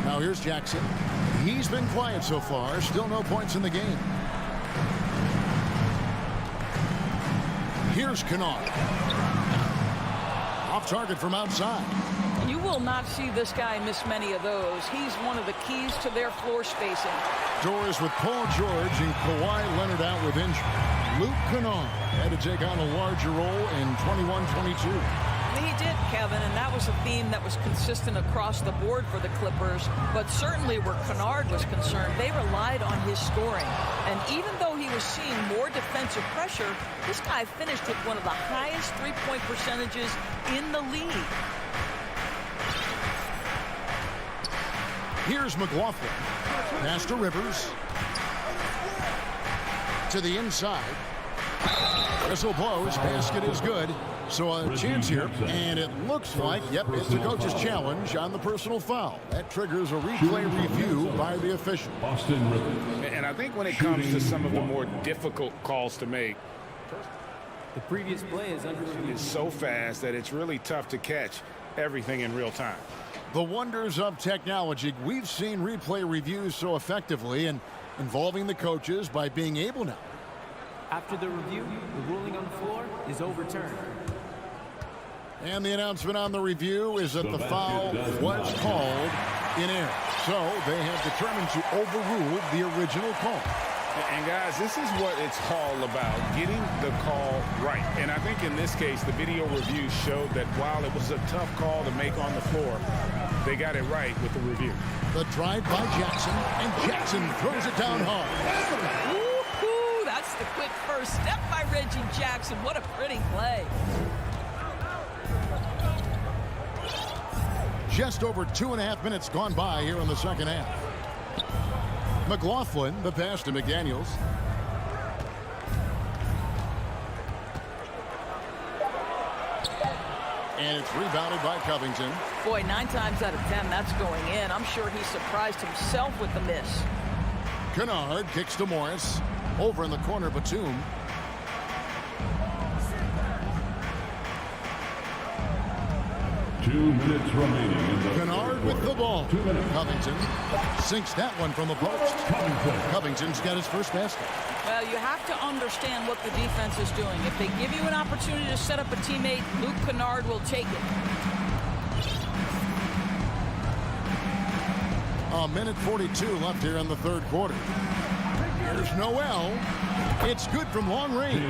Now here's Jackson. He's been quiet so far. Still no points in the game. Here's Kennard. Off target from outside. You will not see this guy miss many of those. He's one of the keys to their floor spacing. Doors with Paul George and Kawhi Leonard out with injury. Luke Kennard had to take on a larger role in 21-22. He did, Kevin, and that was a theme that was consistent across the board for the Clippers. But certainly where Kennard was concerned, they relied on his scoring. And even though he was seeing more defensive pressure, this guy finished with one of the highest three-point percentages in the league. Here's McLaughlin. Pass to Rivers. To the inside. Whistle blows. Basket is good. So a chance here. And it looks like, yep, it's a coach's challenge on the personal foul. That triggers a replay review by the official. And I think when it comes to some of the more difficult calls to make, the previous play is under review. It's so fast that it's really tough to catch everything in real time. The wonders of technology. We've seen replay reviews so effectively and involving the coaches by being able now. After the review, the ruling on the floor is overturned. And the announcement on the review is that the foul was called in error. So they have determined to overrule the original call. And guys, this is what it's all about, getting the call right. And I think in this case, the video review showed that while it was a tough call to make on the floor, they got it right with the review. The drive by Jackson, and Jackson throws it down hard. Woo-hoo, that's the quick first step by Reggie Jackson. What a pretty play. Just over 2.5 minutes gone by here in the second half. McLaughlin, the pass to McDaniels. And it's rebounded by Covington. Boy, 9 times out of 10, that's going in. I'm sure he surprised himself with the miss. Kennard kicks to Morris. Over in the corner, Batum. Two minutes remaining in the Kennard with the ball. 2 minutes. Covington sinks that one from the post. Covington's got his first basket. Well, you have to understand what the defense is doing. If they give you an opportunity to set up a teammate, Luke Kennard will take it. A minute 42 left here in the third quarter. Here's Noel. It's good from long range.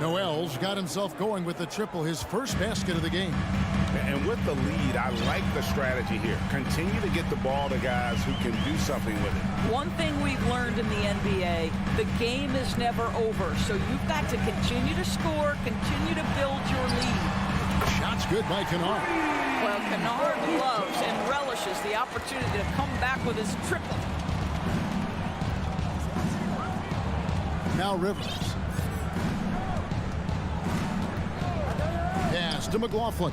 Noel's got himself going with the triple, his first basket of the game. And with the lead, I like the strategy here. Continue to get the ball to guys who can do something with it. One thing we've learned in the NBA, the game is never over. So you've got to continue to score, continue to build your lead. Shot's good by Kennard. Well, Kennard loves and relishes the opportunity to come back with his triple. Now Rivers. Pass to McLaughlin.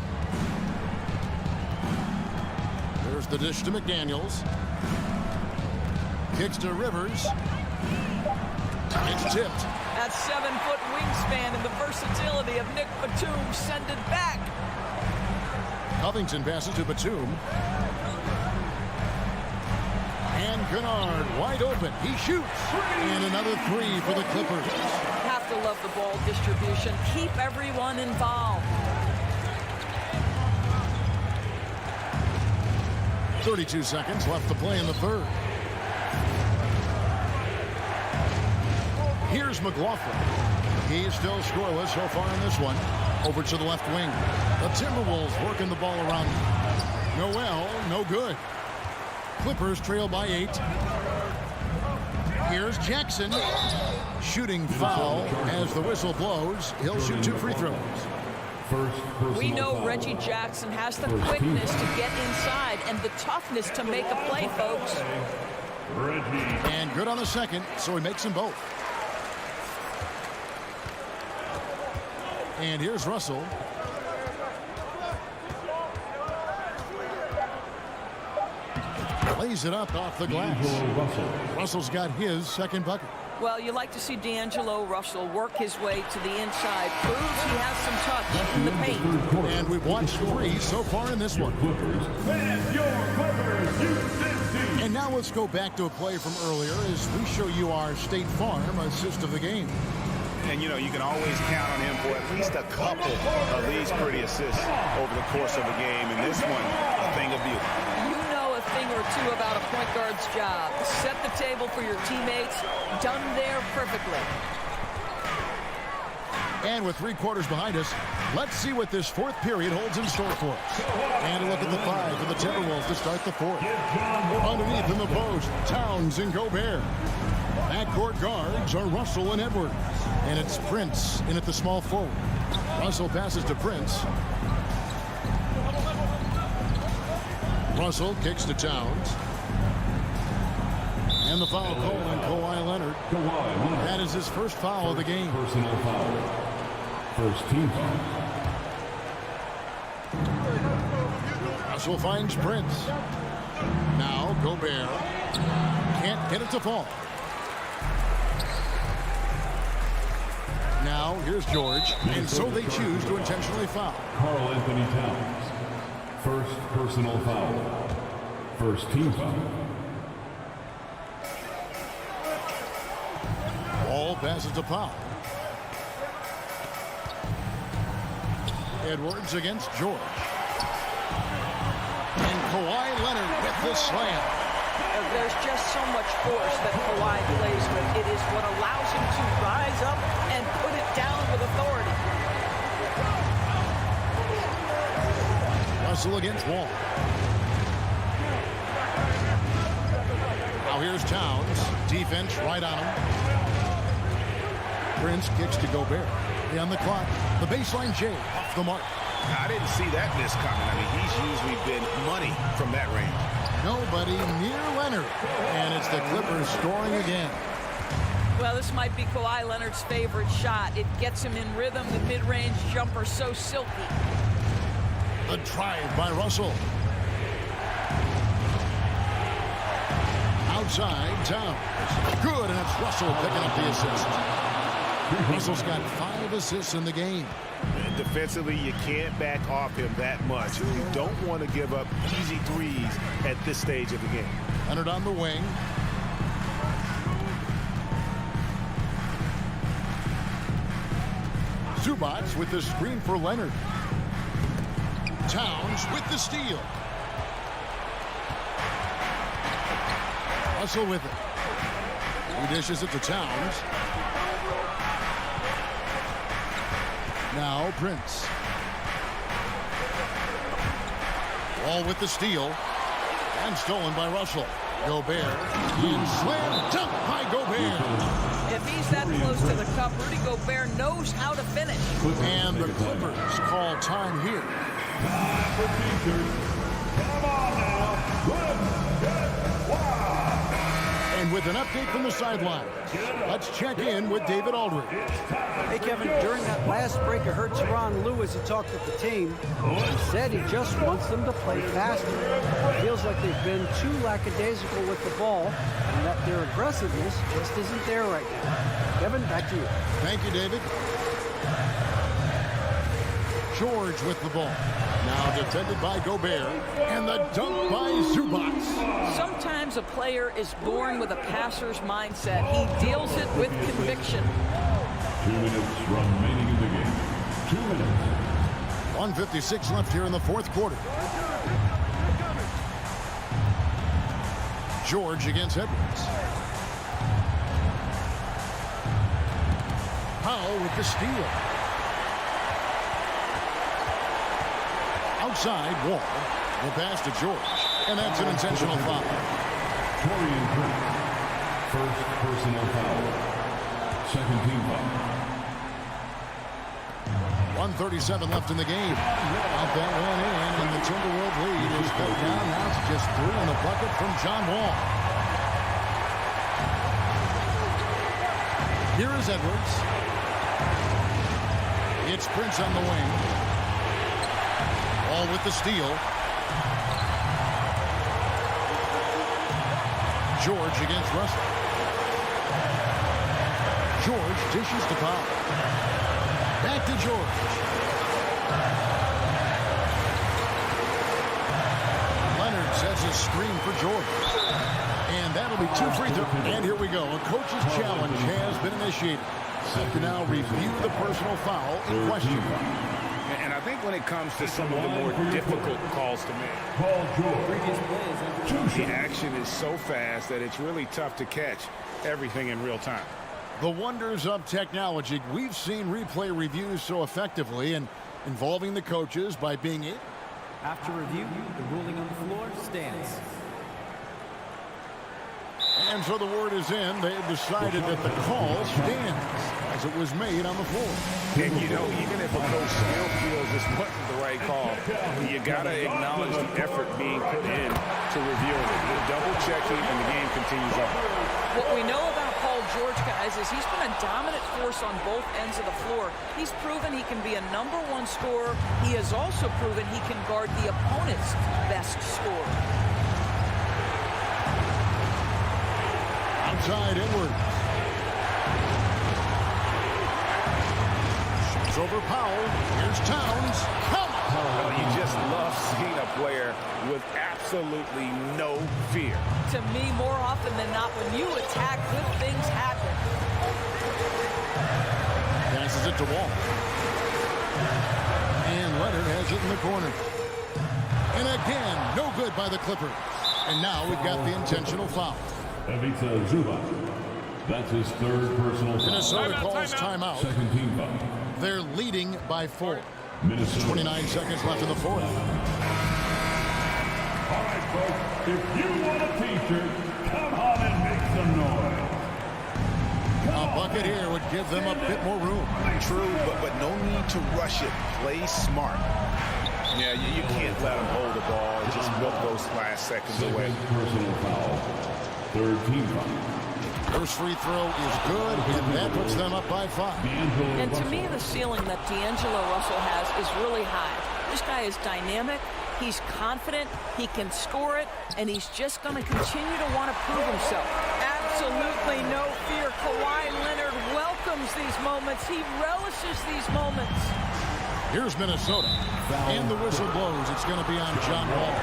There's the dish to McDaniels. Kicks to Rivers. It's tipped. That 7-foot wingspan and the versatility of Nick Batum send it back. Covington passes to Batum. And Kennard wide open. He shoots. And another three for the Clippers. Have to love the ball distribution. Keep everyone involved. 32 seconds left to play in the third. Here's McLaughlin. He's still scoreless so far in this one. Over to the left wing. The Timberwolves working the ball around. Noel, no good. Clippers trail by 8. Here's Jackson. Shooting foul as the whistle blows. He'll shoot 2 free throws. We know Reggie Jackson has the quickness to get inside and the toughness to make a play, folks. And good on the second, so he makes them both. And here's Russell. Lays it up off the glass. Russell's got his second bucket. Well, you like to see D'Angelo Russell work his way to the inside. Proves he has some touch in the paint. And we've watched 3 so far in this one. And now let's go back to a play from earlier as we show you our State Farm assist of the game. And, you know, you can always count on him for at least a couple of these pretty assists over the course of a game. And this one, a thing of beauty. You know a thing or two about a point guard's job. Set the table for your teammates. Done there perfectly. And with 3 quarters behind us, let's see what this fourth period holds in store for us. And a look at the 5 for the Timberwolves to start the fourth. Underneath in the post, Towns and Gobert. Backcourt guards are Russell and Edwards. And it's Prince in at the small forward. Russell passes to Prince. Russell kicks to Towns. And the foul call on Kawhi Leonard. That is his first foul of the game. Personal foul. First team foul. Russell finds Prince. Now Gobert can't get it to fall. Now here's George, and so they choose to intentionally foul. Karl Anthony Towns. First personal foul. First team foul. Ball passes to Powell. Edwards against George. And Kawhi Leonard with the slam. There's just so much force that Kawhi plays with. It is what allows him to rise up and put it down with authority. Russell against Wall. Now here's Towns. Defense right on him. Prince kicks to Gobert. On the clock. The baseline J off the mark. I didn't see that miss coming. I mean, he's usually been money from that range. Nobody near Leonard. And it's the Clippers scoring again. Well, this might be Kawhi Leonard's favorite shot. It gets him in rhythm. The mid-range jumper so silky. The drive by Russell. Outside, Towns. Good, and it's Russell picking up the assist. Russell's got 5 assists in the game. Defensively, you can't back off him that much. You don't want to give up easy threes at this stage of the game. Leonard on the wing. Zubac with the screen for Leonard. Towns with the steal. Russell with it. He dishes it to Towns. Now Prince. Wall with the steal. And stolen by Russell. Gobert. And slam dunk by Gobert. If he's that close to the cup, Rudy Gobert knows how to finish. And the Clippers call time here. Come on now. Let's get wild. And with an update from the sideline, let's check in with David Aldridge. Hey, Kevin, during that last break, I heard Tyronn Lue as he talked with the team. He said he just wants them to play faster. It feels like they've been too lackadaisical with the ball and that their aggressiveness just isn't there right now. Kevin, back to you. Thank you, David. George with the ball. Now defended by Gobert. And the dunk by Zubac. Sometimes a player is born with a passer's mindset. He deals it with conviction. 2 minutes remaining in the game. 2 minutes. 1:56 left here in the fourth quarter. George against Edwards. Powell with the steal. Outside, Wall. The pass to George. And that's an intentional foul. Torian Prince. First personal foul. Second team foul. 1:37 left in the game. Out that one in, and the Timberwolves lead is cut down. Now it's just 3 in the bucket from John Wall. Here is Edwards. It's Prince on the wing. Wall with the steal. George against Russell. George dishes to Powell. Back to George. Leonard sets a screen for George. And that'll be 2 free throws. And here we go. A coach's challenge has been initiated. We can now review the personal foul in question. And I think when it comes to some of the more difficult calls to make, the action is so fast that it's really tough to catch everything in real time. The wonders of technology. We've seen replay reviews so effectively and involving the coaches by being able. After review, the ruling on the floor stands. And so the word is in. They have decided that the call stands as it was made on the floor. And you know, even if a coach still feels this wasn't the right call, you got to acknowledge the effort being put in to reviewing it. You're double checking, and the game continues on. What we know about Paul George, guys, is he's been a dominant force on both ends of the floor. He's proven he can be a #1 scorer. He has also proven he can guard the opponent's best scorer. Outside Edwards. Shoots over Powell. Here's Towns. Well, you just love seeing a player with absolutely no fear. To me, more often than not, when you attack, good things happen. Passes it to Wall. And Leonard has it in the corner. And again, no good by the Clippers. And now we've got the intentional foul. Ivica Zubac. That's his 3rd personal foul. Minnesota calls timeout. Second team foul. They're leading by 4. Minnesota. 29 seconds left in the fourth. All right, folks. If you want a t-shirt, come on and make some noise. A bucket here would give them a bit more room. True, but no need to rush it. Play smart. Yeah, you can't let them hold the ball and just milk those last seconds away. Personal foul. 3rd team foul. First free throw is good, and that puts them up by 5. And to me, the ceiling that D'Angelo Russell has is really high. This guy is dynamic. He's confident. He can score it, and he's just going to continue to want to prove himself. Absolutely no fear. Kawhi Leonard welcomes these moments. He relishes these moments. Here's Minnesota, and the whistle blows. It's going to be on John Wall.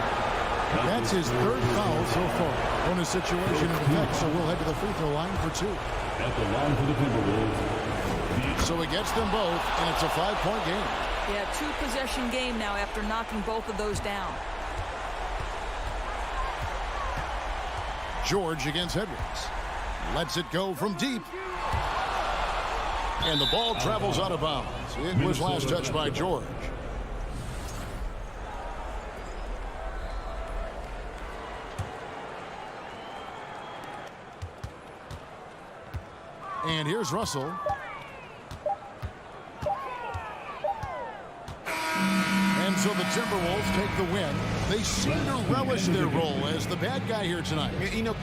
That's his 3rd foul so far. On a situation in effect, so we'll head to the free throw line for 2. At the line for the Timberwolves. So he gets them both, and it's a 5-point game. Yeah, 2-possession game now after knocking both of those down. George against Edwards. Lets it go from deep. And the ball travels out of bounds. It was last touched by George. And here's Russell. And so the Timberwolves take the win. They seem to relish their role as the bad guy here tonight. You know,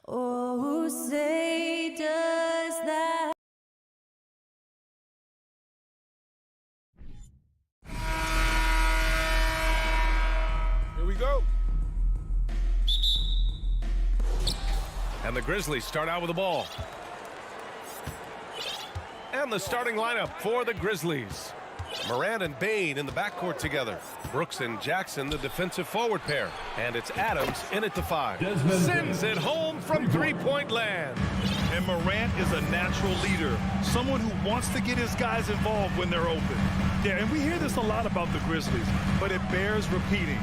Oh, say does that. Here we go. And the Grizzlies start out with the ball. And the starting lineup for the Grizzlies. Morant and Bane in the backcourt together. Brooks and Jackson, the defensive forward pair. And it's Adams in at the 5. Sends it home from three-point land. And Morant is a natural leader, someone who wants to get his guys involved when they're open. Yeah, and we hear this a lot about the Grizzlies, but it bears repeating.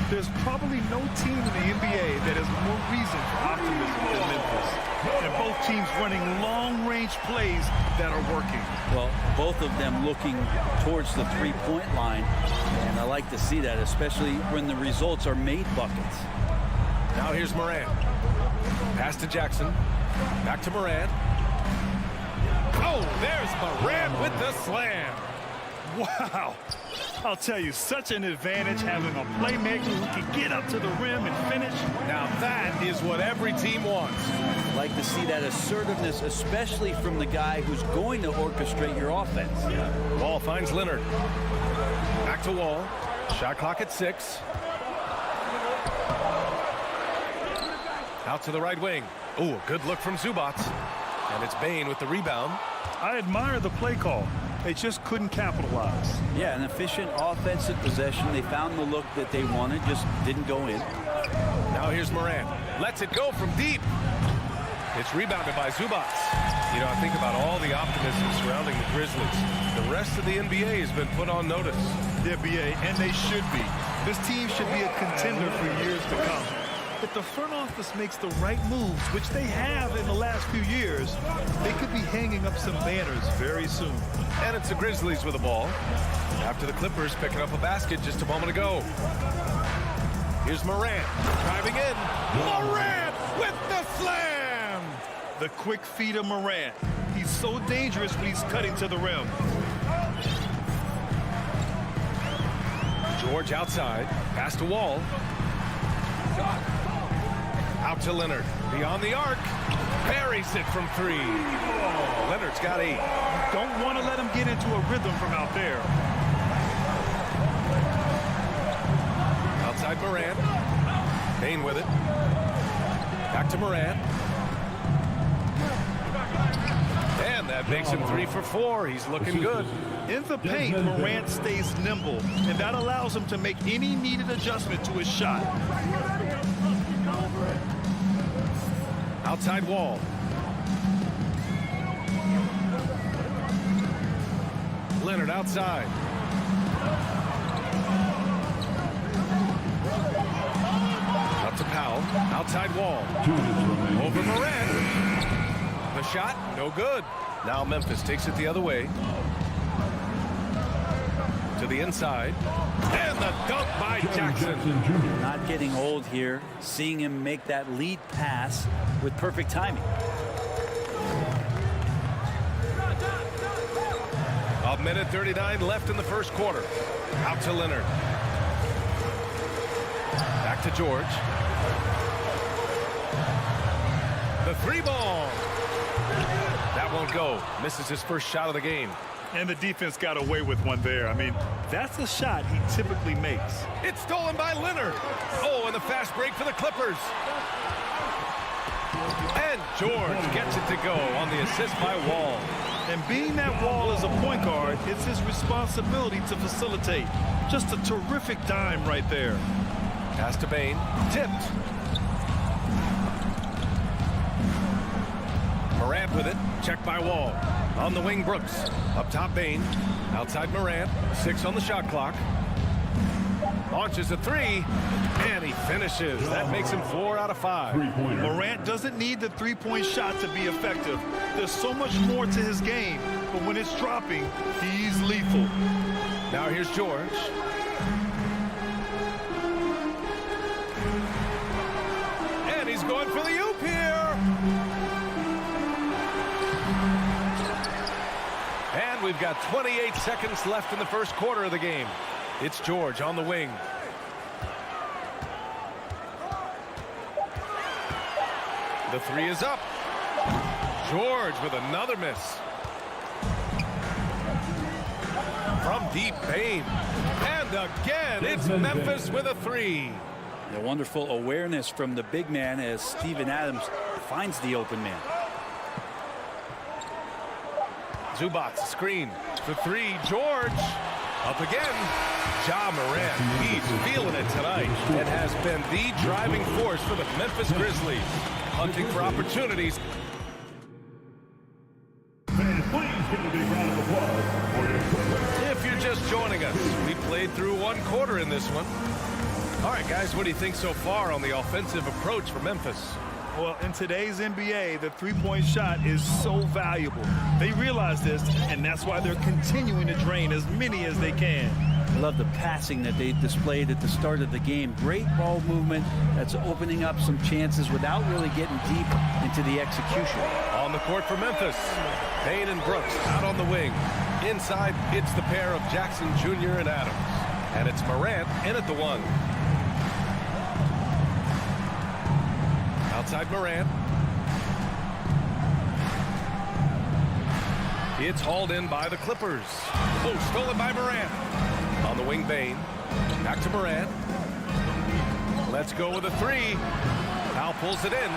There's probably no team in the NBA that has more reason for optimism than Memphis. And both teams running long-range plays that are working. Well, both of them looking towards the three-point line, and I like to see that, especially when the results are made buckets. Now here's Morant. Pass to Jackson. Back to Morant. Oh, there's Morant with the slam. Wow. I'll tell you, such an advantage having a playmaker who can get up to the rim and finish. Now that is what every team wants. I like to see that assertiveness, especially from the guy who's going to orchestrate your offense. Wall finds Leonard. Back to Wall. Shot clock at 6. Out to the right wing. Oh, a good look from Zubac. And it's Bane with the rebound. I admire the play call. They just couldn't capitalize. Yeah, an efficient offensive possession. They found the look that they wanted, just didn't go in. Now here's Morant. Lets it go from deep. It's rebounded by Zubac. You know, I think about all the optimism surrounding the Grizzlies. The rest of the NBA has been put on notice. The NBA, and they should be. This team should be a contender for years to come. If the front office makes the right moves, which they have in the last few years, they could be hanging up some banners very soon. And it's the Grizzlies with the ball. After the Clippers picking up a basket just a moment ago. Here's Morant driving in. Morant with the slam! The quick feet of Morant. He's so dangerous when he's cutting to the rim. George outside. Pass to Wall. Out to Leonard. Beyond the arc. Buries it from 3. Oh, Leonard's got 8. Don't want to let him get into a rhythm from out there. Outside Morant. Bane with it. Back to Morant. And that makes him 3 for 4. He's looking good. In the paint, Morant stays nimble, and that allows him to make any needed adjustment to his shot. Outside Wall. Leonard outside. Up to Powell. Outside Wall. Over Morant. The shot, no good. Now Memphis takes it the other way. To the inside. And the dunk by Jackson. Not getting old here. Seeing him make that lead pass with perfect timing. A minute 39 left in the first quarter. Out to Leonard. Back to George. The three ball. That won't go. Misses his first shot of the game. And the defense got away with one there. I mean, that's a shot he typically makes. It's stolen by Leonard. Oh, and the fast break for the Clippers. And George gets it to go on the assist by Wall. And being that Wall is a point guard, it's his responsibility to facilitate. Just a terrific dime right there. Pass to Bain. Tipped. Morant with it. Check by Wall. On the wing, Brooks. Up top, Bain. Outside, Morant. 6 on the shot clock. Launches a three. And he finishes. That makes him 4 out of 5. Morant doesn't need the three-point shot to be effective. There's so much more to his game. But when it's dropping, he's lethal. Now here's George. And he's going for the oop here. And we've got 28 seconds left in the first quarter of the game. It's George on the wing. The three is up. George with another miss. From deep, Bain. And again, it's Memphis with a three. A wonderful awareness from the big man as Steven Adams finds the open man. Zubac screen for three. George up again. Ja Morant, he's feeling it tonight and has been the driving force for the Memphis Grizzlies, hunting for opportunities. If you're just joining us, we played through one quarter in this one. All right, guys, what do you think so far on the offensive approach for Memphis? Well, in today's NBA, the three-point shot is so valuable. They realize this, and that's why they're continuing to drain as many as they can. I love the passing that they displayed at the start of the game. Great ball movement that's opening up some chances without really getting deep into the execution. On the court for Memphis, Bain and Brooks out on the wing. Inside, it's the pair of Jackson Jr. and Adams. And it's Morant in at the one. Outside Morant. It's hauled in by the Clippers. Oh, stolen by Morant. On the wing, Bain. Back to Morant. Let's go with a three. Powell pulls it in.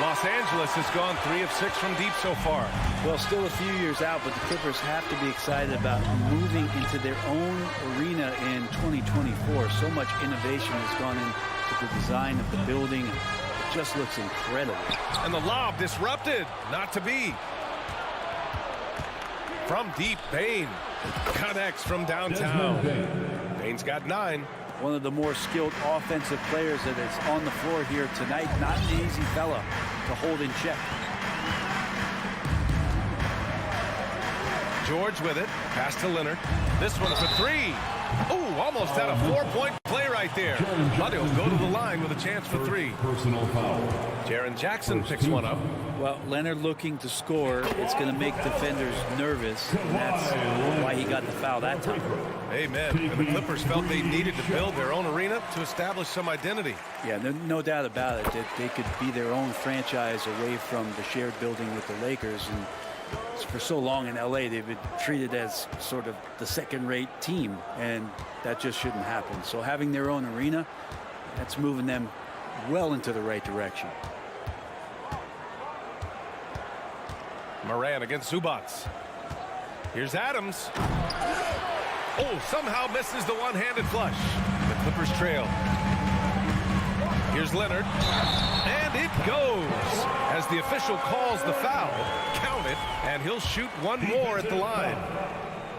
Los Angeles has gone 3 of 6 from deep so far. Well, still a few years out, but the Clippers have to be excited about moving into their own arena in 2024. So much innovation has gone into the design of the building. It just looks incredible. And the lob disrupted. Not to be. From deep, Bain connects from downtown. Bain's got 9. One of the more skilled offensive players that is on the floor here tonight. Not an easy fella to hold in check. George with it. Pass to Leonard. This one for 3. Oh, almost had a 4-point play right there. But he'll go to the line with a chance for 3. Personal foul. Jaren Jackson picks one up. Well, Leonard looking to score. It's going to make defenders nervous. And that's why he got the foul that time. Amen. And the Clippers felt they needed to build their own arena to establish some identity. Yeah, no doubt about it that they could be their own franchise away from the shared building with the Lakers. And for so long in LA, they've been treated as sort of the second-rate team, and that just shouldn't happen. So having their own arena, that's moving them well into the right direction. Moran against Zubac. Here's Adams. Oh, somehow misses the one-handed flush. The Clippers trail. Here's Leonard. And it goes. As the official calls the foul, count it, and he'll shoot one more at the line.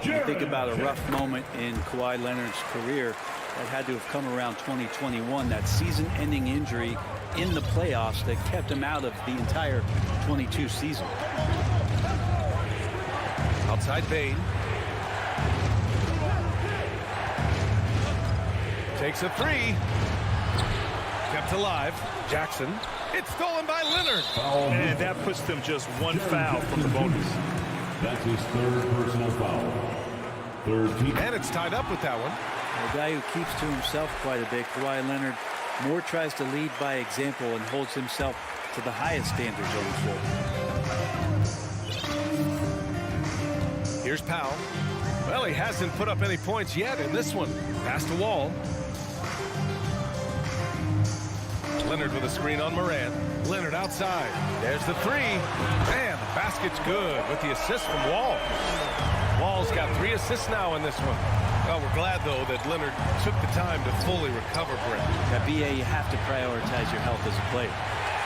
You think about a rough moment in Kawhi Leonard's career that had to have come around 2021, that season-ending injury in the playoffs that kept him out of the entire 22 season. Outside Bain. Takes a 3. Kept alive. Jackson. It's stolen by Leonard. And that puts them just one foul from the bonus. That's his 3rd personal foul. Third team. And it's tied up with that one. A guy who keeps to himself quite a bit, Kawhi Leonard, more tries to lead by example and holds himself to the highest standards on the floor. Here's Powell. Well, he hasn't put up any points yet in this one. Pass to Wall. Leonard with a screen on Morant. Leonard outside. There's the three. And the basket's good with the assist from Wall. Wall's got 3 assists now in this one. Well, we're glad, though, that Leonard took the time to fully recover, Brett. At BA, you have to prioritize your health as a player.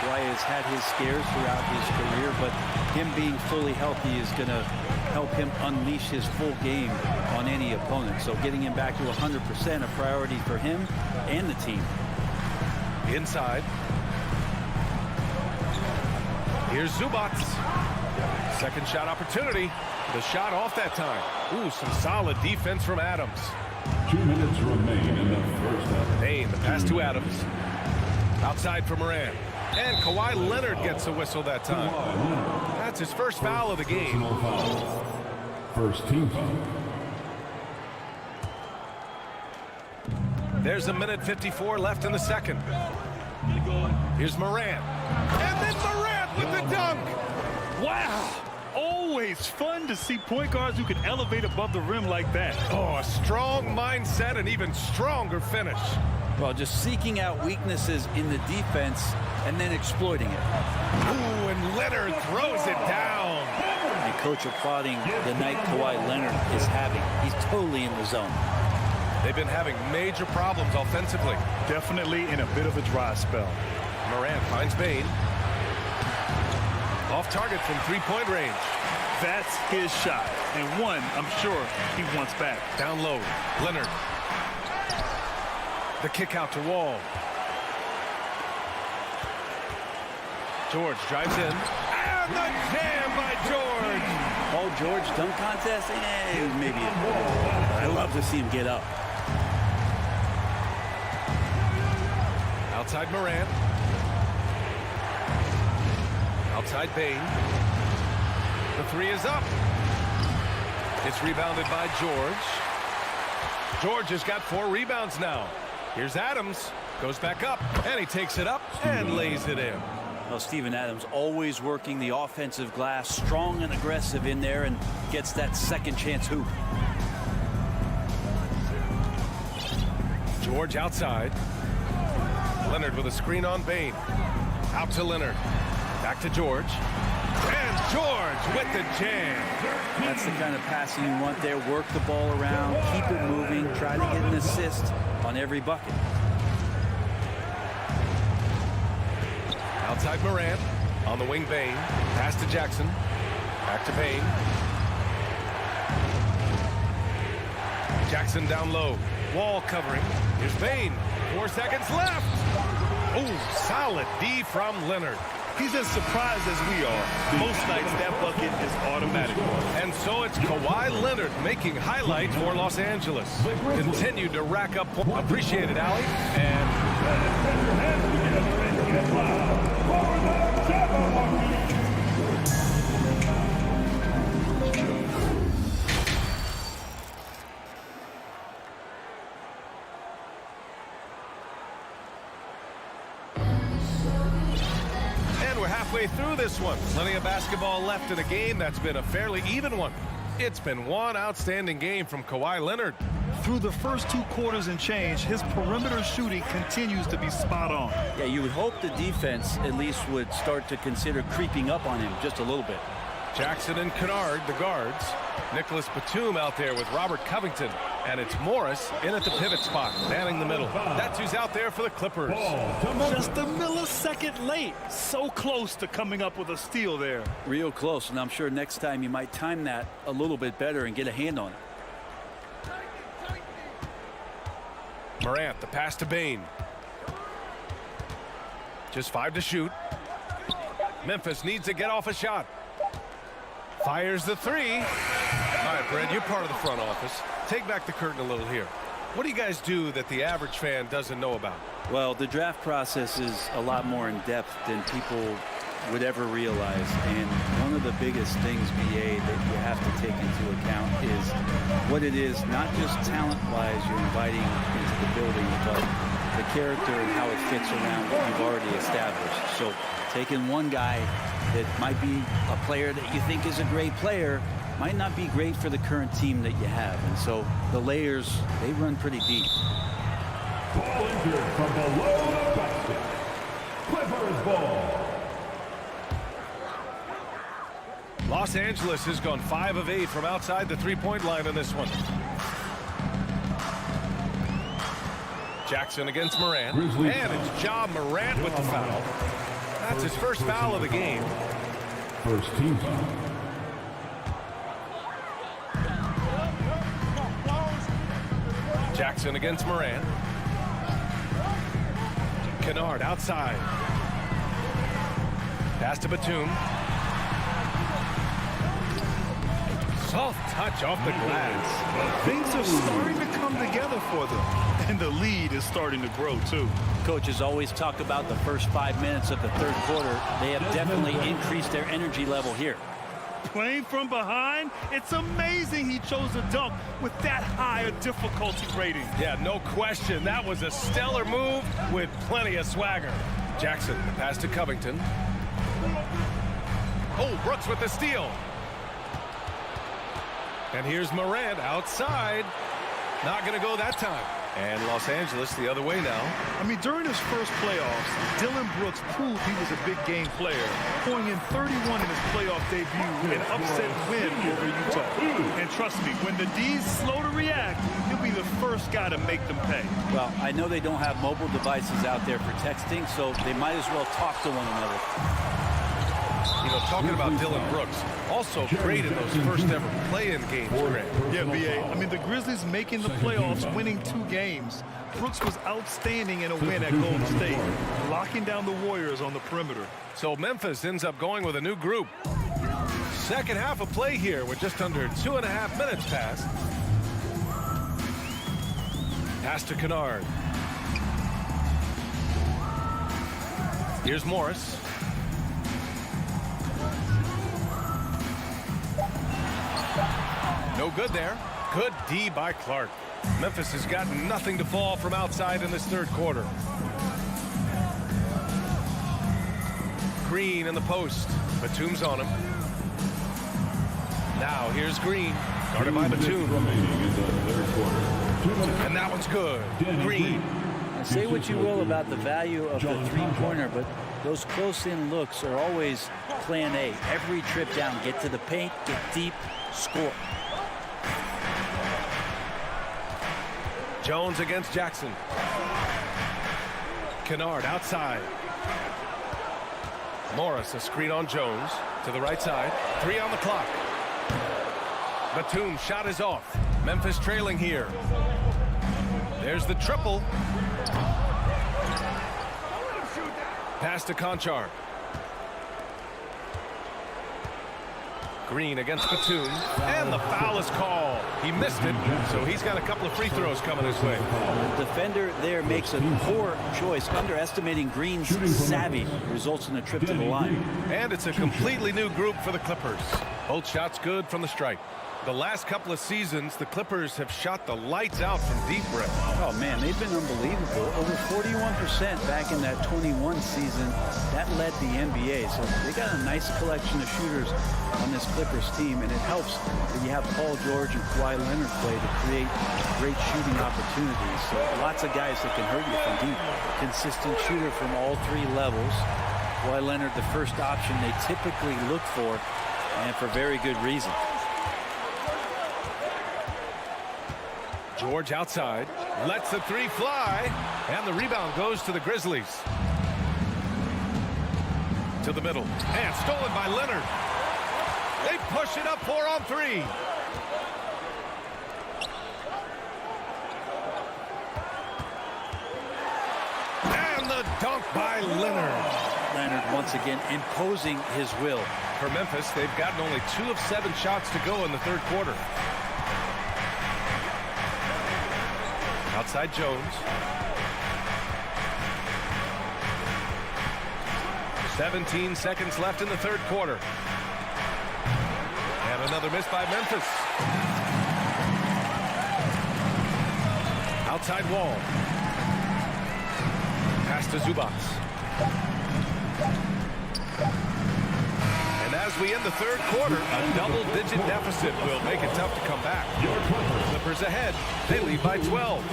Kawhi has had his scares throughout his career, but him being fully healthy is going to help him unleash his full game on any opponent. So getting him back to 100% a priority for him and the team. Inside. Here's Zubac. Second shot opportunity. The shot off that time. Ooh, some solid defense from Adams. 2 minutes remain in the first half. Bain, the pass to Adams. Outside for Morant. And Kawhi Leonard gets a whistle that time. That's his first foul of the game. Foul. First team foul. There's 1:54 left in the second. Here's Morant. And then Morant with the dunk. Wow. Always fun to see point guards who can elevate above the rim like that. Oh, a strong mindset and even stronger finish. Well, just seeking out weaknesses in the defense and then exploiting it. Ooh, and Leonard throws it down. And coach applauding the night Kawhi Leonard is having. He's totally in the zone. They've been having major problems offensively. Definitely in a bit of a dry spell. Morant finds Bain. Off target from three-point range. That's his shot. And one, I'm sure he wants back. Down low. Leonard. The kick out to Wall. George drives in. And the jam by George. Paul George dunk contest? Maybe. I love to see him get up. Outside Morant. Outside Bain. The three is up. It's rebounded by George. George has got 4 rebounds now. Here's Adams. Goes back up. And he takes it up and lays it in. Well, Steven Adams always working the offensive glass, strong and aggressive in there, and gets that second chance hoop. George outside. Leonard with a screen on Bain. Out to Leonard. Back to George. And George with the jam. That's the kind of passing you want there. Work the ball around, keep it moving, try to get an assist on every bucket. Outside Morant. On the wing, Bain. Pass to Jackson. Back to Bain. Jackson down low. Wall covering. Here's Bain. 4 seconds left. Oh, solid D from Leonard. He's as surprised as we are. Most nights that bucket is automatic. And so it's Kawhi Leonard making highlights for Los Angeles. Continued to rack up points. Appreciate it, Allie. And we're halfway through this one. Plenty of basketball left in a game that's been a fairly even one. It's been one outstanding game from Kawhi Leonard. Through the first 2 quarters and change, his perimeter shooting continues to be spot on. Yeah, you would hope the defense at least would start to consider creeping up on him just a little bit. Jackson and Kennard, the guards. Nicholas Batum out there with Robert Covington. And it's Morris in at the pivot spot, manning the middle. That's who's out there for the Clippers. Just a millisecond late. So close to coming up with a steal there. Real close, and I'm sure next time you might time that a little bit better and get a hand on it. Morant, the pass to Bain. Just 5 to shoot. Memphis needs to get off a shot. Fires the 3. All right, Brent, you're part of the front office. Take back the curtain a little here. What do you guys do that the average fan doesn't know about? Well, the draft process is a lot more in depth than people would ever realize. And one of the biggest things, BA, that you have to take into account is what it is, not just talent-wise you're inviting into the building, but the character and how it fits around what you've already established. So taking one guy that might be a player that you think is a great player might not be great for the current team that you have. And so the layers, they run pretty deep. Ball injured from below the basket. Clippers ball. Los Angeles has gone 5 of 8 from outside the three-point line in this one. Jackson against Morant. Grizzlies And it's Ja Morant with the foul. That's his first foul of the game. First team foul. Jackson against Morant. Kennard outside. Pass to Batum. Soft touch off the glass. Things are starting to come together for them, and the lead is starting to grow too. Coaches always talk about the first 5 minutes of the third quarter. They have definitely increased their energy level here. Playing from behind, it's amazing he chose a dunk with that high a difficulty rating. Yeah, no question. That was a stellar move with plenty of swagger. Jackson, pass to Covington. Oh, Brooks with the steal. And here's Morant outside. Not going to go that time. And Los Angeles the other way now. I mean, during his first playoffs, Dylan Brooks proved he was a big game player, pouring in 31 in his playoff debut, an upset win over Utah. And trust me, when the D's slow to react, he'll be the first guy to make them pay. Well, I know they don't have mobile devices out there for texting, so they might as well talk to one another. You know, talking about Dylan Brooks, also great in those first ever play-in games, Grant. Yeah, B.A. I mean, the Grizzlies making the playoffs, winning 2 games. Brooks was outstanding in a win at Golden State, locking down the Warriors on the perimeter. So Memphis ends up going with a new group. Second half of play here with just under 2.5 minutes passed. Pass to Kennard. Here's Morris. No good there. Good D by Clark. Memphis has got nothing to fall from outside in this third quarter. Green in the post. Batum's on him. Now here's Green. Guarded by Batum. And that one's good. Green. Say what you will about the value of the three-pointer, but those close-in looks are always plan A. Every trip down, get to the paint, get deep, score. Jones against Jackson. Kennard outside. Morris, a screen on Jones to the right side. 3 on the clock. Batum shot is off. Memphis trailing here. There's the triple. Pass to Conchar. Green against Batum, and the foul is called. He missed it, so he's got a couple of free throws coming his way. The defender there makes a poor choice, underestimating Green's savvy, results in a trip to the line. And it's a completely new group for the Clippers. Both shots good from the strike. The last couple of seasons, the Clippers have shot the lights out from deep breath. Oh, man, they've been unbelievable. Over 41% back in that 21 season. That led the NBA. So they got a nice collection of shooters on this Clippers team, and it helps that you have Paul George and Kawhi Leonard play to create great shooting opportunities. So lots of guys that can hurt you from deep. Consistent shooter from all 3 levels. Kawhi Leonard, the first option they typically look for, and for very good reason. George outside, lets the 3 fly, and the rebound goes to the Grizzlies. To the middle, and stolen by Leonard. They push it up 4 on 3. And the dunk by Leonard. Leonard once again imposing his will. For Memphis, they've gotten only 2 of 7 shots to go in the third quarter. Outside Jones. 17 seconds left in the third quarter. And another miss by Memphis. Outside Wall. Pass to Zubats. And as we end the third quarter, a double-digit deficit will make it tough to come back. Clippers ahead. They lead by 12.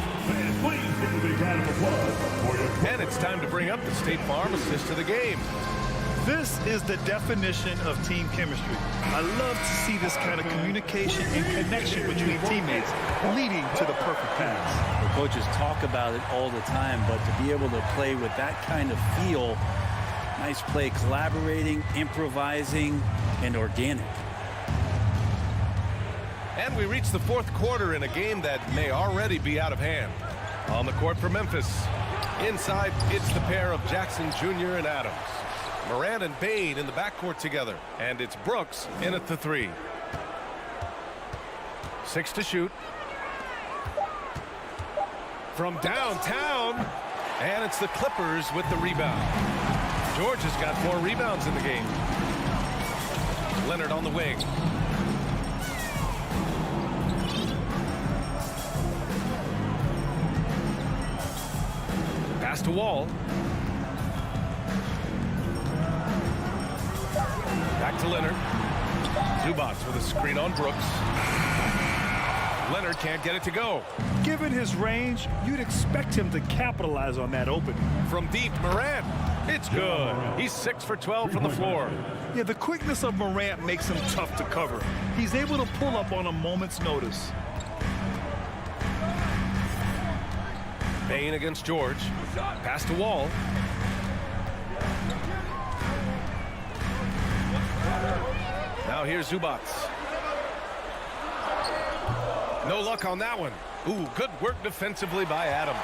And it's time to bring up the State Farm assist of the game. This is the definition of team chemistry. I love to see this kind of communication and connection between teammates leading to the perfect pass. The coaches talk about it all the time, but to be able to play with that kind of feel, nice play, collaborating, improvising, and organic. And we reach the fourth quarter in a game that may already be out of hand. On the court for Memphis. Inside, it's the pair of Jackson Jr. and Adams. Morant and Bain in the backcourt together. And it's Brooks in at the three. 6 to shoot. From downtown. And it's the Clippers with the rebound. George has got 4 rebounds in the game. Leonard on the wing. Pass to Wall. Back to Leonard. Zubats with a screen on Brooks. Leonard can't get it to go. Given his range, you'd expect him to capitalize on that opening. From deep, Morant. It's good. He's 6 for 12 from the floor. Yeah, the quickness of Morant makes him tough to cover. He's able to pull up on a moment's notice. Bain against George. Pass to Wall. Now here's Zubats. No luck on that one. Ooh, good work defensively by Adams.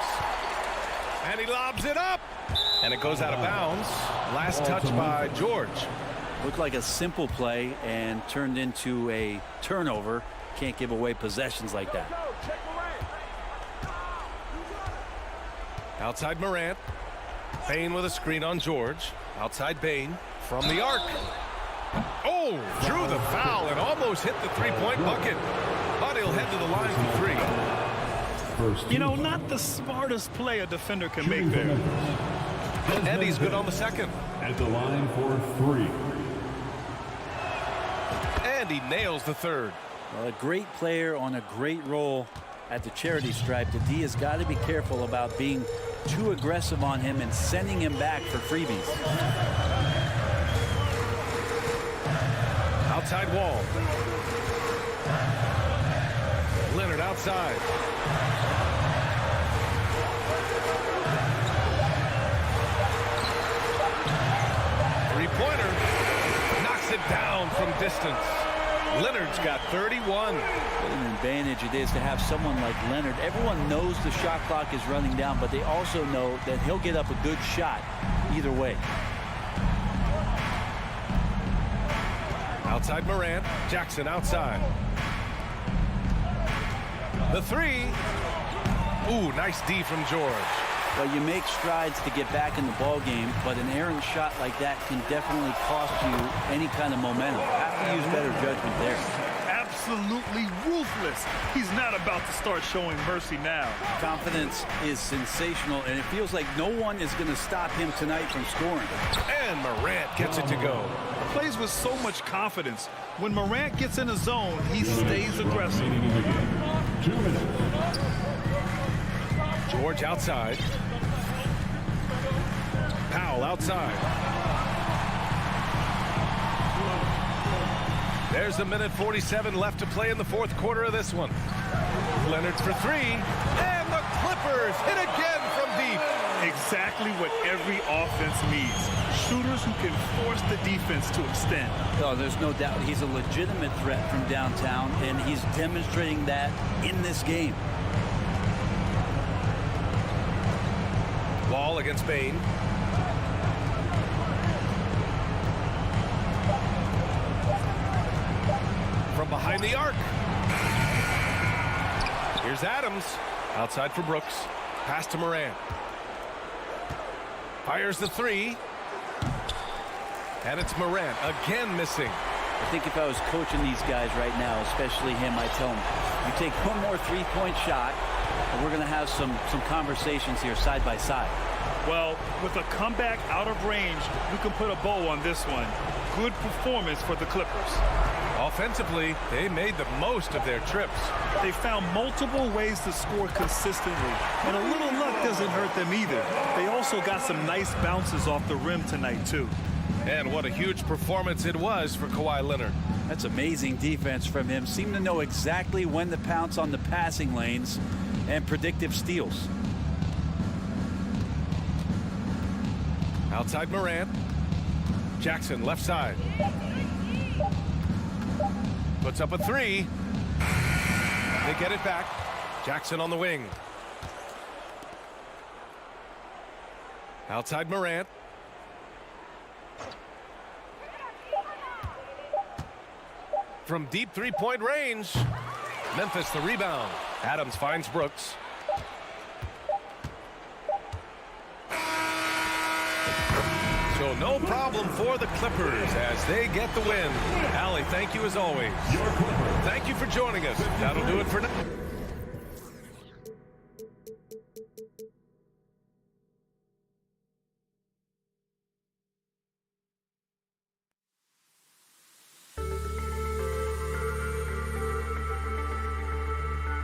And he lobs it up. And it goes out of bounds. Last touch by George. Looked like a simple play and turned into a turnover. Can't give away possessions like that. Outside Morant. Bain with a screen on George. Outside Bain from the arc. Oh, drew the foul and almost hit the three-point bucket. But he'll head to the line for 3. You know, not the smartest play a defender can make there. And he's good on the second. At the line for 3. And he nails the third. Well, a great player on a great role at the charity stripe. The D has got to be careful about being too aggressive on him and sending him back for freebies. Outside Wall. Leonard outside. Three-pointer. Knocks it down from distance. Leonard's got 31. What an advantage it is to have someone like Leonard. Everyone knows the shot clock is running down, but they also know that he'll get up a good shot either way. Outside Morant. Jackson outside. The three. Ooh, nice D from George. Well, you make strides to get back in the ball game, but an errant shot like that can definitely cost you any kind of momentum. Have to use better judgment there. Absolutely ruthless. He's not about to start showing mercy now. Confidence is sensational, and it feels like no one is going to stop him tonight from scoring. And Morant gets it to go. Plays with so much confidence. When Morant gets in a zone, he stays aggressive. 2 minutes. George outside. Powell outside. There's a minute 47 left to play in the fourth quarter of this one. Leonard for 3. And the Clippers hit again from deep. Exactly what every offense needs. Shooters who can force the defense to extend. Oh, there's no doubt he's a legitimate threat from downtown, and he's demonstrating that in this game. Wall against Bain. From behind the arc. Here's Adams. Outside for Brooks. Pass to Morant. Fires the 3. And it's Morant again missing. I think if I was coaching these guys right now, especially him, I'd tell him, you take one more three-point shot, And we're going to have some conversations here side by side. Well, with a comeback out of range, we can put a bow on this one. Good performance for the Clippers. Offensively, they made the most of their trips. They found multiple ways to score consistently, and a little luck doesn't hurt them either. They also got some nice bounces off the rim tonight, too. And what a huge performance it was for Kawhi Leonard. That's amazing defense from him. Seemed to know exactly when to pounce on the passing lanes and predictive steals. Outside Morant. Jackson left side. Puts up a three. They get it back. Jackson on the wing. Outside Morant. From deep three-point range. Memphis the rebound. Adams finds Brooks. So no problem for the Clippers as they get the win. Allie, thank you as always. Thank you for joining us. That'll do it for now.